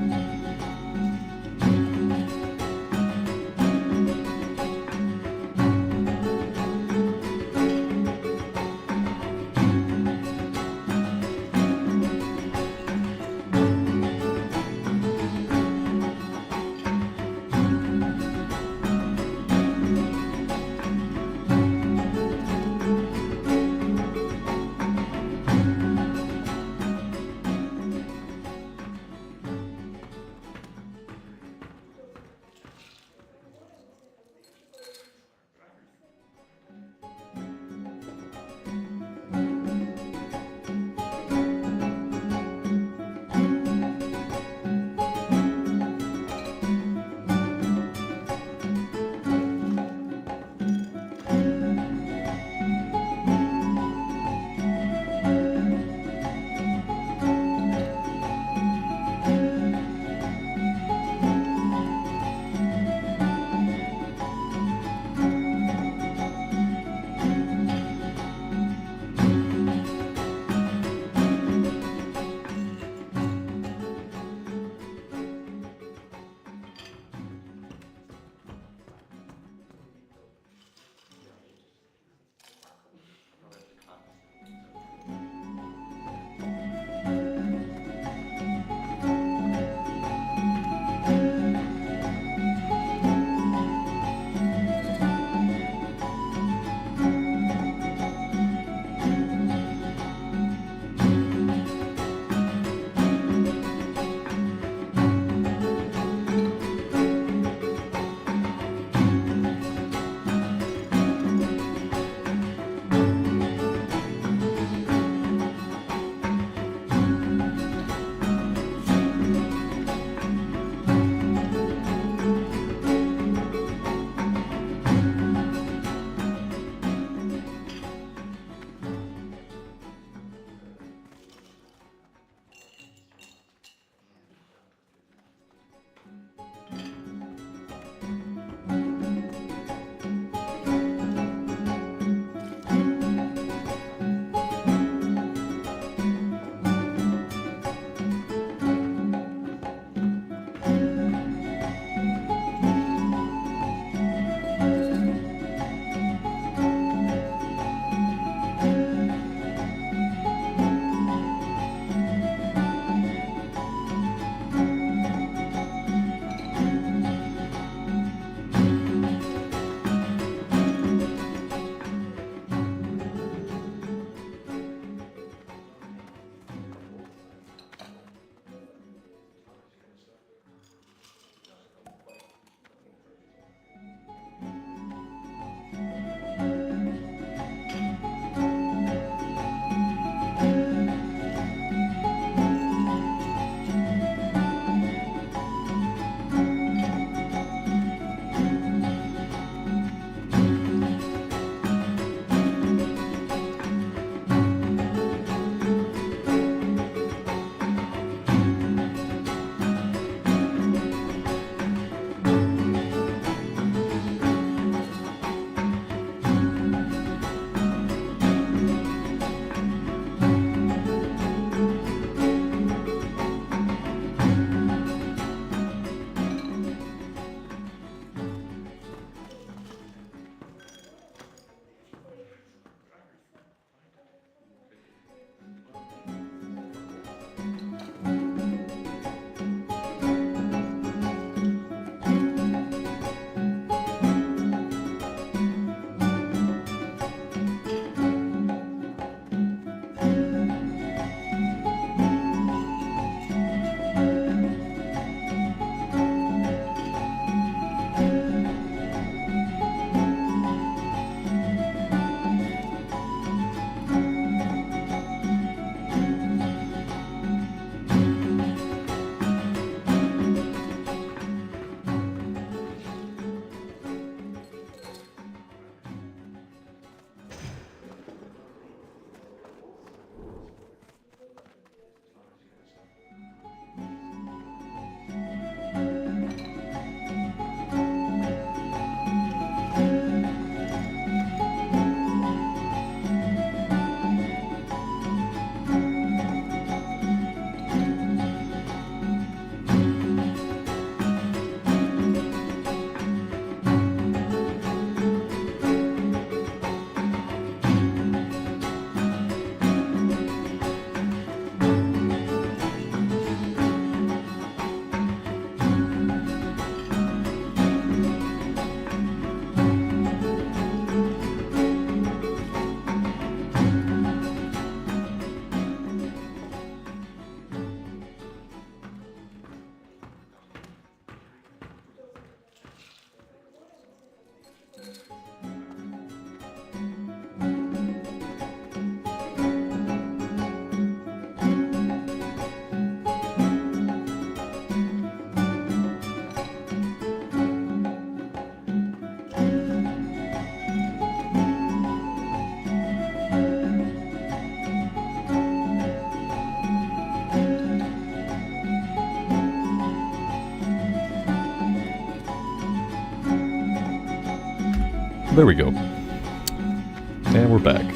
There we go. And we're back.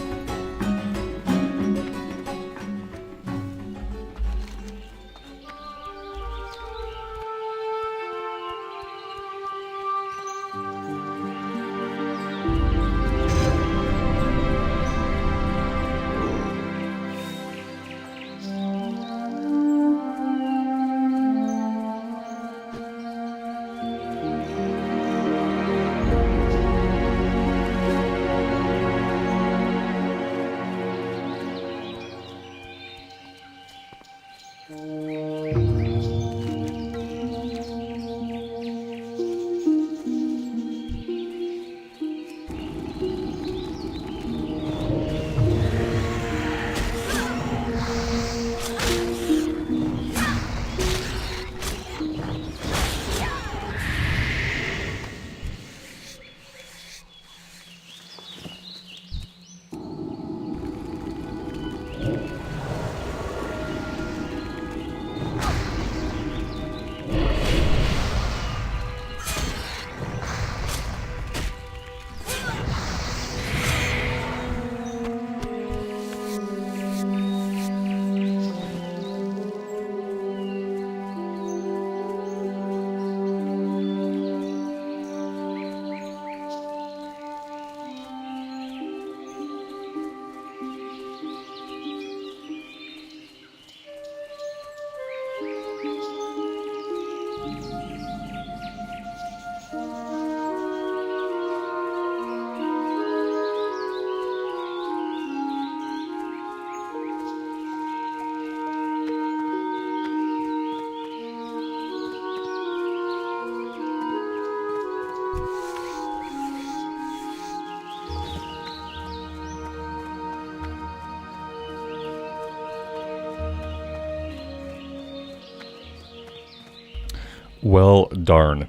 Well, darn.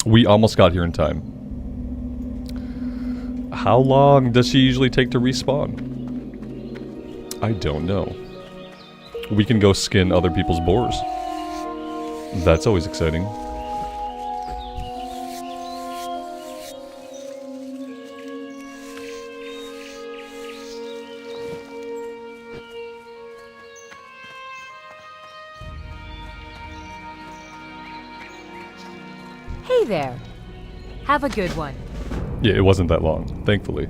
We almost got here in time. How long does she usually take to respawn? I don't know. We can go skin other people's boars. That's always exciting. Hey there. Have a good one. Yeah, it wasn't that long, thankfully.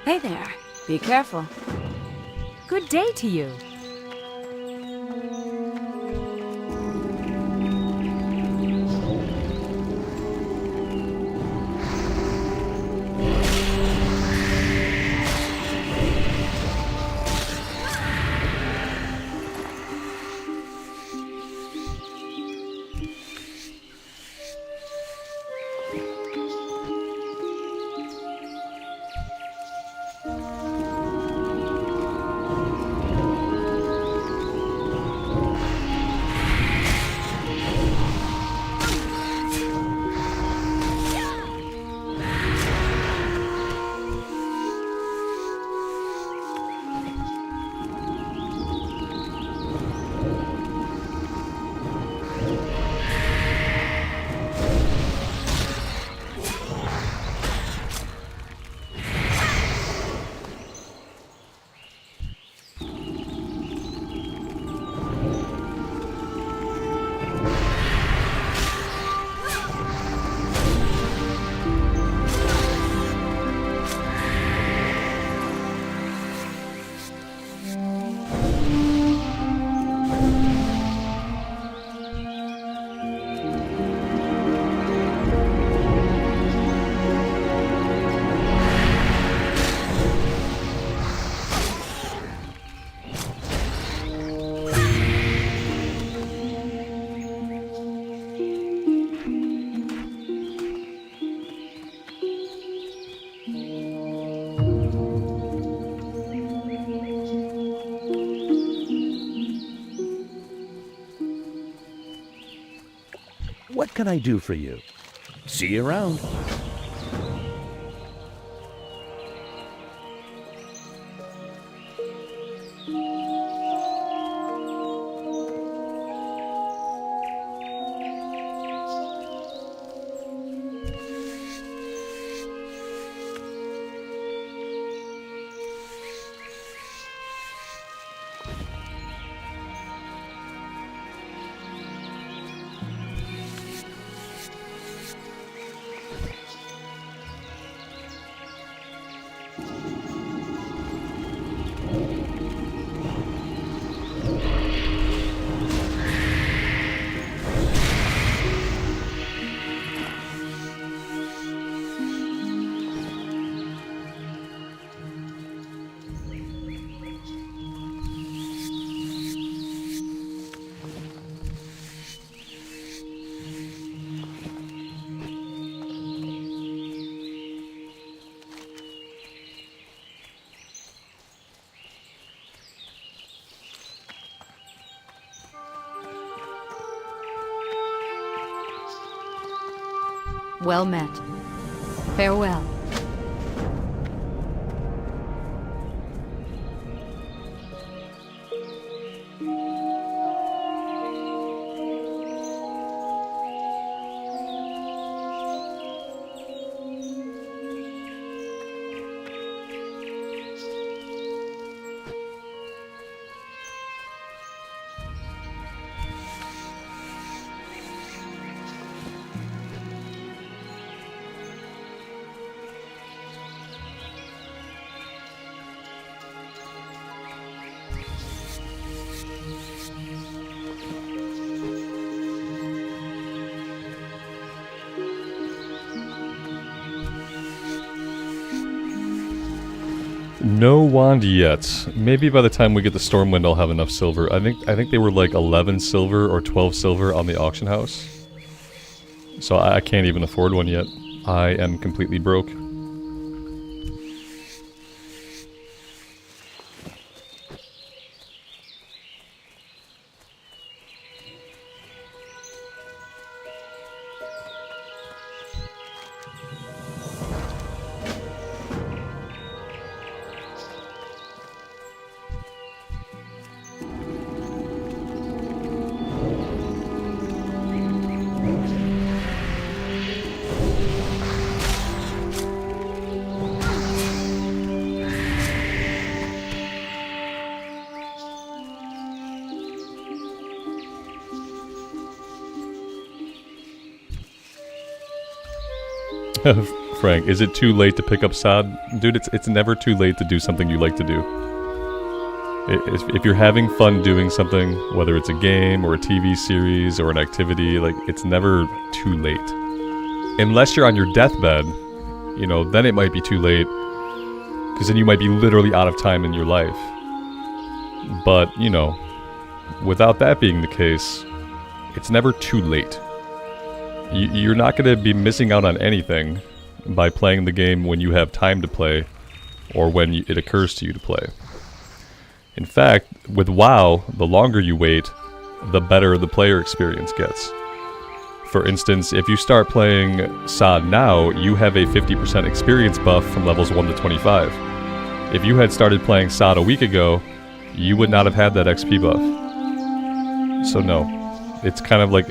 Hey there. Be careful. Good day to you. What can I do for you? See you around. Well met. Farewell. No wand yet. Maybe by the time we get the Stormwind I'll have enough silver. I think they were like 11 silver or 12 silver on the auction house. So I can't even afford one yet. I am completely broke. Frank, is it too late to pick up sod? Dude, it's never too late to do something you like to do. If you're having fun doing something, whether it's a game or a TV series or an activity, like, it's never too late. Unless you're on your deathbed, you know, then it might be too late, because then you might be literally out of time in your life. But, you know, without that being the case, it's never too late. You're not going to be missing out on anything by playing the game when you have time to play, or when it occurs to you to play. In fact, with WoW, the longer you wait, the better the player experience gets. For instance, if you start playing sod now, you have a 50% experience buff from levels 1 to 25. If you had started playing sod a week ago, you would not have had that XP buff. So no, it's kind of like...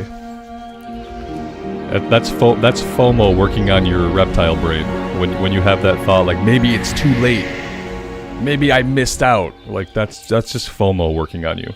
That's FOMO working on your reptile brain. When you have that thought, like, maybe it's too late. Maybe I missed out. Like, that's just FOMO working on you.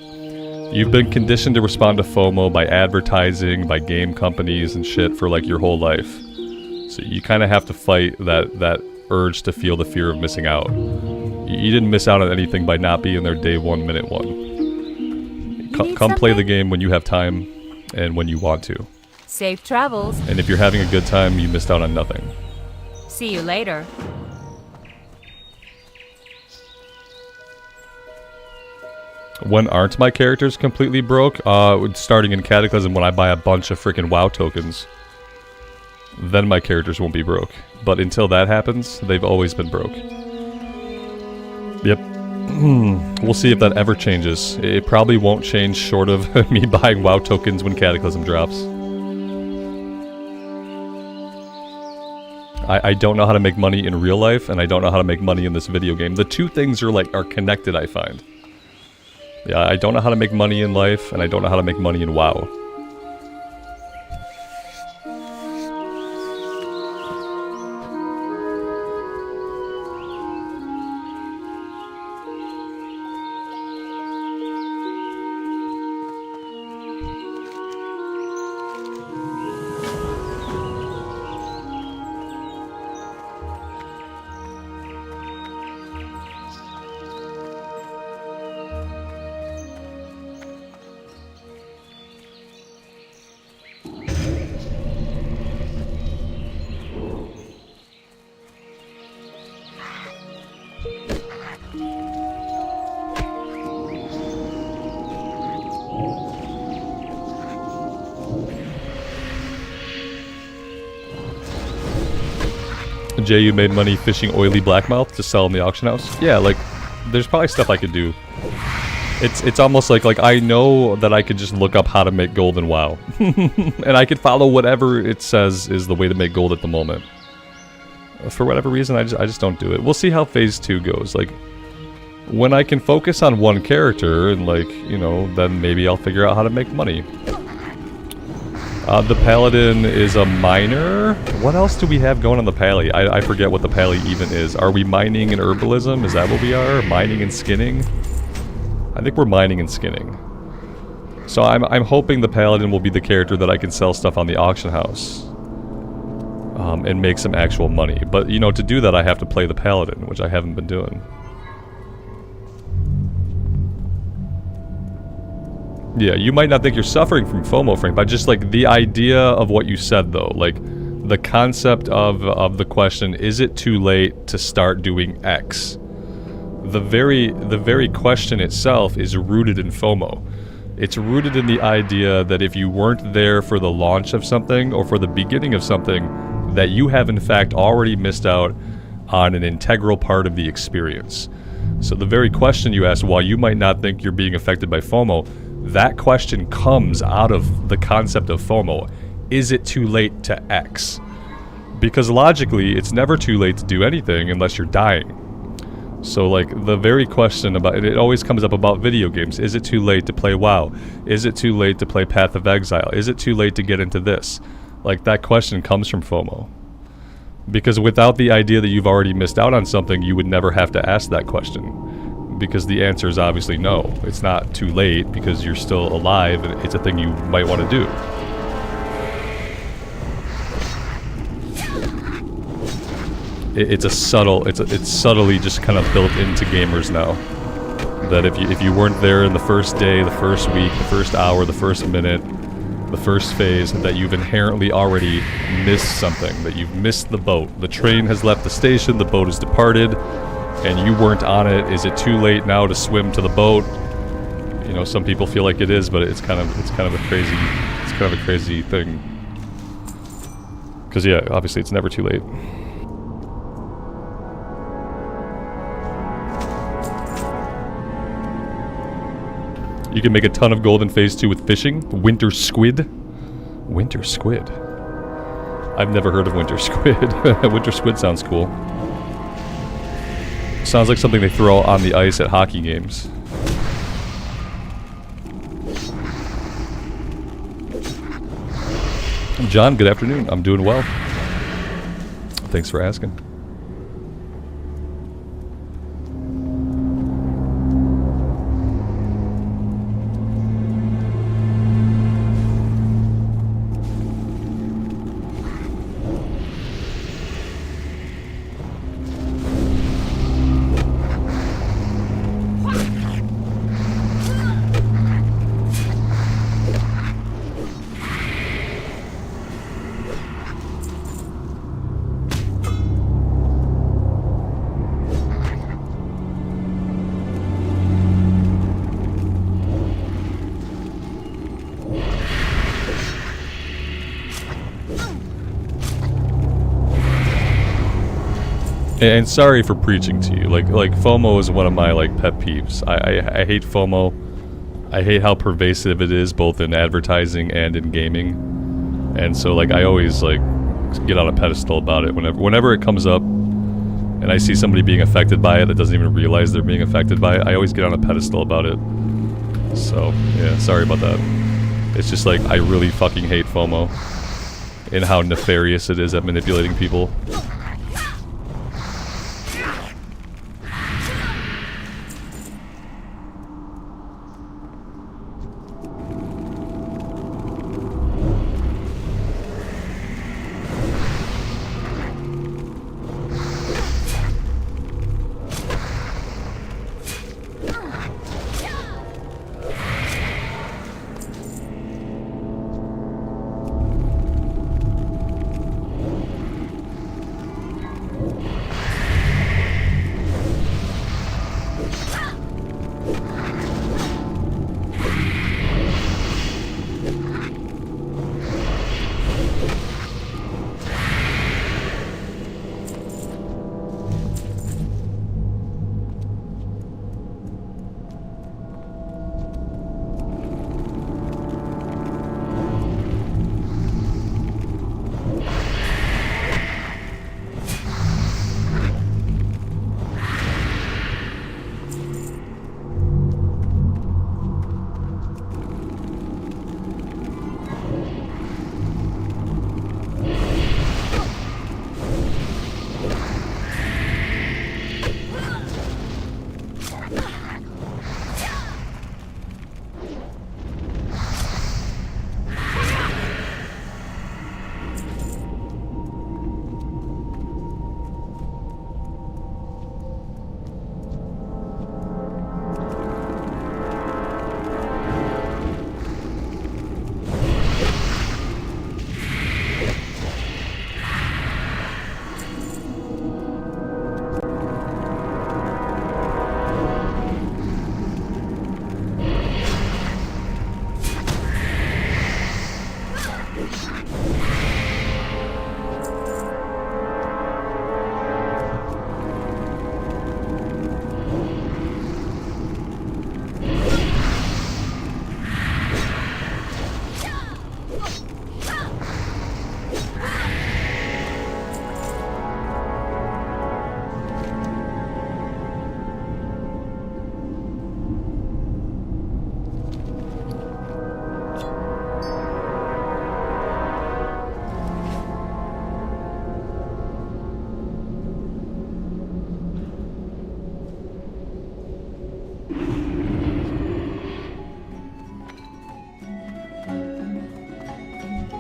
You've been conditioned to respond to FOMO by advertising, by game companies and shit for, like, your whole life. So you kind of have to fight that urge to feel the fear of missing out. You didn't miss out on anything by not being there day 1, minute 1. Come play the game when you have time and when you want to. Safe travels. And if you're having a good time, you missed out on nothing. See you later. When aren't my characters completely broke? Starting in Cataclysm, when I buy a bunch of freaking WoW tokens, then my characters won't be broke. But until that happens, they've always been broke. Yep. We'll see if that ever changes. It probably won't change short of me buying WoW tokens when Cataclysm drops. I don't know how to make money in real life, and I don't know how to make money in this video game. The two things are connected, I find. Yeah, I don't know how to make money in life, and I don't know how to make money in WoW. Jay, you made money fishing oily blackmouth to sell in the auction house? Yeah, like, there's probably stuff I could do. It's almost like I know that I could just look up how to make gold in WoW. And I could follow whatever it says is the way to make gold at the moment. For whatever reason, I just don't do it. We'll see how Phase 2 goes. Like, when I can focus on one character, and like, you know, then maybe I'll figure out how to make money. The Paladin is a miner. What else do we have going on the Pally? I forget what the Pally even is. Are we mining and herbalism? Is that what we are? Mining and skinning? I think we're mining and skinning. So I'm hoping the Paladin will be the character that I can sell stuff on the auction house. And make some actual money. But, you know, to do that I have to play the Paladin, which I haven't been doing. Yeah, you might not think you're suffering from FOMO, Frank, but just like the idea of what you said though, like the concept of the question, is it too late to start doing X? The very question itself is rooted in FOMO. It's rooted in the idea that if you weren't there for the launch of something or for the beginning of something, that you have in fact already missed out on an integral part of the experience. So the very question you asked, while you might not think you're being affected by FOMO, that question comes out of the concept of FOMO. Is it too late to X? Because logically, it's never too late to do anything unless you're dying. So like the very question about it always comes up about video games. Is it too late to play WoW? Is it too late to play Path of Exile? Is it too late to get into this? Like that question comes from FOMO. Because without the idea that you've already missed out on something, you would never have to ask that question. Because the answer is obviously no. It's not too late because you're still alive and it's a thing you might want to do. It's subtly just kind of built into gamers now. That if you weren't there in the first day, the first week, the first hour, the first minute, the first phase, that you've inherently already missed something. That you've missed the boat. The train has left the station, the boat has departed, and you weren't on it. Is it too late now to swim to the boat? You know, some people feel like it is, but it's kind of a crazy thing. Because yeah, obviously it's never too late. You can make a ton of gold in Phase 2 with fishing. Winter squid. Winter squid. I've never heard of winter squid. Winter squid sounds cool. Sounds like something they throw on the ice at hockey games. John, good afternoon. I'm doing well. Thanks for asking. And sorry for preaching to you. Like FOMO is one of my pet peeves. I hate FOMO. I hate how pervasive it is both in advertising and in gaming. And so I always get on a pedestal about it. Whenever it comes up and I see somebody being affected by it that doesn't even realize they're being affected by it, I always get on a pedestal about it. So, yeah, sorry about that. It's just like, I really fucking hate FOMO and how nefarious it is at manipulating people.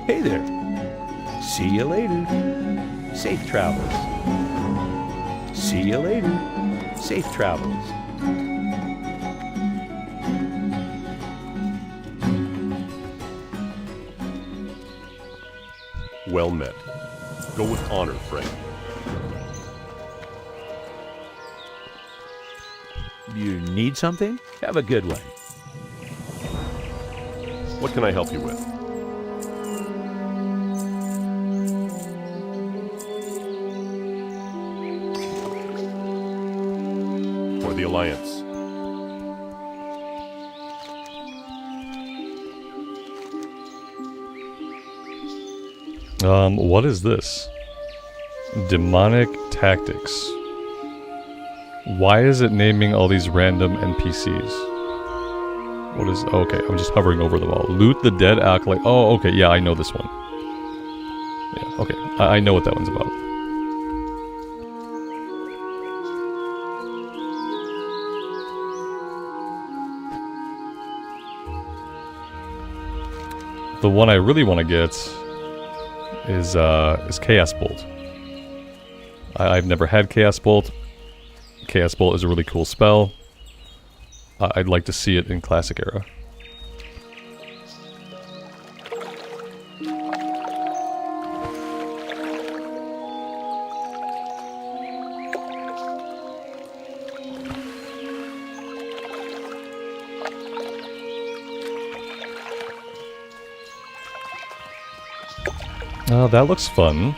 Hey there. See you later. Safe travels. See you later. Safe travels. Well met. Go with honor, friend. You need something? Have a good one. What can I help you with? For the Alliance. What is this? Demonic Tactics. Why is it naming all these random NPCs? What is... Oh, okay, I'm just hovering over them all. Loot the dead acolyte. Oh, okay, yeah, I know this one. Yeah, okay, I know what that one's about. The one I really want to get is Chaos Bolt. I've never had Chaos Bolt. Chaos Bolt is a really cool spell. I'd like to see it in Classic Era. Oh, that looks fun.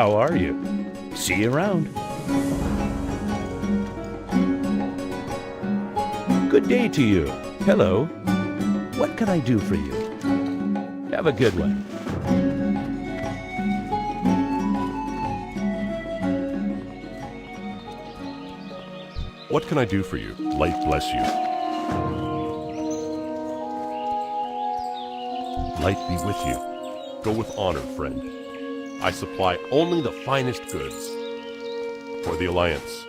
How are you? See you around. Good day to you. Hello. What can I do for you? Have a good one. What can I do for you? Light bless you. Light be with you. Go with honor, friend. I supply only the finest goods. For the Alliance.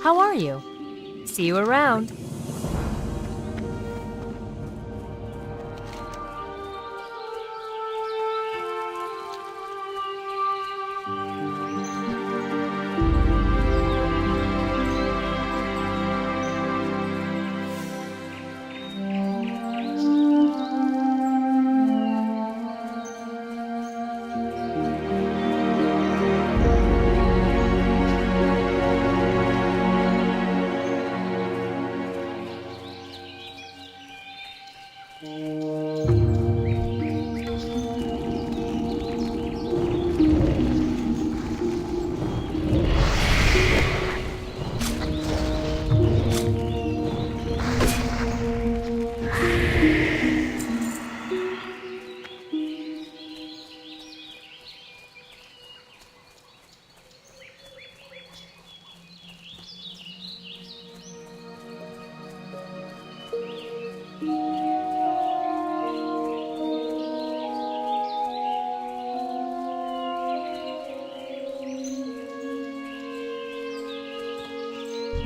How are you? See you around.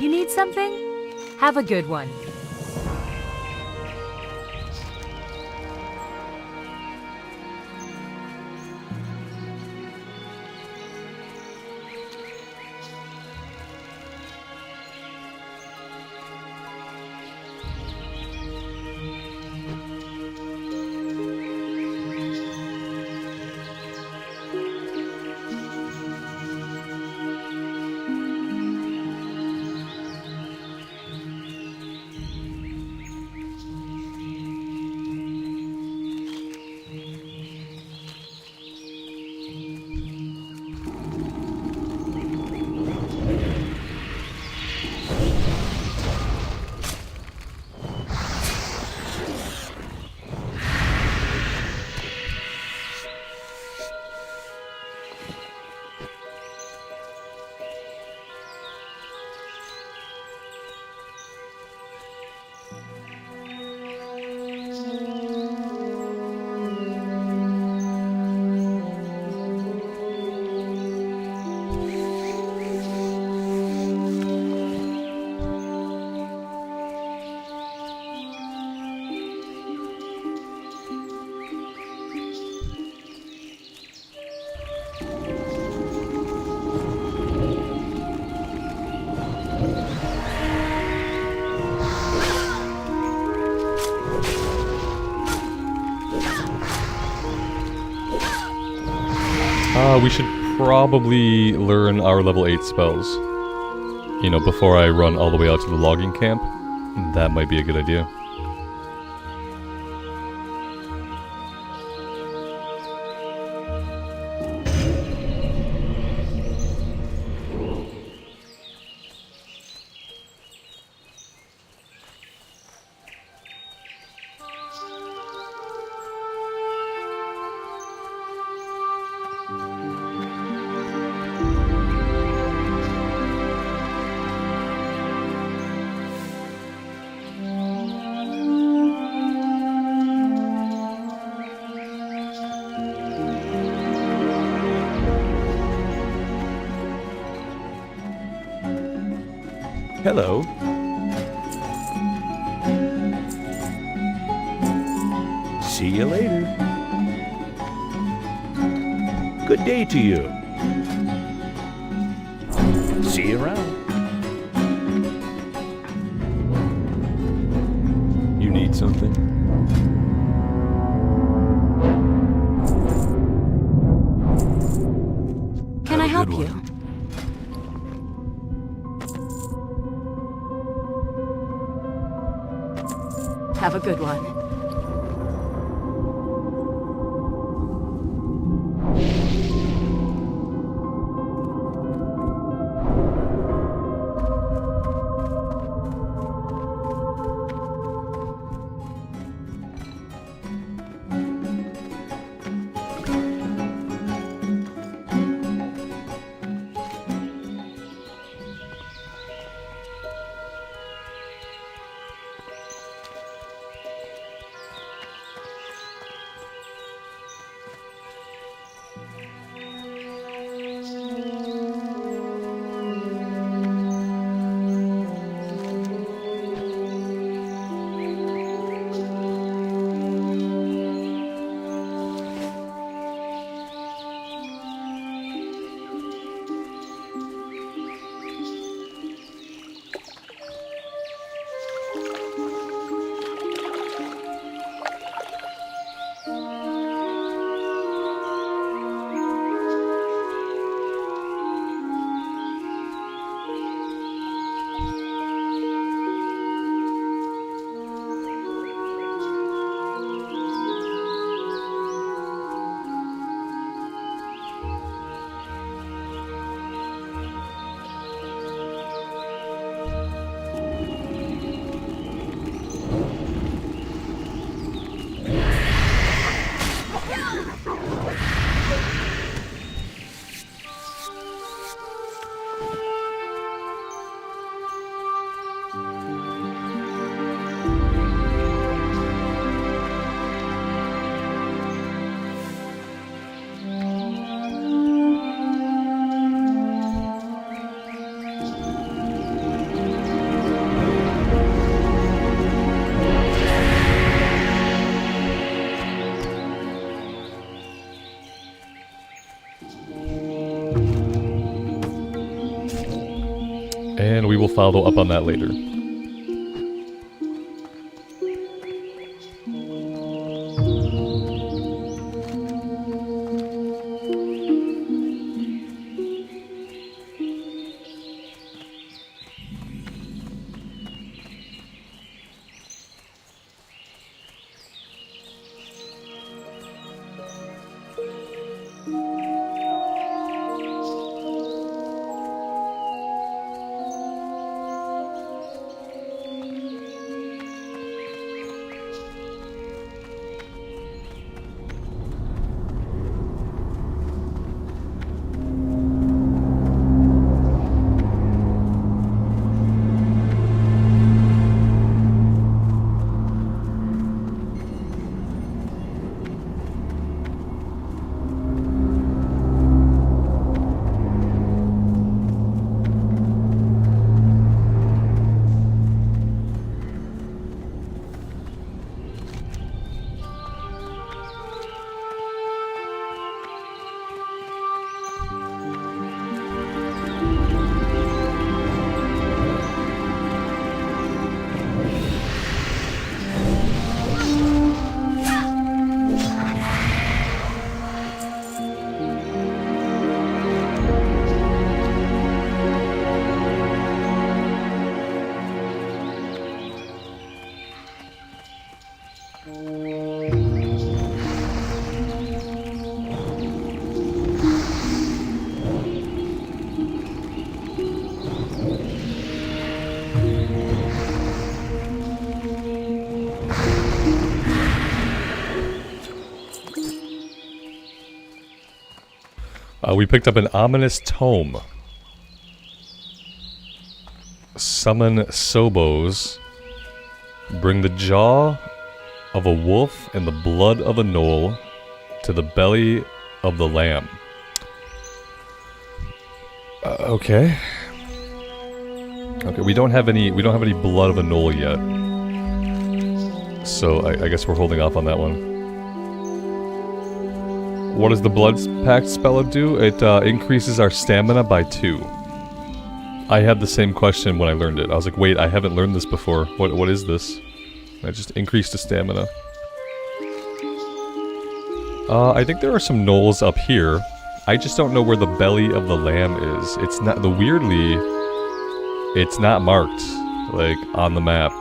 You need something? Have a good one. We should probably learn our level 8 spells. You know, before I run all the way out to the logging camp. That might be a good idea. Hello. See you later. Good day to you. See you around. You need something? Can I help you? Have a good one. And we will follow up on that later. We picked up an ominous tome. Summon Sobos. Bring the jaw of a wolf and the blood of a gnoll to the belly of the lamb. Okay. Okay, we don't have any blood of a gnoll yet. So I guess we're holding off on that one. What does the Blood Pact spell do? It increases our stamina by 2. I had the same question when I learned it. I was like, wait, I haven't learned this before. What is this? And I just increased the stamina. I think there are some gnolls up here. I just don't know where the belly of the lamb is. It's not, weirdly, it's not marked, like, on the map.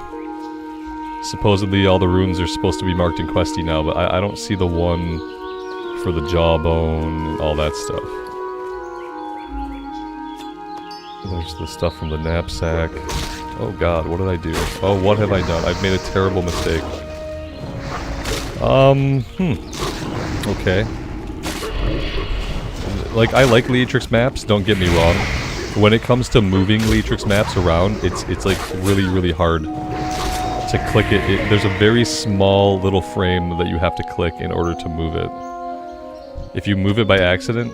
Supposedly all the runes are supposed to be marked in Questy now, but I don't see the one for the jawbone and all that stuff. There's the stuff from the knapsack. Oh god, what did I do? Oh, what have I done? I've made a terrible mistake. Okay. Like, I like Leatrix maps, don't get me wrong. When it comes to moving Leatrix maps around, it's like really hard to click it. There's a very small little frame that you have to click in order to move it. If you move it by accident,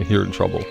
you're in trouble.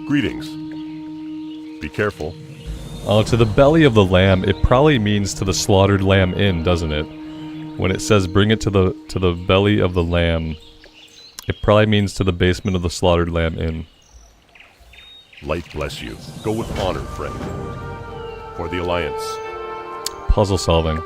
Greetings. Be careful. Oh, to the belly of the lamb, it probably means to the slaughtered lamb inn, doesn't it? When it says bring it to the belly of the lamb, it probably means to the basement of the slaughtered lamb inn. Light bless you. Go with honor, friend. For the Alliance. Puzzle solving.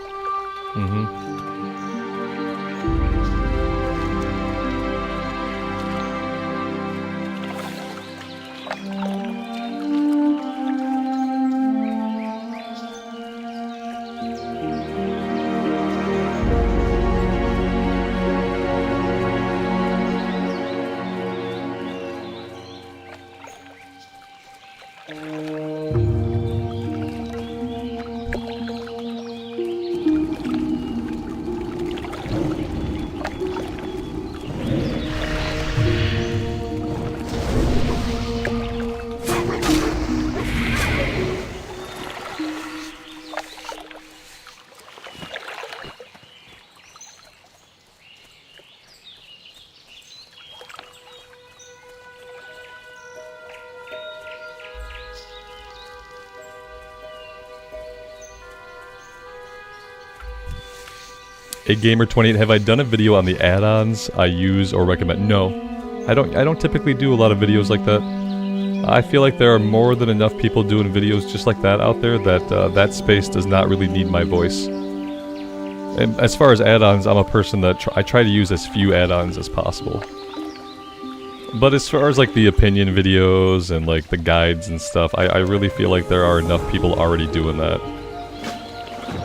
Hey Gamer28, have I done a video on the add-ons I use or recommend? No. I don't typically do a lot of videos like that. I feel like there are more than enough people doing videos just like that out there that that space does not really need my voice. And as far as add-ons, I'm a person that I try to use as few add-ons as possible. But as far as like the opinion videos and like the guides and stuff, I really feel like there are enough people already doing that.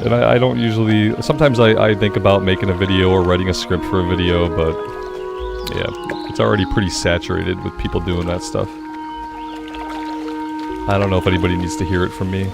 And I don't usually... Sometimes I think about making a video or writing a script for a video, but... yeah, it's already pretty saturated with people doing that stuff. I don't know if anybody needs to hear it from me.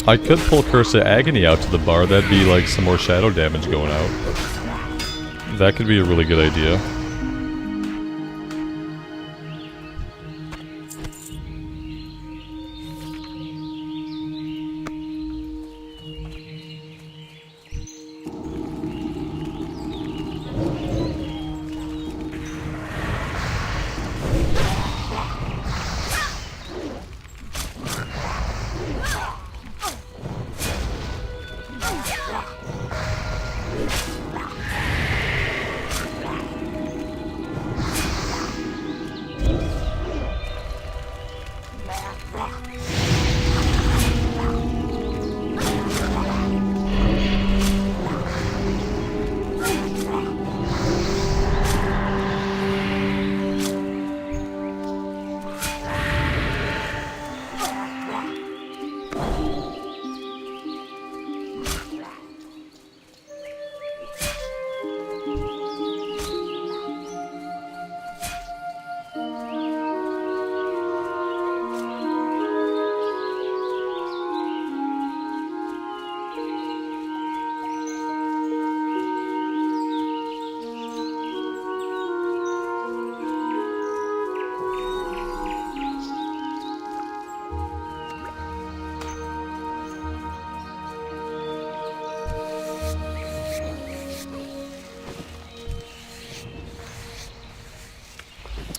I could pull Curse of Agony out to the bar. That'd be like some more shadow damage going out. That could be a really good idea.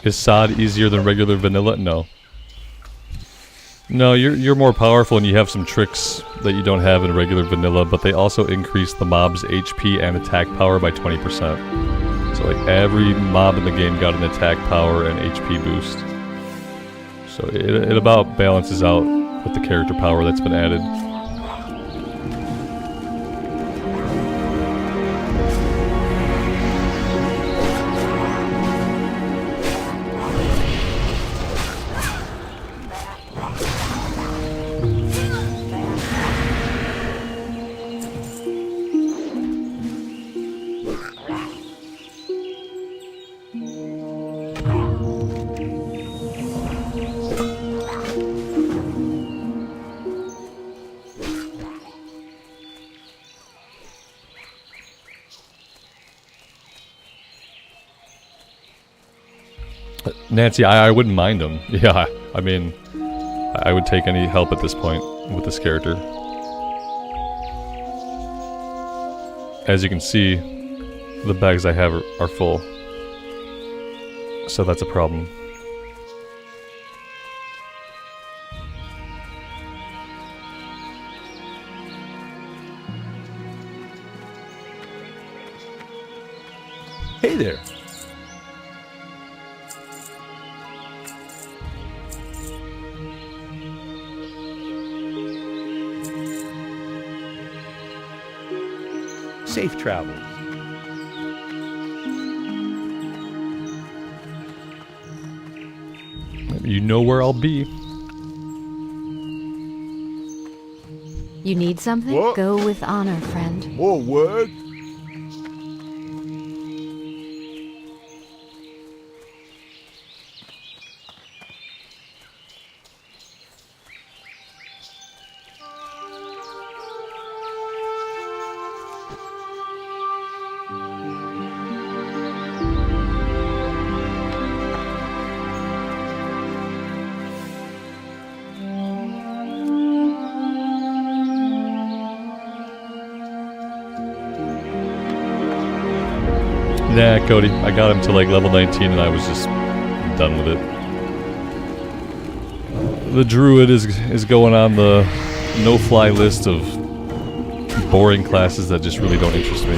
Is Sod easier than regular vanilla? No. No, you're more powerful and you have some tricks that you don't have in regular vanilla, but they also increase the mob's HP and attack power by 20%. So like every mob in the game got an attack power and HP boost. So it about balances out with the character power that's been added. Nancy, I wouldn't mind him. Yeah, I mean, I would take any help at this point with this character. As you can see, the bags I have are full. So that's a problem. Hey there. Safe travels. You know where I'll be. You need something? What? Go with honor, friend. More work? Nah, Cody. I got him to like level 19 and I was just done with it. The Druid is going on the no-fly list of boring classes that just really don't interest me.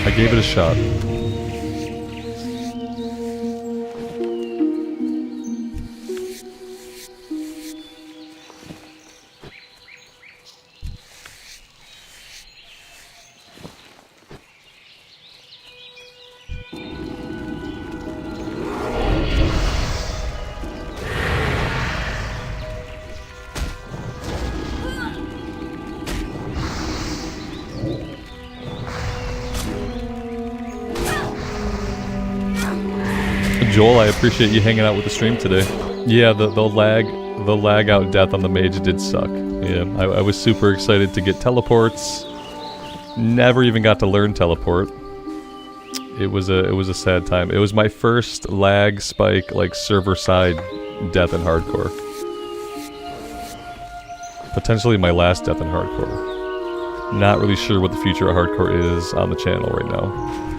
I gave it a shot. Joel, I appreciate you hanging out with the stream today. Yeah, the lag out death on the mage did suck. Yeah, I was super excited to get teleports. Never even got to learn teleport. It was a sad time. It was my first lag spike, like server side death in hardcore. Potentially my last death in hardcore. Not really sure what the future of hardcore is on the channel right now.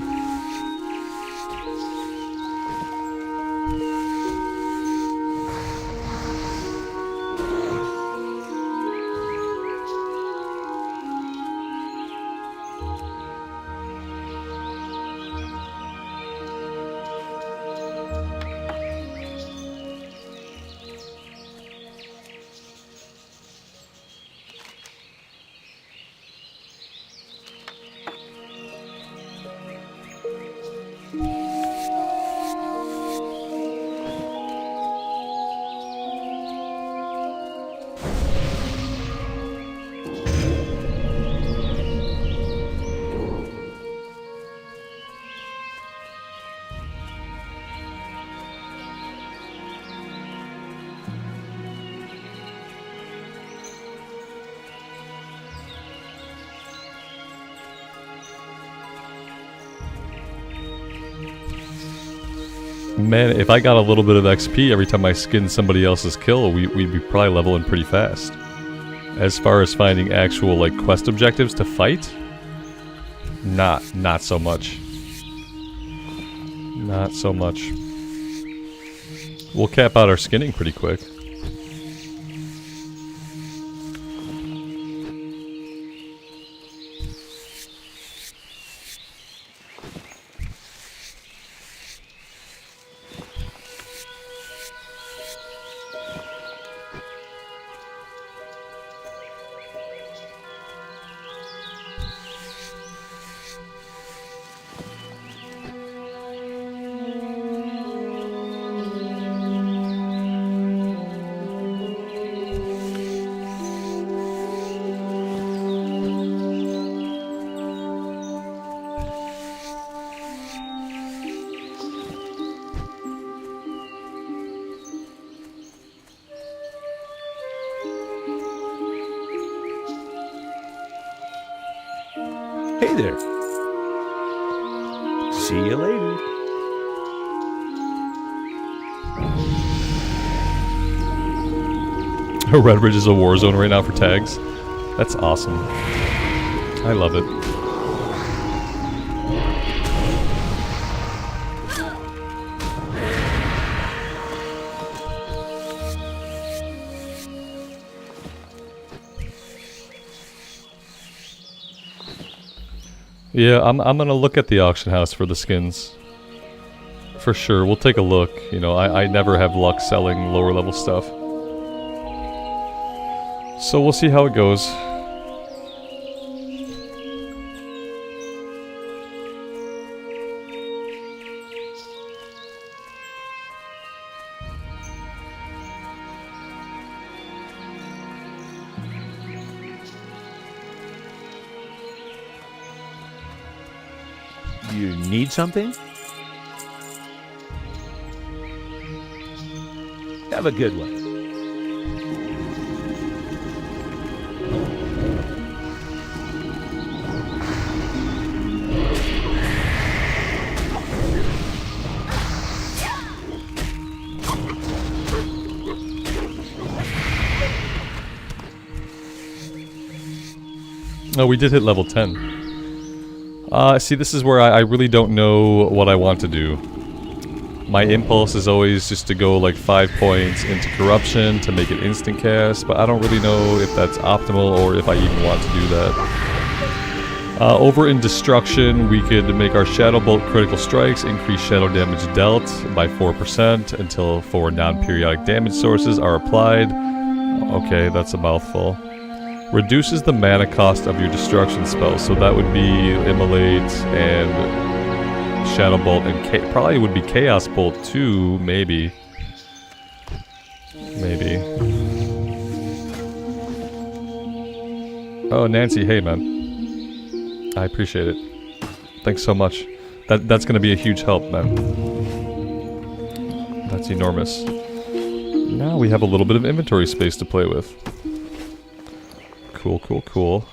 Man, if I got a little bit of XP every time I skinned somebody else's kill, we'd be probably leveling pretty fast. As far as finding actual, like, quest objectives to fight, not so much. Not so much. We'll cap out our skinning pretty quick. Hey there. See you later. Redbridge is a war zone right now for tags. That's awesome. I love it. Yeah, I'm gonna look at the auction house for the skins. For sure, we'll take a look. You know, I never have luck selling lower level stuff. So we'll see how it goes. You need something? Have a good one. Oh, we did hit level 10. See, this is where I really don't know what I want to do. My impulse is always just to go like 5 points into corruption to make it instant cast, but I don't really know if that's optimal or if I even want to do that. Over in destruction, we could make our Shadow Bolt critical strikes increase shadow damage dealt by 4% until 4 non-periodic damage sources are applied. Okay, that's a mouthful. Reduces the mana cost of your destruction spells, so that would be Immolate and Shadow Bolt, and probably would be Chaos Bolt too, maybe. Maybe. Oh, Nancy, hey man. I appreciate it. Thanks so much. That's gonna be a huge help, man. That's enormous. Now we have a little bit of inventory space to play with. Cool, cool, cool.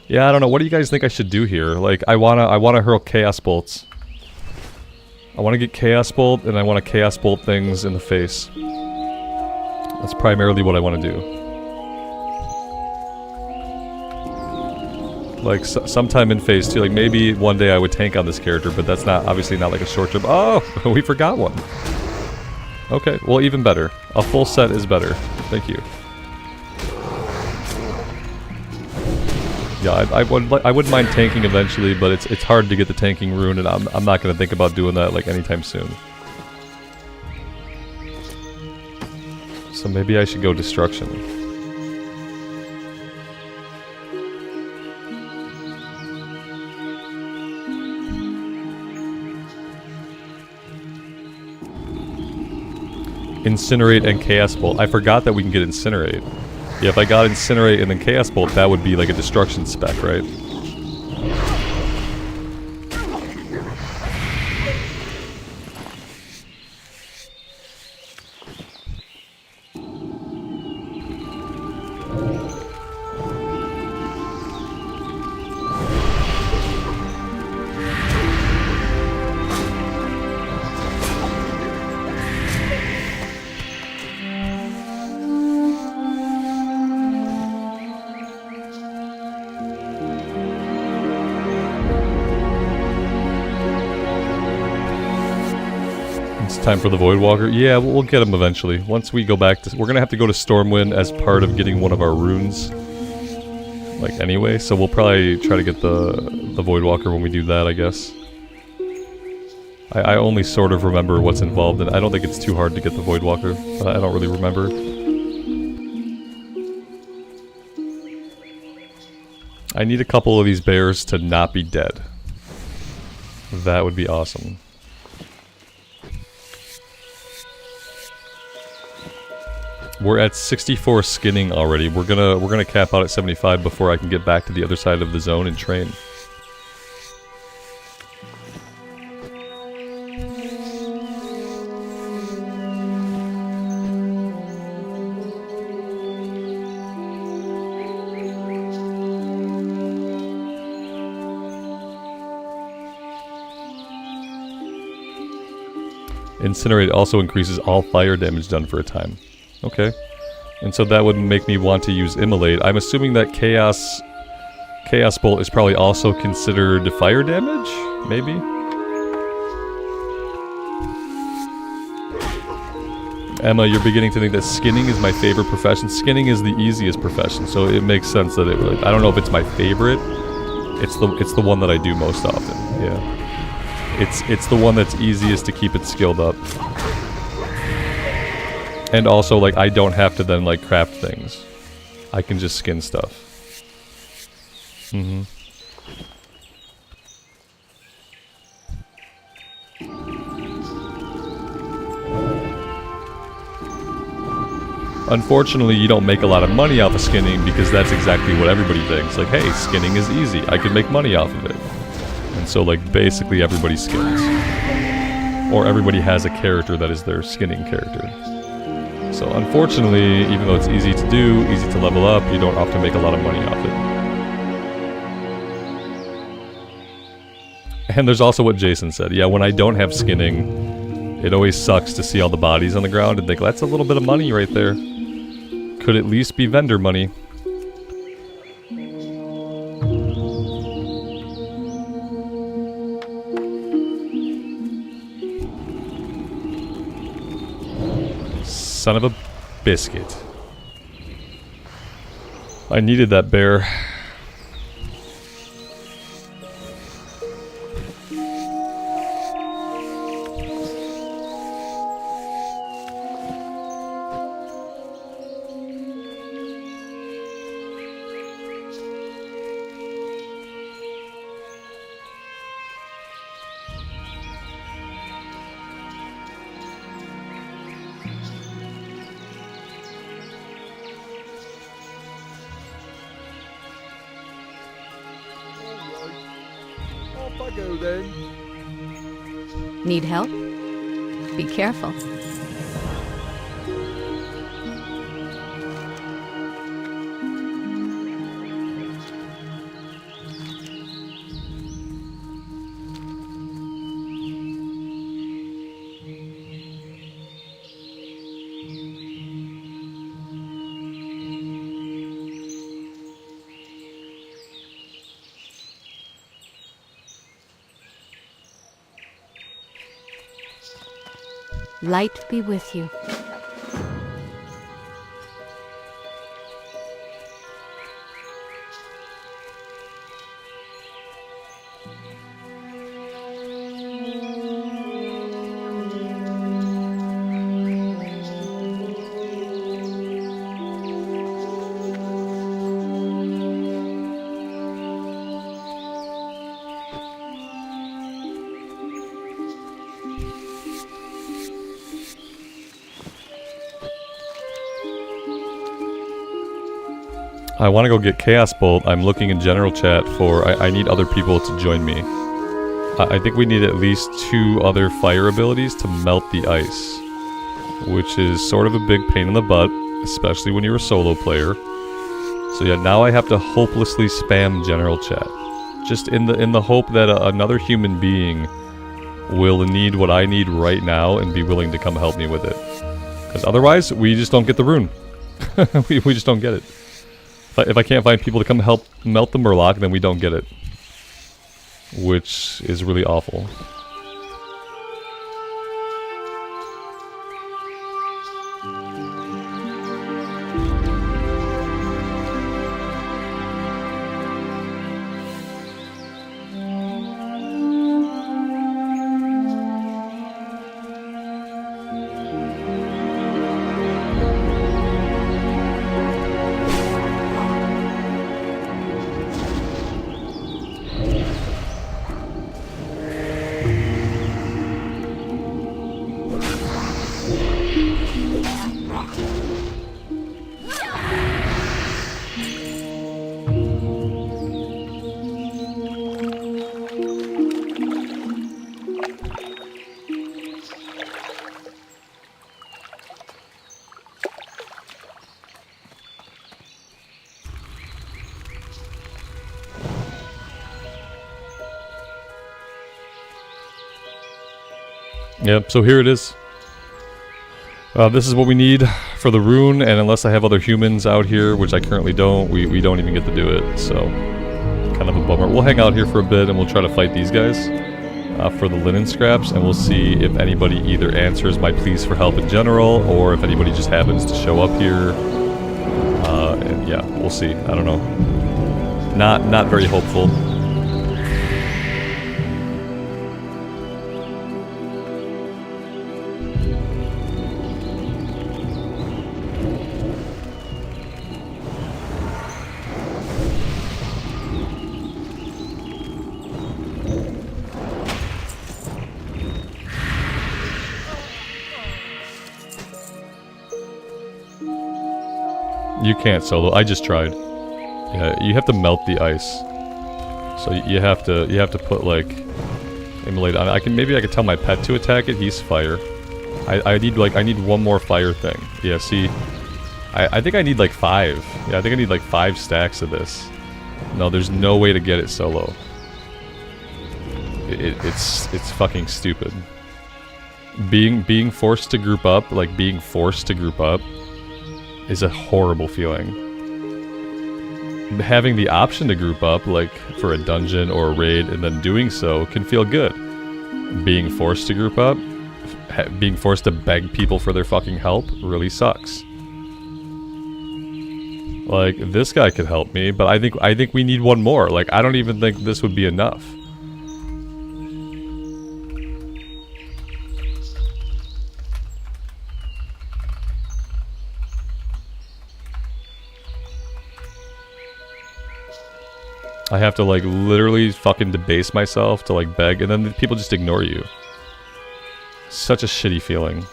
Yeah, I don't know. What do you guys think I should do here? Like, I wanna hurl Chaos Bolts. I wanna get Chaos Bolt, and I wanna Chaos Bolt things in the face. That's primarily what I want to do. Like, sometime in phase 2, like maybe one day I would tank on this character, but that's not, obviously not like a short term. Oh, we forgot one. Okay, well, even better. A full set is better. Thank you. Yeah, I wouldn't mind tanking eventually, but it's hard to get the tanking rune, and I'm not going to think about doing that like anytime soon. So maybe I should go destruction. Incinerate and Chaos Bolt. I forgot that we can get Incinerate. Yeah, if I got Incinerate and then Chaos Bolt, that would be like a destruction spec, right? Time for the Voidwalker. Yeah, we'll get him eventually. Once we go back to... We're gonna have to go to Stormwind as part of getting one of our runes. Like, anyway. So we'll probably try to get the Voidwalker when we do that, I guess. I only sort of remember what's involved, and I don't think it's too hard to get the Voidwalker. But I don't really remember. I need a couple of these bears to not be dead. That would be awesome. We're at 64 skinning already. We're gonna cap out at 75 before I can get back to the other side of the zone and train. Incinerate also increases all fire damage done for a time. Okay. And so that would make me want to use Immolate. I'm assuming that Chaos Bolt is probably also considered fire damage? Maybe? Emma, you're beginning to think that skinning is my favorite profession. Skinning is the easiest profession, so it makes sense that it really... I don't know if it's my favorite. It's the one that I do most often, yeah. It's the one that's easiest to keep it skilled up. And also, like, I don't have to then, like, craft things. I can just skin stuff. Mm-hmm. Unfortunately, you don't make a lot of money off of skinning because that's exactly what everybody thinks. Like, hey, skinning is easy. I can make money off of it. And so, like, basically everybody skins. Or everybody has a character that is their skinning character. So unfortunately, even though it's easy to do, easy to level up, you don't often make a lot of money off it. And there's also what Jason said. Yeah, when I don't have skinning, it always sucks to see all the bodies on the ground and think, that's a little bit of money right there. Could at least be vendor money. Son of a biscuit. I needed that bear. Need help? Be careful. Light be with you. I want to go get Chaos Bolt. I'm looking in general chat for... I need other people to join me. I think we need at least 2 other fire abilities to melt the ice. Which is sort of a big pain in the butt, especially when you're a solo player. So yeah, now I have to hopelessly spam general chat. Just in the hope that another human being will need what I need right now and be willing to come help me with it. Because otherwise, we just don't get the rune. we just don't get it. If I can't find people to come help melt the Murloc, then we don't get it. Which is really awful. Yep, so here it is. This is what we need for the rune, and unless I have other humans out here, which I currently don't, we don't even get to do it, so kind of a bummer. We'll hang out here for a bit and we'll try to fight these guys for the linen scraps, and we'll see if anybody either answers my pleas for help in general, or if anybody just happens to show up here. And yeah, we'll see. I don't know. Not very hopeful. You can't solo. I just tried. Yeah, you have to melt the ice. So you have to put like immolate on it. Maybe I could tell my pet to attack it. He's fire. I need one more fire thing. Yeah, see, I think I need like 5. Yeah, I think I need like 5 stacks of this. No, there's no way to get it solo. It's fucking stupid. Being forced to group up, is a horrible feeling. Having the option to group up, like for a dungeon or a raid, and then doing so can feel good. Being forced to group up, being forced to beg people for their fucking help, really sucks. Like, this guy could help me, but I think we need one more. Like, I don't even think this would be enough. I have to like literally fucking debase myself to like beg, and then people just ignore you. Such a shitty feeling.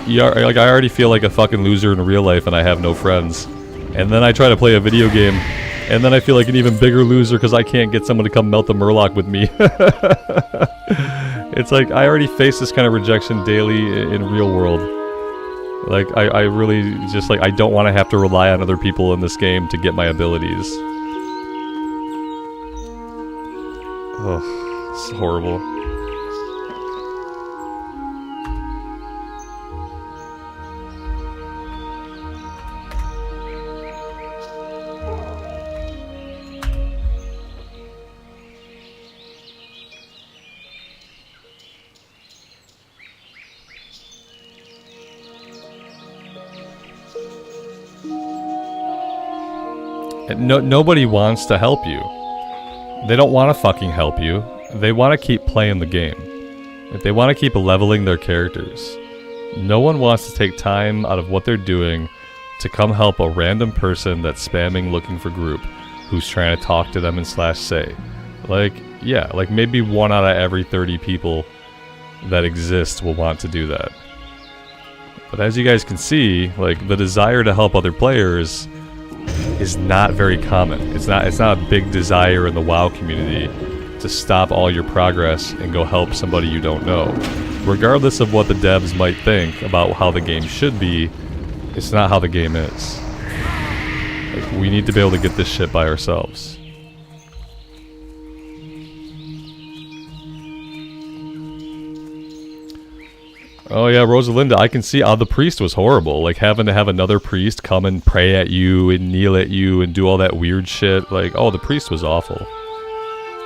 Like, I already feel like a fucking loser in real life and I have no friends. And then I try to play a video game, and then I feel like an even bigger loser because I can't get someone to come melt the Murloc with me. It's like, I already face this kind of rejection daily in real world. Like, I really just, like, I don't want to have to rely on other people in this game to get my abilities. Ugh, it's horrible. And nobody wants to help you. They don't want to fucking help you. They want to keep playing the game. If they want to keep leveling their characters. No one wants to take time out of what they're doing to come help a random person that's spamming looking for group who's trying to talk to them and /say. Like, yeah, like maybe 1 out of every 30 people that exist will want to do that. But as you guys can see, like, the desire to help other players is not very common. It's not a big desire in the WoW community to stop all your progress and go help somebody you don't know. Regardless of what the devs might think about how the game should be, it's not how the game is. Like, we need to be able to get this shit by ourselves. Oh yeah, Rosalinda, I can see how the priest was horrible. Like, having to have another priest come and pray at you and kneel at you and do all that weird shit. Like, oh, the priest was awful.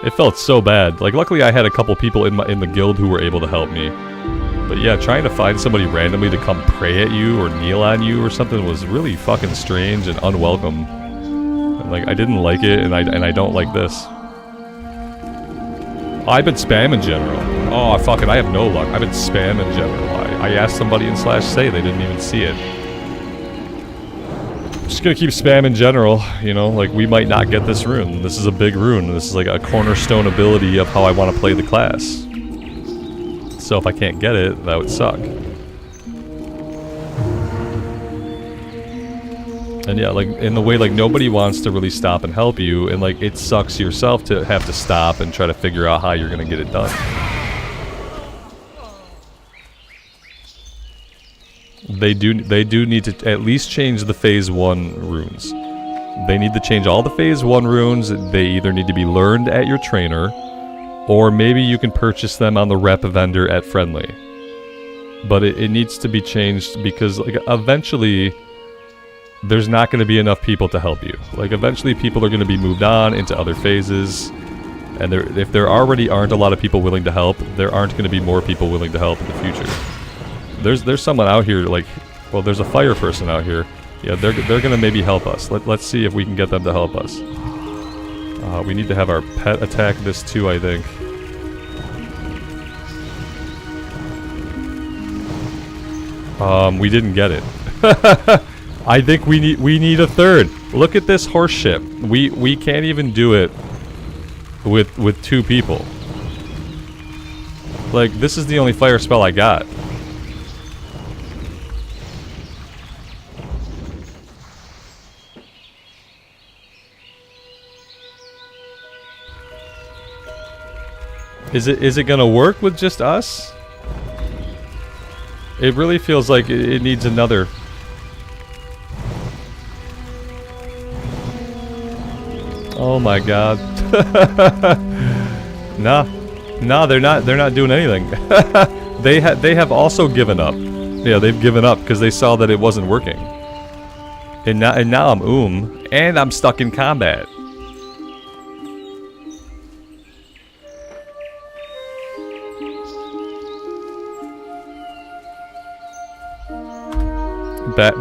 It felt so bad. Like, luckily I had a couple people in the guild who were able to help me. But yeah, trying to find somebody randomly to come pray at you or kneel on you or something was really fucking strange and unwelcome. And, like, I didn't like it, and I don't like this. I've been spam in general. Oh, fuck it, I have no luck. I've been spam in general. I asked somebody in /say, they didn't even see it. Just gonna keep spam in general, you know, like, we might not get this rune. This is a big rune. This is like a cornerstone ability of how I want to play the class. So if I can't get it, that would suck. And yeah, like, in the way, like, nobody wants to really stop and help you, and, like, it sucks yourself to have to stop and try to figure out how you're gonna get it done. They do need to at least change the Phase 1 runes. They need to change all the Phase 1 runes. They either need to be learned at your trainer, or maybe you can purchase them on the rep vendor at Friendly. But it needs to be changed because, like, eventually there's not going to be enough people to help you. Like, eventually people are going to be moved on into other phases, and if there already aren't a lot of people willing to help, there aren't going to be more people willing to help in the future. There's someone out here, like, well, there's a fire person out here. Yeah, they're going to maybe help us. Let's see if we can get them to help us. We need to have our pet attack this too, I think. We didn't get it. I think we need a third. Look at this horse shit. We can't even do it with 2 people. Like, this is the only fire spell I got. Is it gonna work with just us? It really feels like it needs another. Oh my god. No, they're not doing anything. They have also given up. Yeah, they've given up because they saw that it wasn't working. And now I'm and I'm stuck in combat.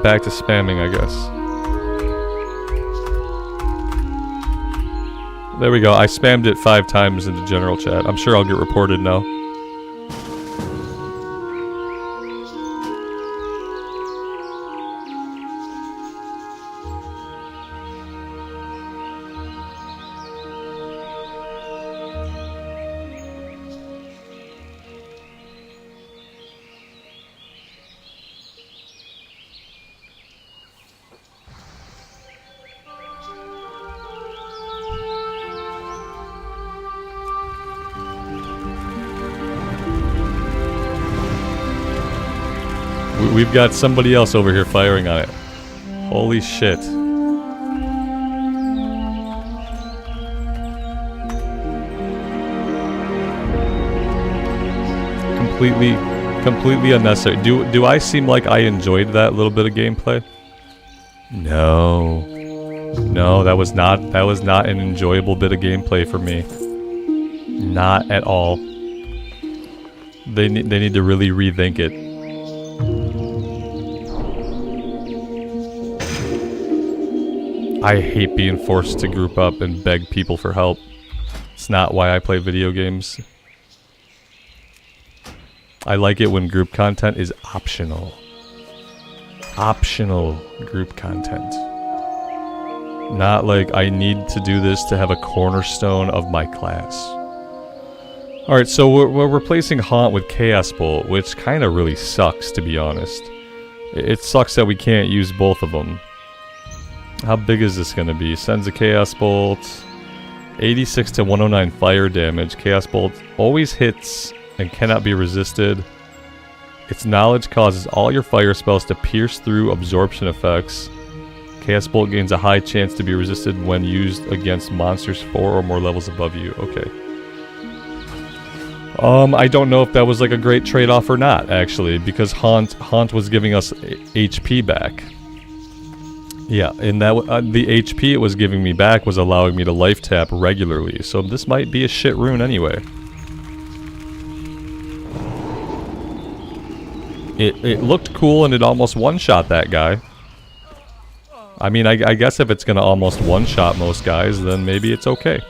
Back to spamming, I guess. There we go. I spammed it 5 times in the general chat. I'm sure I'll get reported now. We've got somebody else over here firing on it. Holy shit. Completely unnecessary. Do I seem like I enjoyed that little bit of gameplay? No. No, that was not an enjoyable bit of gameplay for me. Not at all. They need to really rethink it. I hate being forced to group up and beg people for help. It's not why I play video games. I like it when group content is optional. Optional group content. Not like I need to do this to have a cornerstone of my class. Alright, so we're replacing Haunt with Chaos Bolt, which kind of really sucks, to be honest. It sucks that we can't use both of them. How big is this going to be? Sends a Chaos Bolt. 86 to 109 fire damage. Chaos Bolt always hits and cannot be resisted. Its knowledge causes all your fire spells to pierce through absorption effects. Chaos Bolt gains a high chance to be resisted when used against monsters 4 or more levels above you. Okay. I don't know if that was like a great trade-off or not, actually, because Haunt was giving us HP back. Yeah, and that the HP it was giving me back was allowing me to life tap regularly, so this might be a shit rune anyway. It looked cool and it almost one-shot that guy. I mean, I guess if it's gonna almost one-shot most guys, then maybe it's okay.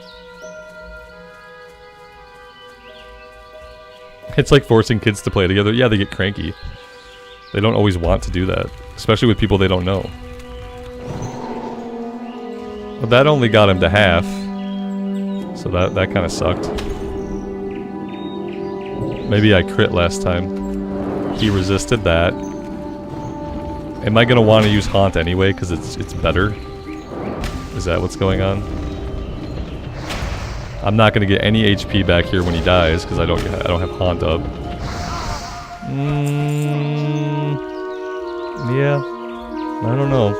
It's like forcing kids to play together. Yeah, they get cranky. They don't always want to do that, especially with people they don't know. But that only got him to half, so that kind of sucked. Maybe I crit last time. He resisted that. Am I gonna want to use Haunt anyway because it's better? Is that what's going on? I'm not gonna get any HP back here when he dies because I don't have Haunt up. Yeah, I don't know.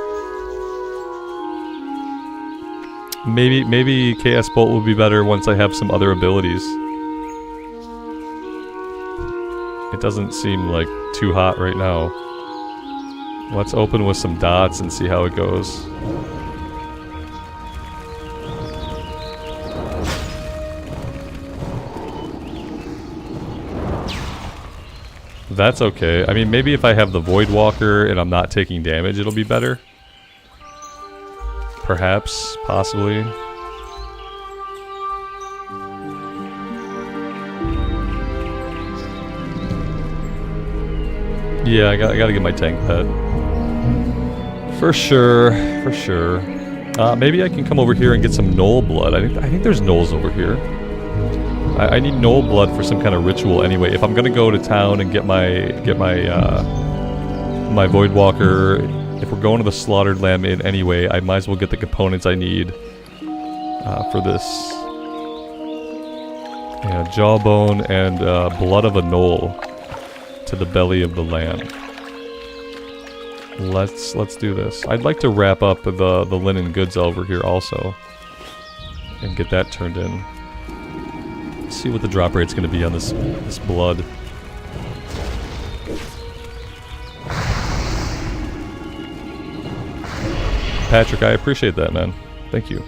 Maybe Chaos Bolt will be better once I have some other abilities. It doesn't seem like too hot right now. Let's open with some dots and see how it goes. That's okay. I mean, maybe if I have the Void Walker and I'm not taking damage, it'll be better. Perhaps, possibly. Yeah, I gotta get my tank pet. For sure, for sure. Maybe I can come over here and get some Gnoll blood. I think there's Gnolls over here. I need Gnoll blood for some kind of ritual anyway. If I'm gonna go to town and get my my Void Walker, if we're going to the Slaughtered Lamb Inn anyway, I might as well get the components I need for this. Yeah, Jawbone and Blood of a Gnoll to the belly of the lamb. Let's do this. I'd like to wrap up the linen goods over here also and get that turned in. See what the drop rate's going to be on this blood. Patrick, I appreciate that, man. Thank you.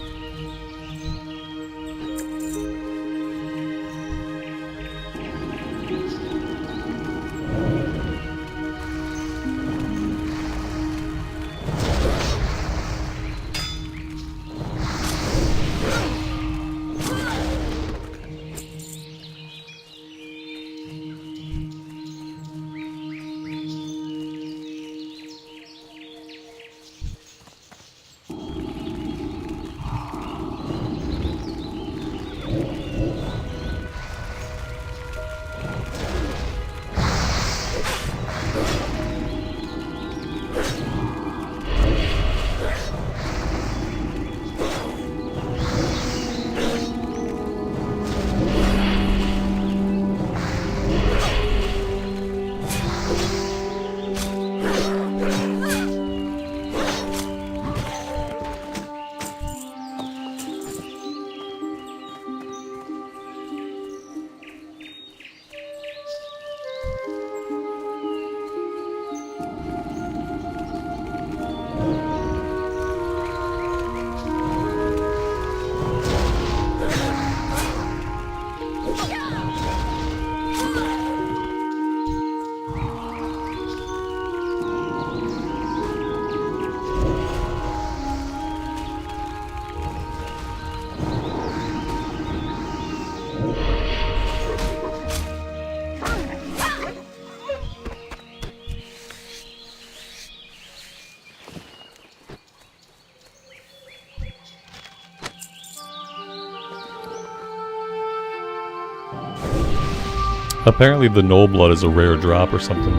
Apparently the Null Blood is a rare drop or something.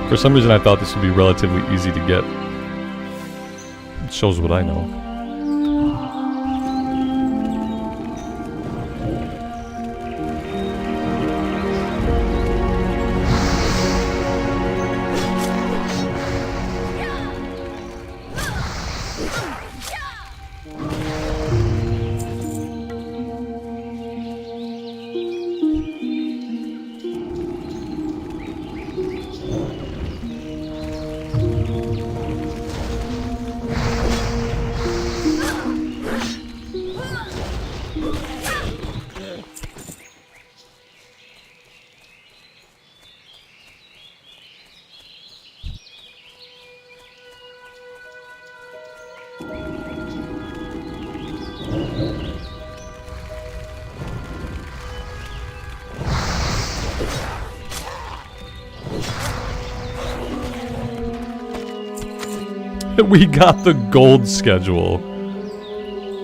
For some reason I thought this would be relatively easy to get. It shows what I know. We got the gold schedule.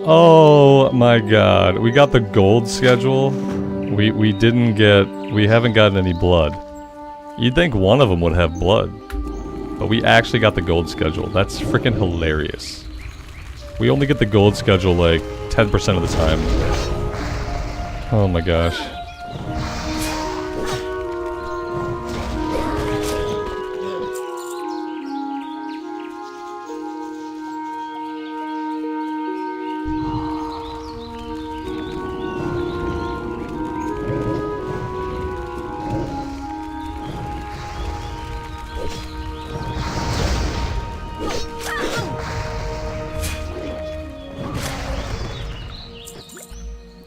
Oh my god. We got the gold schedule. We didn't get... We haven't gotten any blood. You'd think one of them would have blood. But we actually got the gold schedule. That's freaking hilarious. We only get the gold schedule like 10% of the time. Oh my gosh.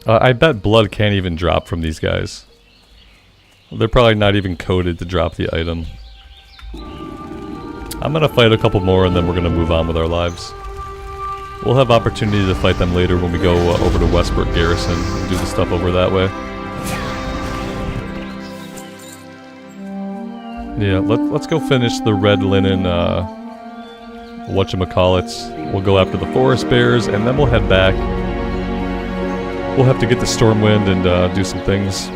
I bet blood can't even drop from these guys. They're probably not even coded to drop the item. I'm gonna fight a couple more and then we're gonna move on with our lives. We'll have opportunity to fight them later when we go over to Westbrook Garrison and do the stuff over that way. Yeah, let's go finish the red linen, whatchamacallits. We'll go after the forest bears and then we'll head back. We'll have to get the Stormwind and do some things.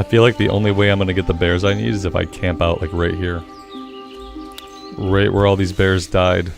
I feel like the only way I'm gonna get the bears I need is if I camp out like right here. Right where all these bears died.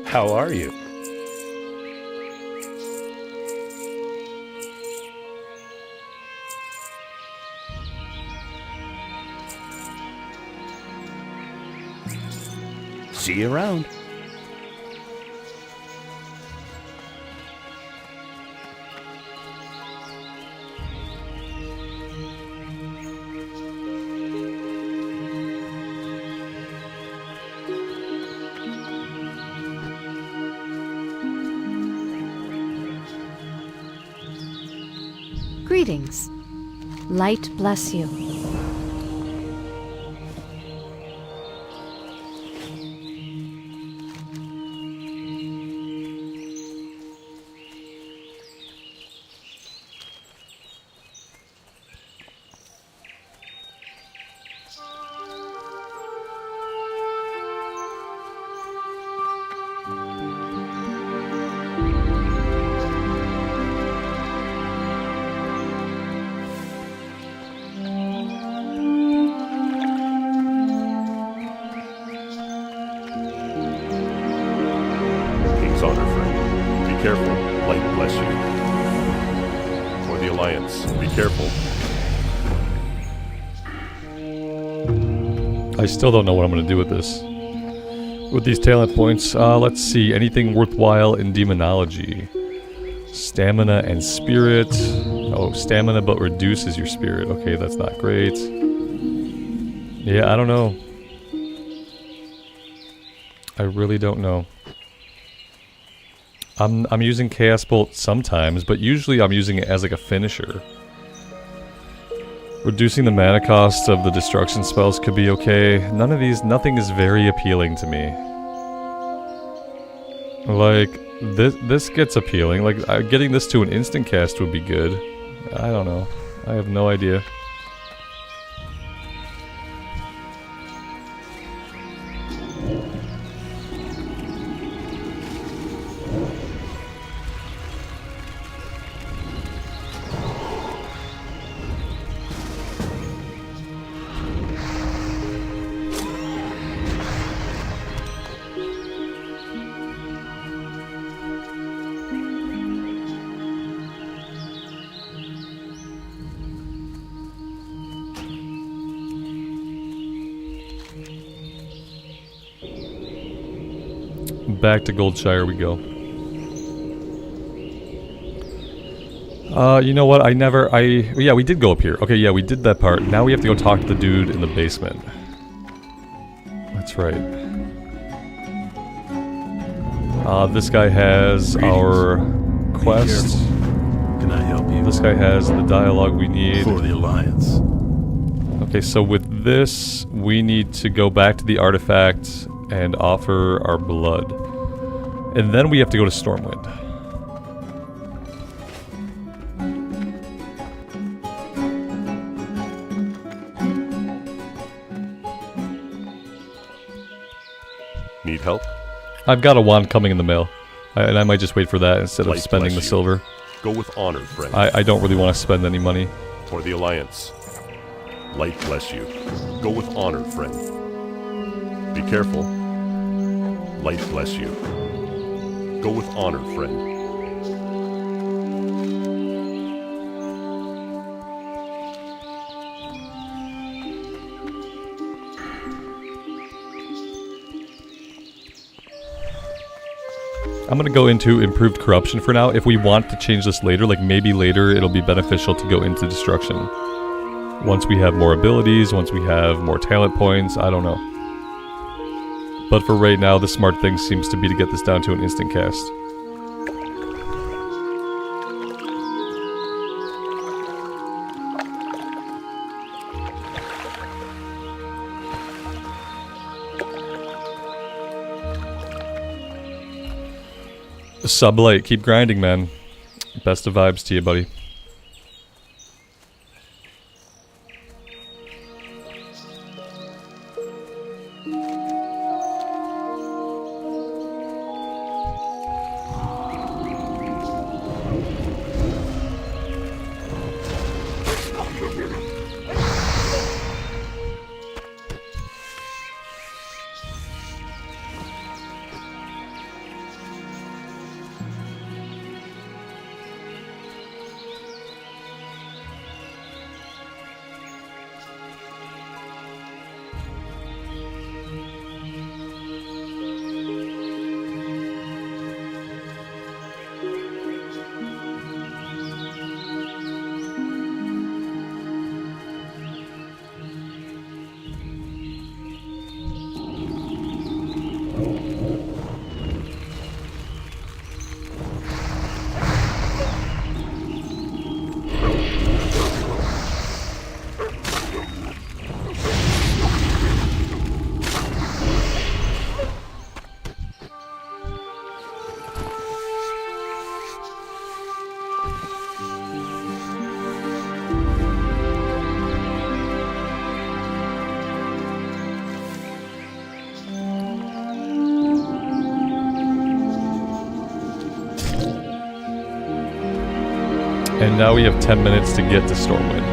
How are you? See you around. Greetings. Light bless you. King's honor, friend. Be careful. Light bless you. For the Alliance, be careful. I still don't know what I'm going to do with this. With these talent points, let's see. Anything worthwhile in demonology. Stamina and spirit. Oh, stamina but reduces your spirit. Okay, that's not great. Yeah, I don't know. I really don't know. I'm using Chaos Bolt sometimes, but usually I'm using it as like a finisher. Reducing the mana cost of the destruction spells could be okay. Nothing is very appealing to me. Like, this gets appealing. Like, getting this to an instant cast would be good. I don't know. I have no idea. Back to Goldshire we go. You know what? Yeah, we did go up here. Okay, yeah, we did that part. Now we have to go talk to the dude in the basement. That's right. This guy has our quest. Can I help you? This guy has the dialogue we need. For the Alliance. Okay, so with this, we need to go back to the artifact and offer our blood. And then we have to go to Stormwind. Need help? I've got a wand coming in the mail. And I might just wait for that instead of Light spending the bless you. silver. Go with honor, friend. I don't really want to spend any money. For the Alliance. Light bless you. Go with honor, friend. Be careful. Light bless you. Go with honor, friend. I'm gonna go into improved corruption for now. If we want to change this later, like maybe later it'll be beneficial to go into destruction. Once we have more abilities, once we have more talent points, I don't know. But for right now, the smart thing seems to be to get this down to an instant cast. Sublight, keep grinding, man. Best of vibes to you, buddy. And now we have 10 minutes to get to Stormwind.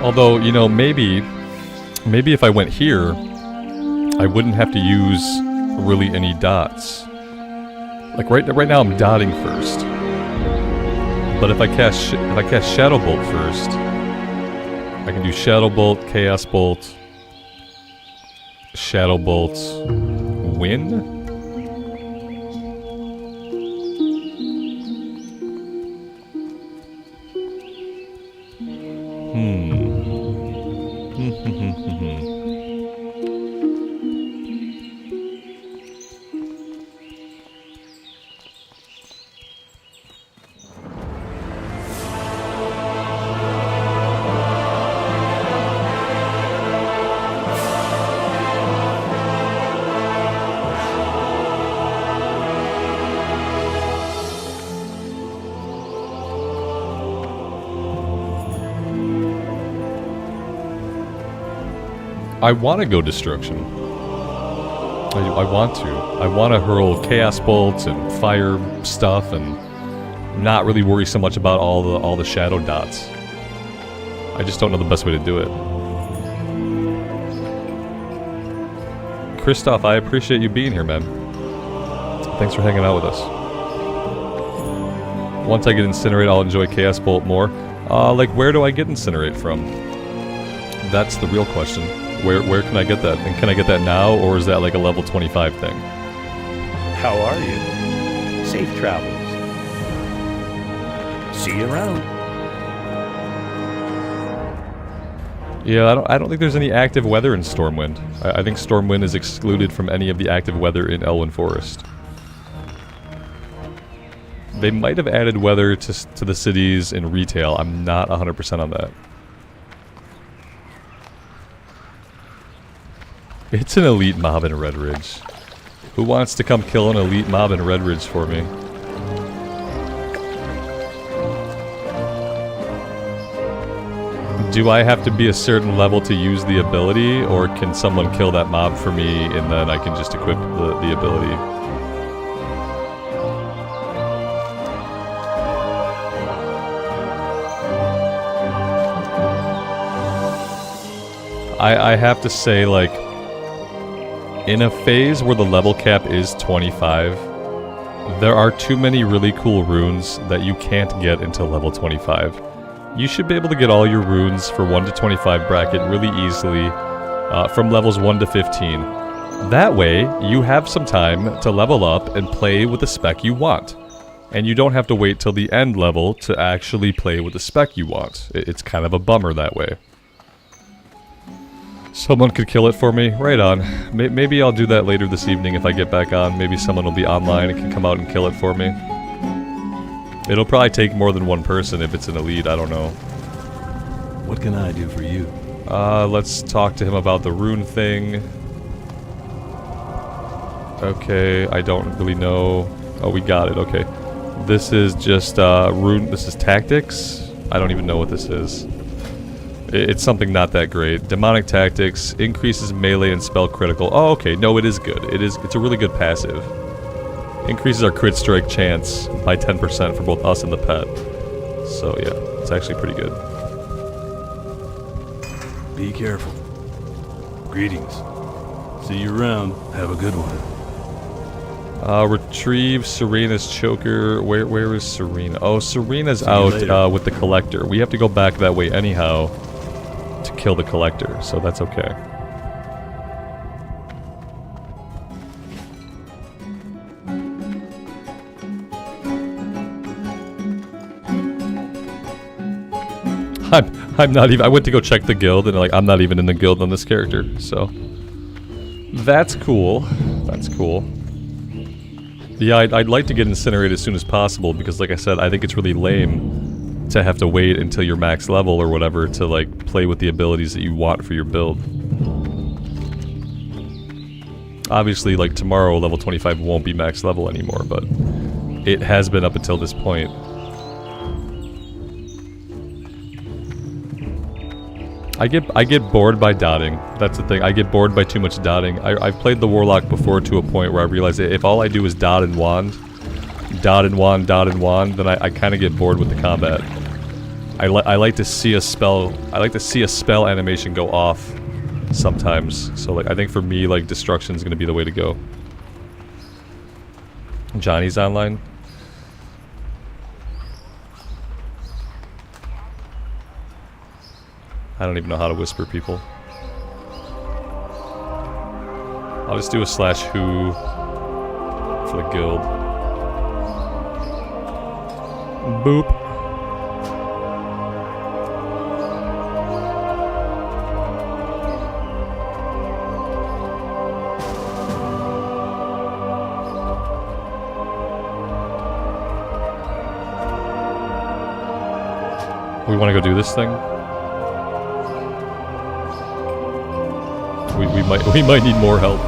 Although, you know, maybe if I went here, I wouldn't have to use really any dots. Like right now I'm dotting first. But if I cast Shadow Bolt first, I can do Shadow Bolt, Chaos Bolt, Shadow Bolt, Win? I want to go Destruction. I want to. I want to hurl Chaos Bolts and fire stuff and not really worry so much about all the shadow dots. I just don't know the best way to do it. Christoph, I appreciate you being here, man. Thanks for hanging out with us. Once I get Incinerate, I'll enjoy Chaos Bolt more. Like, where do I get Incinerate from? That's the real question. Where can I get that? And can I get that now, or is that like a level 25 thing? How are you? Safe travels. See you around. Yeah, I don't think there's any active weather in Stormwind. I think Stormwind is excluded from any of the active weather in Elwyn Forest. They might have added weather to the cities in retail. I'm not 100% on that. It's an elite mob in Red Ridge. Who wants to come kill an elite mob in Red Ridge for me? Do I have to be a certain level to use the ability, or can someone kill that mob for me and then I can just equip the ability? I have to say, like, in a phase where the level cap is 25, there are too many really cool runes that you can't get until level 25. You should be able to get all your runes for 1 to 25 bracket really easily from levels 1 to 15. That way, you have some time to level up and play with the spec you want. And you don't have to wait till the end level to actually play with the spec you want. It's kind of a bummer that way. Someone could kill it for me? Right on. Maybe I'll do that later this evening if I get back on. Maybe someone will be online and can come out and kill it for me. It'll probably take more than one person if it's an elite, I don't know. What can I do for you? Let's talk to him about the rune thing. Okay, I don't really know. Oh, we got it, okay. This is just, rune, this is tactics? I don't even know what this is. It's something not that great. Demonic Tactics increases melee and spell critical. Oh, okay. No, it is good. It's a really good passive. Increases our crit strike chance by 10% for both us and the pet. So yeah, it's actually pretty good. Be careful. Greetings. See you around. Have a good one. Retrieve Serena's choker. Where is Serena? Oh, Serena's out with the collector. We have to go back that way anyhow to kill the collector, so that's okay. I'm not even, I went to go check the guild and like I'm not even in the guild on this character, so that's cool. That's cool. Yeah, I'd like to get Incinerated as soon as possible because like I said, I think it's really lame to have to wait until you're max level or whatever to like play with the abilities that you want for your build. Obviously, like tomorrow level 25 won't be max level anymore, but it has been up until this point. I get bored by dotting. That's the thing. I get bored by too much dotting. I've played the Warlock before to a point where I realized that if all I do is dot and wand, then I kind of get bored with the combat. I like to see a spell. I like to see a spell animation go off sometimes. So like I think for me like destruction is gonna be the way to go. Johnny's online. I don't even know how to whisper people. I'll just do a /who for the guild. Boop. We want to go do this thing? We might need more help.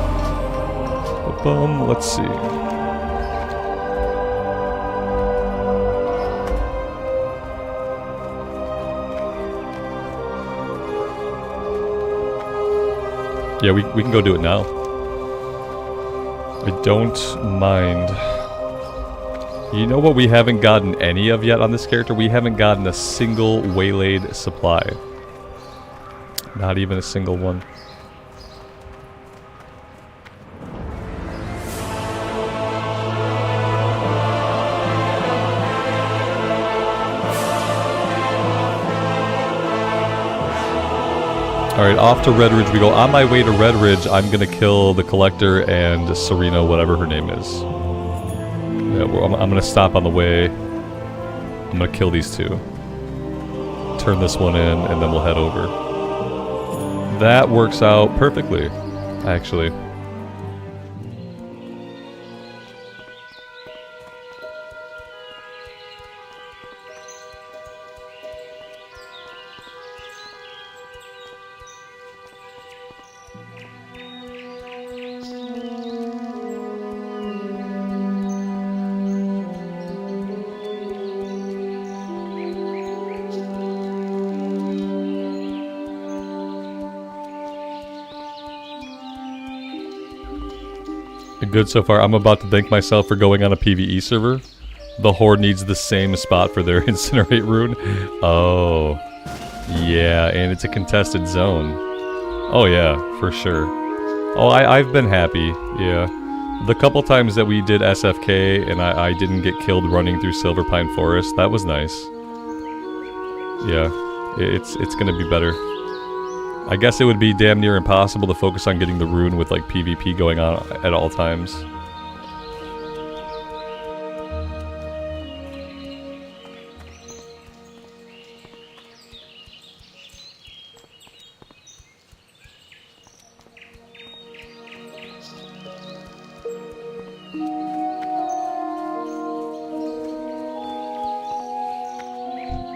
Let's see. Yeah, we can go do it now. I don't mind. You know what we haven't gotten any of yet on this character? We haven't gotten a single waylaid supply. Not even a single one. Alright, off to Red Ridge we go. On my way to Red Ridge, I'm gonna kill the Collector and Serena, whatever her name is. Yeah, I'm gonna stop on the way. I'm gonna kill these two. Turn this one in, and then we'll head over. That works out perfectly, actually. Good so far. I'm about to thank myself for going on a PvE server. The Horde needs the same spot for their Incinerate rune. Oh. Yeah, and it's a contested zone. Oh yeah, for sure. Oh, I've been happy. Yeah. The couple times that we did SFK and I didn't get killed running through Silverpine Forest, that was nice. Yeah. It's gonna be better. I guess it would be damn near impossible to focus on getting the rune with like PvP going on at all times.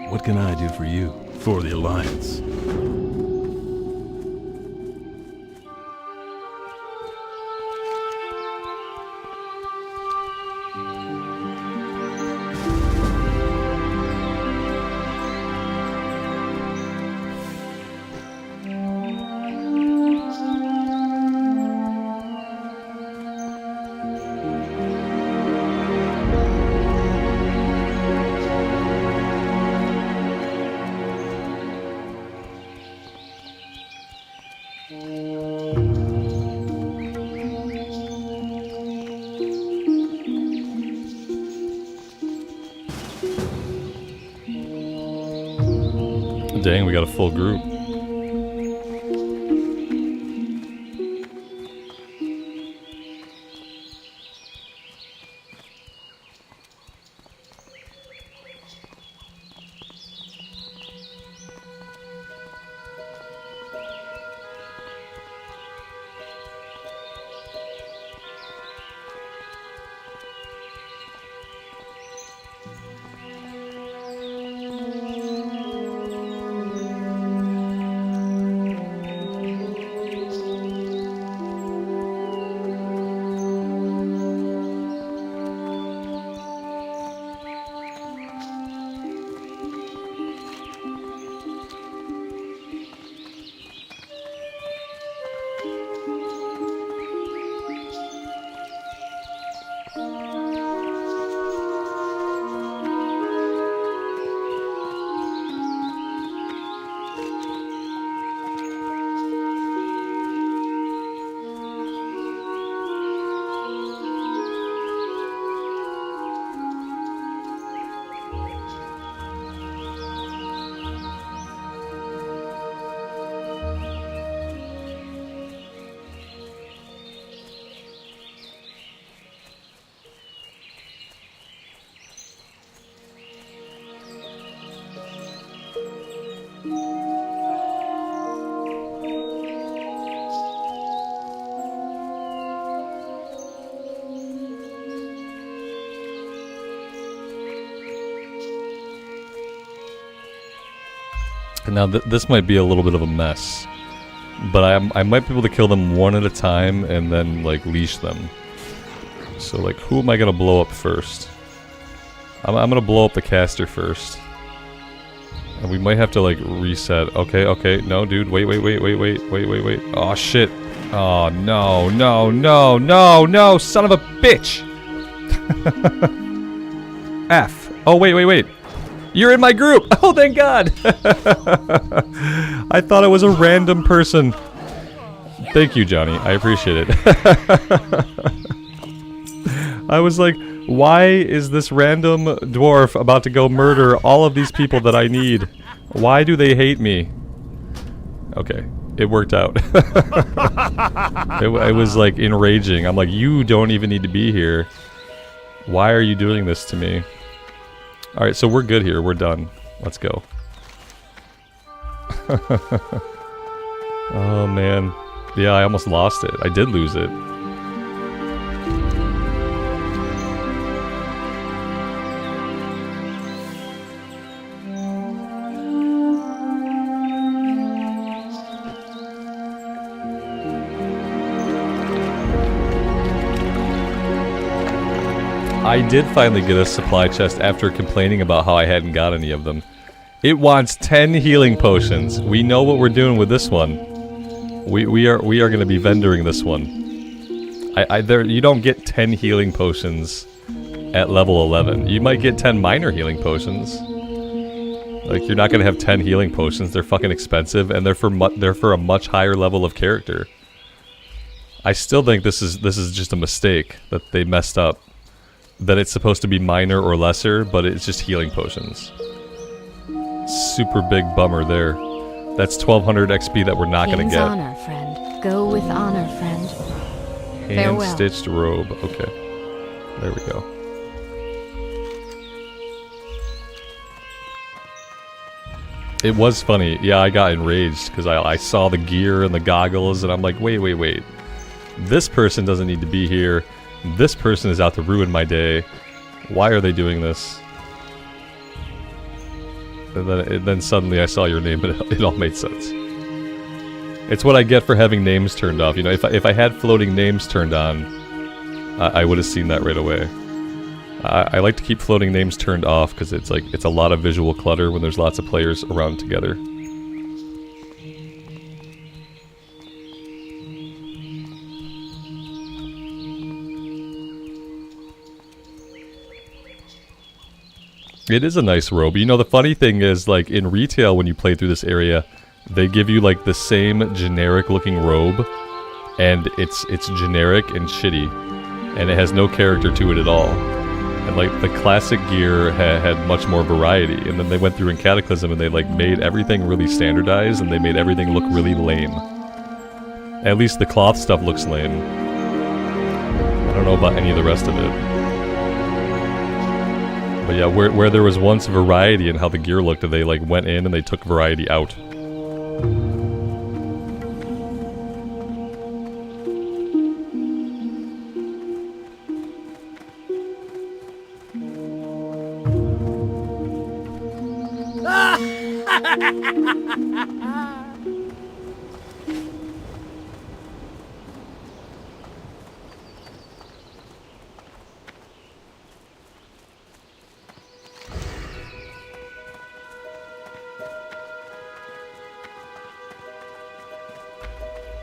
What can I do for you? For the Alliance? Dang, we got a full group. Now this might be a little bit of a mess, but I might be able to kill them one at a time and then like leash them. So like, who am I gonna blow up first? I'm gonna blow up the caster first, and we might have to like reset. Okay, no, dude, wait. Oh shit! Oh no, son of a bitch! F. Oh wait. You're in my group! Oh, thank God! I thought it was a random person. Thank you, Johnny. I appreciate it. I was like, why is this random dwarf about to go murder all of these people that I need? Why do they hate me? Okay, it worked out. It was like enraging. I'm like, you don't even need to be here. Why are you doing this to me? Alright, so we're good here. We're done. Let's go. Oh, man. Yeah, I almost lost it. I did lose it. I did finally get a supply chest after complaining about how I hadn't got any of them. It wants 10 healing potions. We know what we're doing with this one. We are going to be vendoring this one. You don't get 10 healing potions at level 11. You might get 10 minor healing potions. Like, you're not going to have 10 healing potions. They're fucking expensive, and they're for a much higher level of character. I still think this is just a mistake that they messed up. That it's supposed to be minor or lesser, but it's just healing potions. Super big bummer there. That's 1200 XP that we're not going to get. Honor, friend. Go with honor, friend. Hand-stitched robe. Okay. There we go. It was funny. Yeah, I got enraged because I saw the gear and the goggles, and I'm like, wait. This person doesn't need to be here. This person is out to ruin my day. Why are they doing this? And then suddenly I saw your name, and it all made sense. It's what I get for having names turned off. You know, if I had floating names turned on, I would have seen that right away. I like to keep floating names turned off because it's a lot of visual clutter when there's lots of players around together. It is a nice robe. You know, the funny thing is, like, in retail, when you play through this area, they give you, like, the same generic-looking robe, and it's generic and shitty, and it has no character to it at all. And, like, the classic gear had much more variety, and then they went through in Cataclysm, and they, like, made everything really standardized, and they made everything look really lame. At least the cloth stuff looks lame. I don't know about any of the rest of it. But yeah, where there was once variety in how the gear looked, they like went in and they took variety out.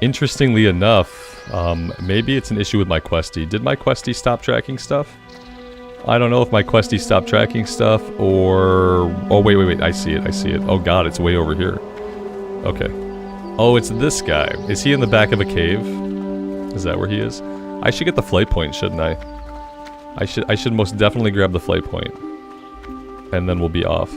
Interestingly enough, maybe it's an issue with my questie. Did my questie stop tracking stuff? I don't know if my questie stopped tracking stuff or... Oh, wait, I see it. Oh god, it's way over here. Okay. Oh, it's this guy. Is he in the back of a cave? Is that where he is? I should get the flight point, shouldn't I? I should most definitely grab the flight point. And then we'll be off.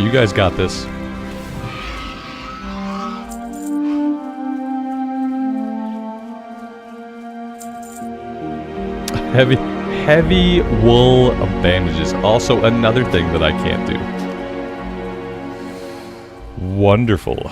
You guys got this. Heavy wool bandages. Also another thing that I can't do. Wonderful.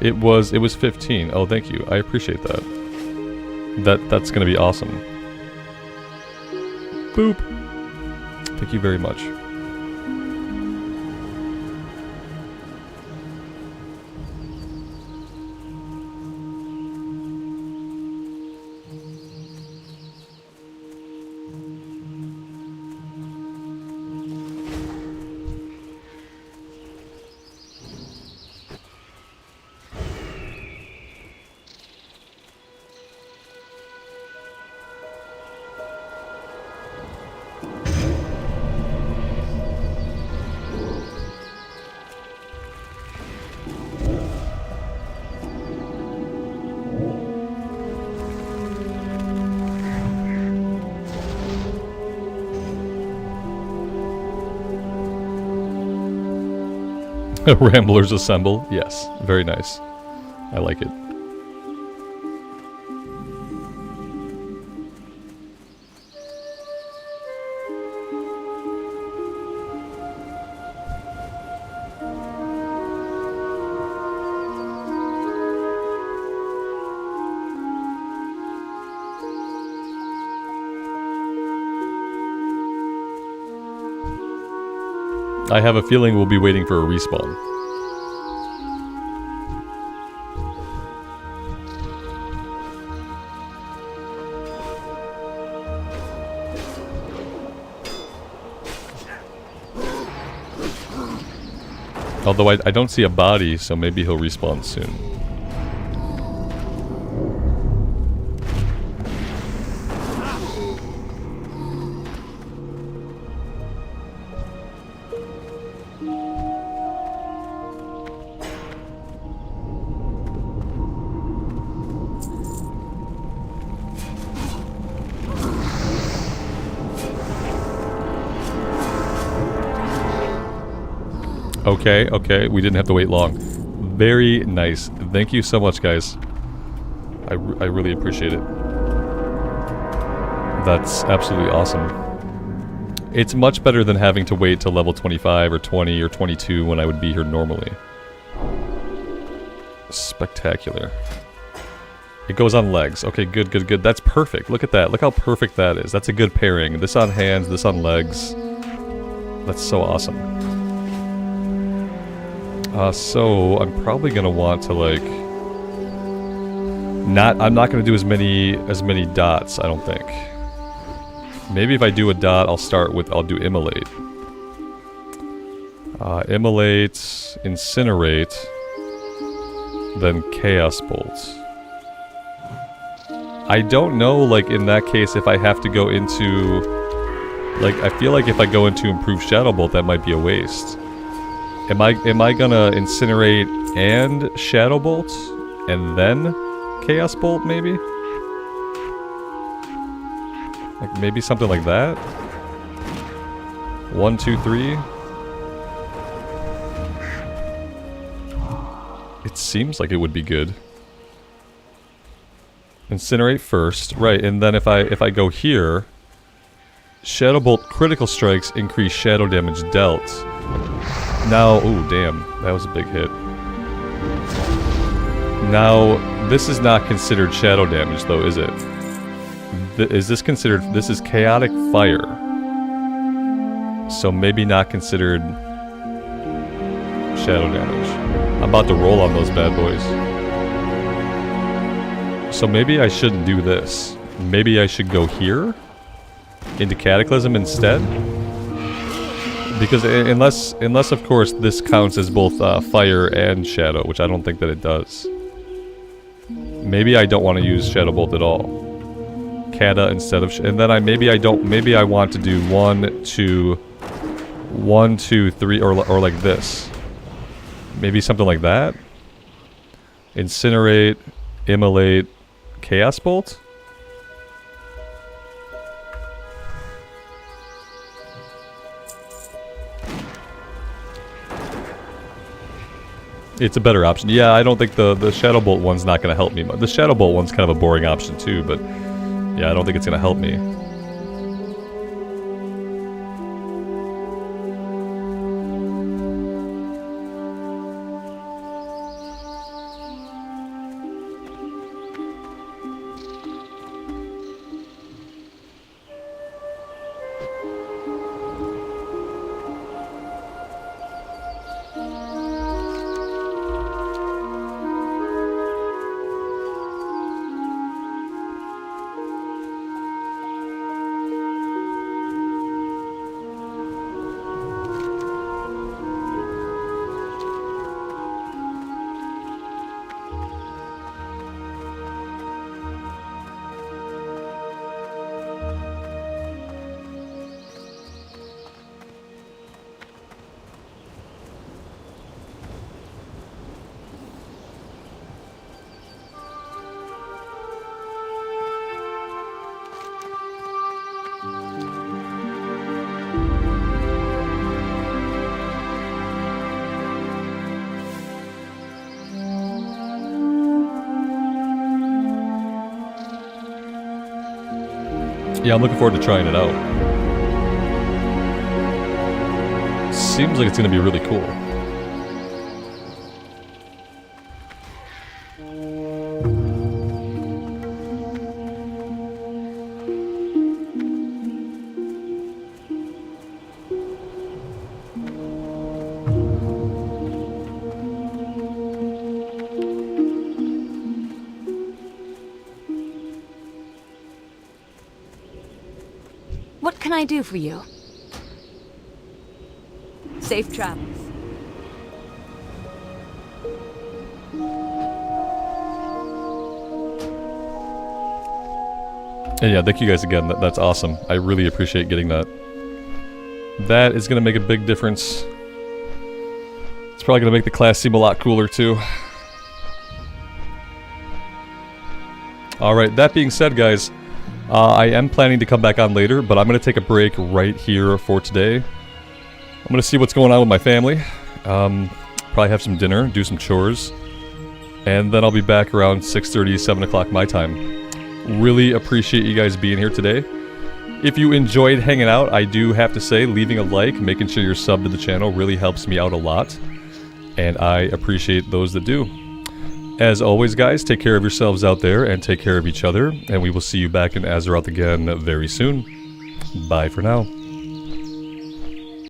It was 15. Oh, thank you. I appreciate that. That's gonna be awesome. Boop. Thank you very much. Ramblers assemble. Yes, very nice. I like it. I have a feeling we'll be waiting for a respawn. Although I don't see a body, so maybe he'll respawn soon. Okay, we didn't have to wait long. Very nice. Thank you so much, guys. I really appreciate it. That's absolutely awesome. It's much better than having to wait till level 25 or 20 or 22 when I would be here normally. Spectacular. It goes on legs. Okay, good. That's perfect. Look at that. Look how perfect that is. That's a good pairing. This on hands, this on legs. That's so awesome. So I'm probably gonna want to like I'm not gonna do as many dots, I don't think. Maybe if I do a dot, I'll do immolate. Immolate, incinerate, then chaos bolt. I don't know, like in that case, if I have to go into, like I feel like if I go into improved shadow bolt, that might be a waste. Am I gonna incinerate and shadow bolt and then chaos bolt maybe? Like maybe something like that? 1, 2, 3. It seems like it would be good. Incinerate first, right? And then if I go here, shadow bolt critical strikes increase shadow damage dealt. Now, oh damn, that was a big hit. Now, this is not considered shadow damage though, is it? Is this considered, this is chaotic fire. So maybe not considered shadow damage. I'm about to roll on those bad boys. So maybe I shouldn't do this. Maybe I should go here? Into Cataclysm instead? Because unless of course this counts as both fire and shadow, which I don't think that it does. Maybe I don't want to use Shadow Bolt at all. Kata instead of and then maybe I want to do 1, 2, 1, 2, 3 or like this. Maybe something like that. Incinerate, Immolate, Chaos Bolt? It's a better option. Yeah, I don't think the Shadow Bolt one's not going to help me. The Shadow Bolt one's kind of a boring option too, but yeah, I don't think it's going to help me. Yeah, I'm looking forward to trying it out. Seems like it's going to be really cool. What can I do for you? Safe travels. And yeah, thank you guys again. That's awesome. I really appreciate getting that. That is going to make a big difference. It's probably going to make the class seem a lot cooler too. Alright, that being said guys, I am planning to come back on later, but I'm going to take a break right here for today. I'm going to see what's going on with my family. Probably have some dinner, do some chores. And then I'll be back around 6:30, 7 o'clock my time. Really appreciate you guys being here today. If you enjoyed hanging out, I do have to say, leaving a like, making sure you're subbed to the channel really helps me out a lot. And I appreciate those that do. As always, guys, take care of yourselves out there and take care of each other. And we will see you back in Azeroth again very soon. Bye for now.